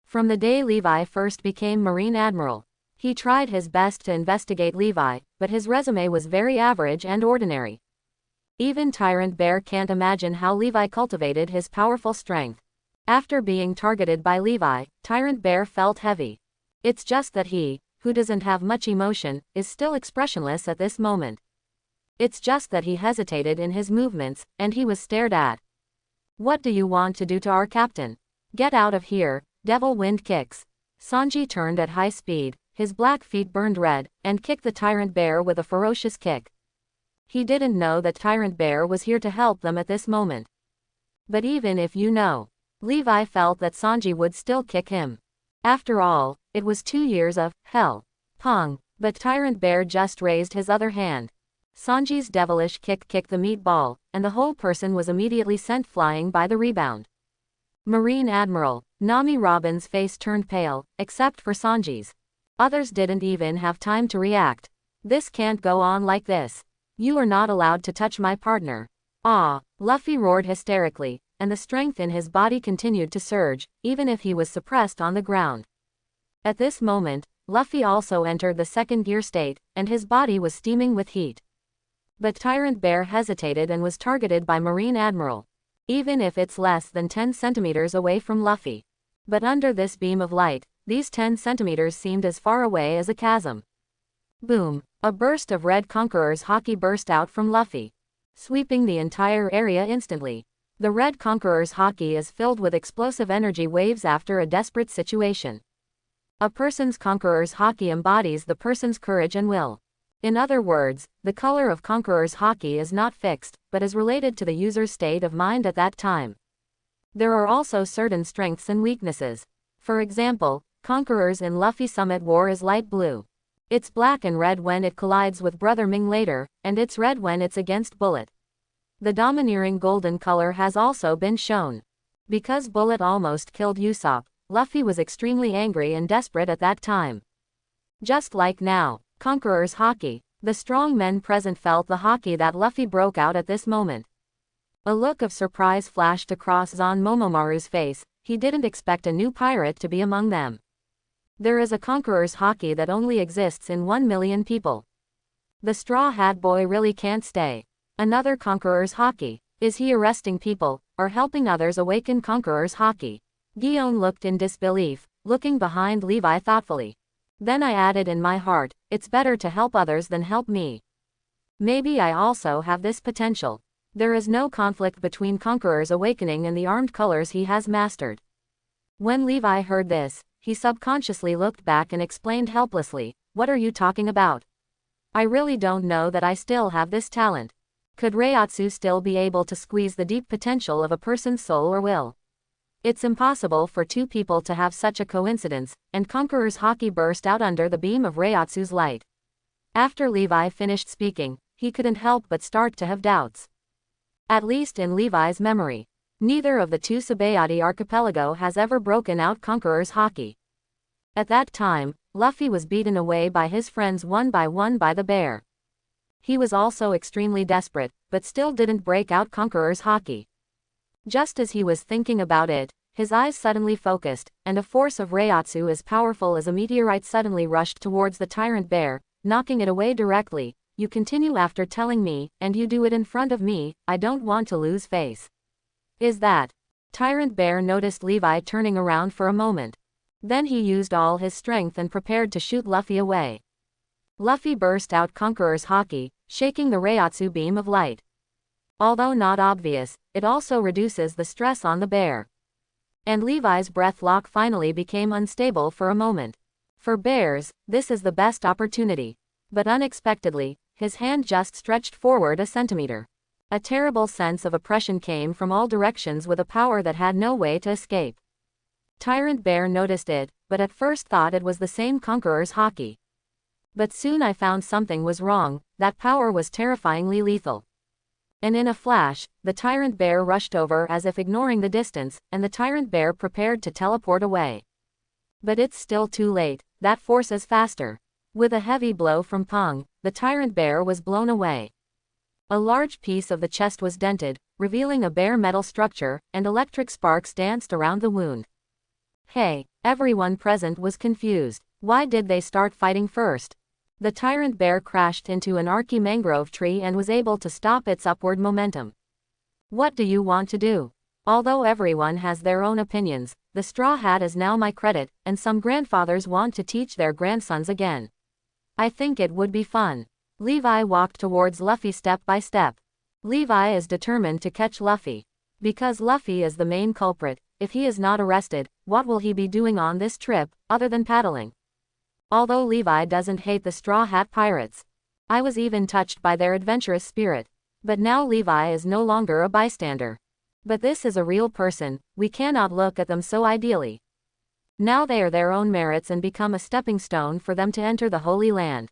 From the day Levi first became Marine Admiral, he tried his best to investigate Levi, but his resume was very average and ordinary. Even Tyrant Bear can't imagine how Levi cultivated his powerful strength. After being targeted by Levi, Tyrant Bear felt heavy. It's just that he, who doesn't have much emotion, is still expressionless at this moment. It's just that he hesitated in his movements, and he was stared at. What do you want to do to our captain? Get out of here, devil wind kicks. Sanji turned at high speed, his black feet burned red, and kicked the tyrant bear with a ferocious kick. He didn't know that Tyrant Bear was here to help them at this moment. But even if you know, Levi felt that Sanji would still kick him. After all, it was 2 years of hell. Pong, but Tyrant Bear just raised his other hand. Sanji's devilish kick kicked the meatball, and the whole person was immediately sent flying by the rebound. Marine Admiral Nami Robin's face turned pale, except for Sanji's. Others didn't even have time to react. This can't go on like this. You are not allowed to touch my partner. Ah, Luffy roared hysterically, and the strength in his body continued to surge, even if he was suppressed on the ground. At this moment, Luffy also entered the second gear state, and his body was steaming with heat. But Tyrant Bear hesitated and was targeted by Marine Admiral. Even if it's less than 10 centimeters away from Luffy. But under this beam of light, these 10 centimeters seemed as far away as a chasm. Boom! A burst of red Conqueror's Haki burst out from Luffy, sweeping the entire area instantly. The red Conqueror's Haki is filled with explosive energy waves after a desperate situation. A person's Conqueror's Haki embodies the person's courage and will. In other words, the color of Conqueror's Haki is not fixed, but is related to the user's state of mind at that time. There are also certain strengths and weaknesses. For example, Conqueror's in Luffy Summit War is light blue. It's black and red when it collides with Brother Ming later, and it's red when it's against Bullet. The domineering golden color has also been shown. Because Bullet almost killed Usopp, Luffy was extremely angry and desperate at that time. Just like now, Conqueror's Haki, the strong men present felt the Haki that Luffy broke out at this moment. A look of surprise flashed across Zon Momomaru's face. He didn't expect a new pirate to be among them. There is a Conqueror's Haki that only exists in 1 million people. The Straw Hat Boy really can't stay. Another Conqueror's Haki. Is he arresting people, or helping others awaken Conqueror's Haki? Gion looked in disbelief, looking behind Levi thoughtfully. Then I added in my heart, it's better to help others than help me. Maybe I also have this potential. There is no conflict between Conqueror's awakening and the armed colors he has mastered. When Levi heard this, he subconsciously looked back and explained helplessly, "What are you talking about? I really don't know that I still have this talent. Could Reiatsu still be able to squeeze the deep potential of a person's soul or will? It's impossible for two people to have such a coincidence," and Conqueror's Haki burst out under the beam of Reiatsu's light. After Levi finished speaking, he couldn't help but start to have doubts. At least in Levi's memory, neither of the two Sabayati archipelago has ever broken out Conqueror's Haki. At that time, Luffy was beaten away by his friends one by one by the bear. He was also extremely desperate, but still didn't break out Conqueror's Haki. Just as he was thinking about it, his eyes suddenly focused, and a force of Reiatsu as powerful as a meteorite suddenly rushed towards the tyrant bear, knocking it away directly. "You continue after telling me, and you do it in front of me. I don't want to lose face." "Is that?" Tyrant Bear noticed Levi turning around for a moment. Then he used all his strength and prepared to shoot Luffy away. Luffy burst out Conqueror's Haki, shaking the Reiatsu beam of light. Although not obvious, it also reduces the stress on the bear. And Levi's breath lock finally became unstable for a moment. For bears, this is the best opportunity. But unexpectedly, his hand just stretched forward a centimeter. A terrible sense of oppression came from all directions with a power that had no way to escape. Tyrant Bear noticed it, but at first thought it was the same Conqueror's Haki. But soon I found something was wrong. That power was terrifyingly lethal. And in a flash, the Tyrant Bear rushed over as if ignoring the distance, and the Tyrant Bear prepared to teleport away. But it's still too late. That force is faster. With a heavy blow from Pong, the Tyrant Bear was blown away. A large piece of the chest was dented, revealing a bare metal structure, and electric sparks danced around the wound. Hey, everyone present was confused. Why did they start fighting first? The Tyrant Bear crashed into an archy mangrove tree and was able to stop its upward momentum. What do you want to do? Although everyone has their own opinions, the Straw Hat is now my credit, and some grandfathers want to teach their grandsons again. I think it would be fun. Levi walked towards Luffy step by step. Levi is determined to catch Luffy. Because Luffy is the main culprit, if he is not arrested, what will he be doing on this trip, other than paddling? Although Levi doesn't hate the Straw Hat Pirates. I was even touched by their adventurous spirit. But now Levi is no longer a bystander. But this is a real person, we cannot look at them so ideally. Now they are their own merits and become a stepping stone for them to enter the Holy Land.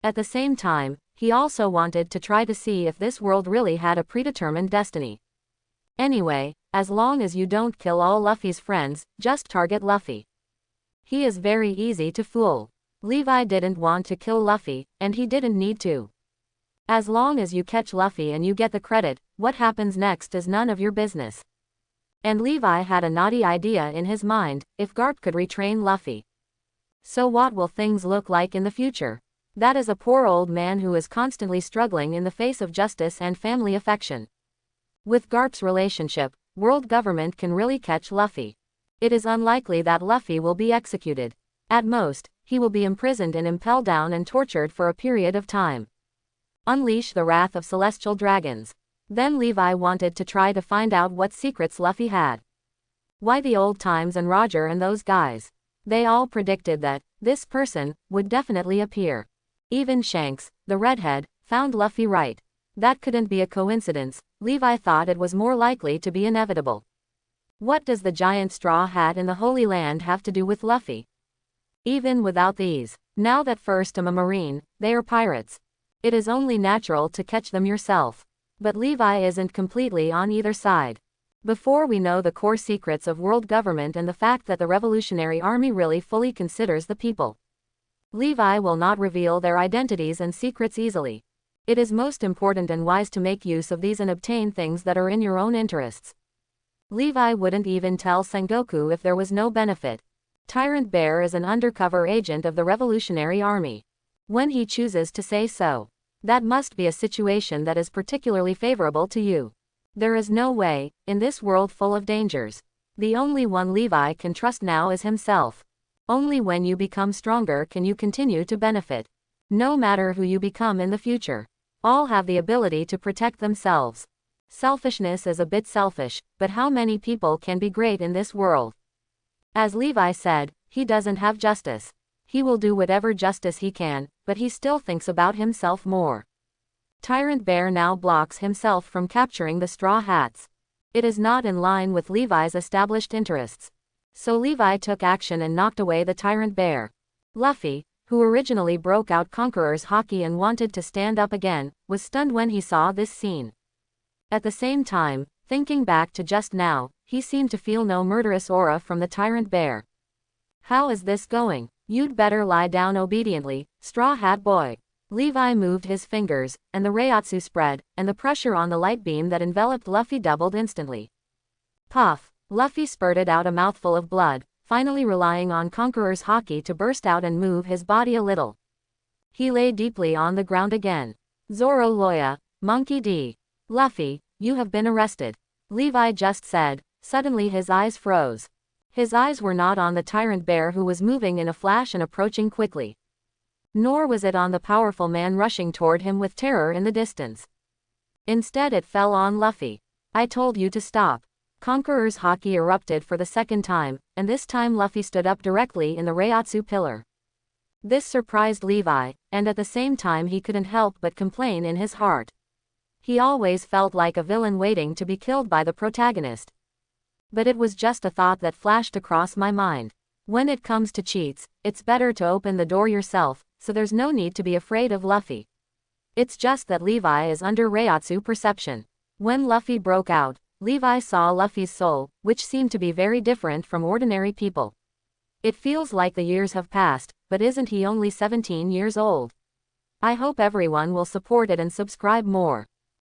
At the same time, he also wanted to try to see if this world really had a predetermined destiny. Anyway, as long as you don't kill all Luffy's friends, just target Luffy. He is very easy to fool. Levi didn't want to kill Luffy, and he didn't need to. As long as you catch Luffy and you get the credit, what happens next is none of your business. And Levi had a naughty idea in his mind, if Garp could retrain Luffy. So what will things look like in the future? That is a poor old man who is constantly struggling in the face of justice and family affection. With Garp's relationship, world government can really catch Luffy. It is unlikely that Luffy will be executed. At most, he will be imprisoned and impelled down and tortured for a period of time. Unleash the wrath of celestial dragons. Then Levi wanted to try to find out what secrets Luffy had. Why the old times and Roger and those guys? They all predicted that this person would definitely appear. Even Shanks, the redhead, found Luffy right. That couldn't be a coincidence. Levi thought it was more likely to be inevitable. What does the giant straw hat in the Holy Land have to do with Luffy? Even without these, now that first I'm a marine, they are pirates. It is only natural to catch them yourself. But Levi isn't completely on either side. Before we know the core secrets of world government and the fact that the Revolutionary Army really fully considers the people, Levi will not reveal their identities and secrets easily. It is most important and wise to make use of these and obtain things that are in your own interests. Levi wouldn't even tell Sengoku if there was no benefit. Tyrant Bear is an undercover agent of the Revolutionary Army. When he chooses to say so, that must be a situation that is particularly favorable to you. There is no way, in this world full of dangers. The only one Levi can trust now is himself. Only when you become stronger can you continue to benefit. No matter who you become in the future. All have the ability to protect themselves. Selfishness is a bit selfish, but how many people can be great in this world? As Levi said, he doesn't have justice. He will do whatever justice he can, but he still thinks about himself more. Tyrant Bear now blocks himself from capturing the Straw Hats. It is not in line with Levi's established interests. So Levi took action and knocked away the Tyrant Bear. Luffy, who originally broke out Conqueror's Haki and wanted to stand up again, was stunned when he saw this scene. At the same time, thinking back to just now, he seemed to feel no murderous aura from the Tyrant Bear. How is this going? You'd better lie down obediently, Straw Hat Boy. Levi moved his fingers, and the Reiatsu spread, and the pressure on the light beam that enveloped Luffy doubled instantly. Puff! Luffy spurted out a mouthful of blood, finally relying on Conqueror's Haki to burst out and move his body a little. He lay deeply on the ground again. Zoro Loya, Monkey D. Luffy, you have been arrested. Levi just said. Suddenly his eyes froze. His eyes were not on the Tyrant Bear who was moving in a flash and approaching quickly. Nor was it on the powerful man rushing toward him with terror in the distance. Instead it fell on Luffy. I told you to stop. Conqueror's Haki erupted for the second time, and this time Luffy stood up directly in the Reiatsu pillar. This surprised Levi, and at the same time he couldn't help but complain in his heart. He always felt like a villain waiting to be killed by the protagonist. But it was just a thought that flashed across my mind. When it comes to cheats, it's better to open the door yourself, so there's no need to be afraid of Luffy. It's just that Levi is under Reiatsu perception. When Luffy broke out, Levi saw Luffy's soul, which seemed to be very different from ordinary people. It feels like the years have passed, but isn't he only 17 years old? I hope everyone will support it and subscribe more.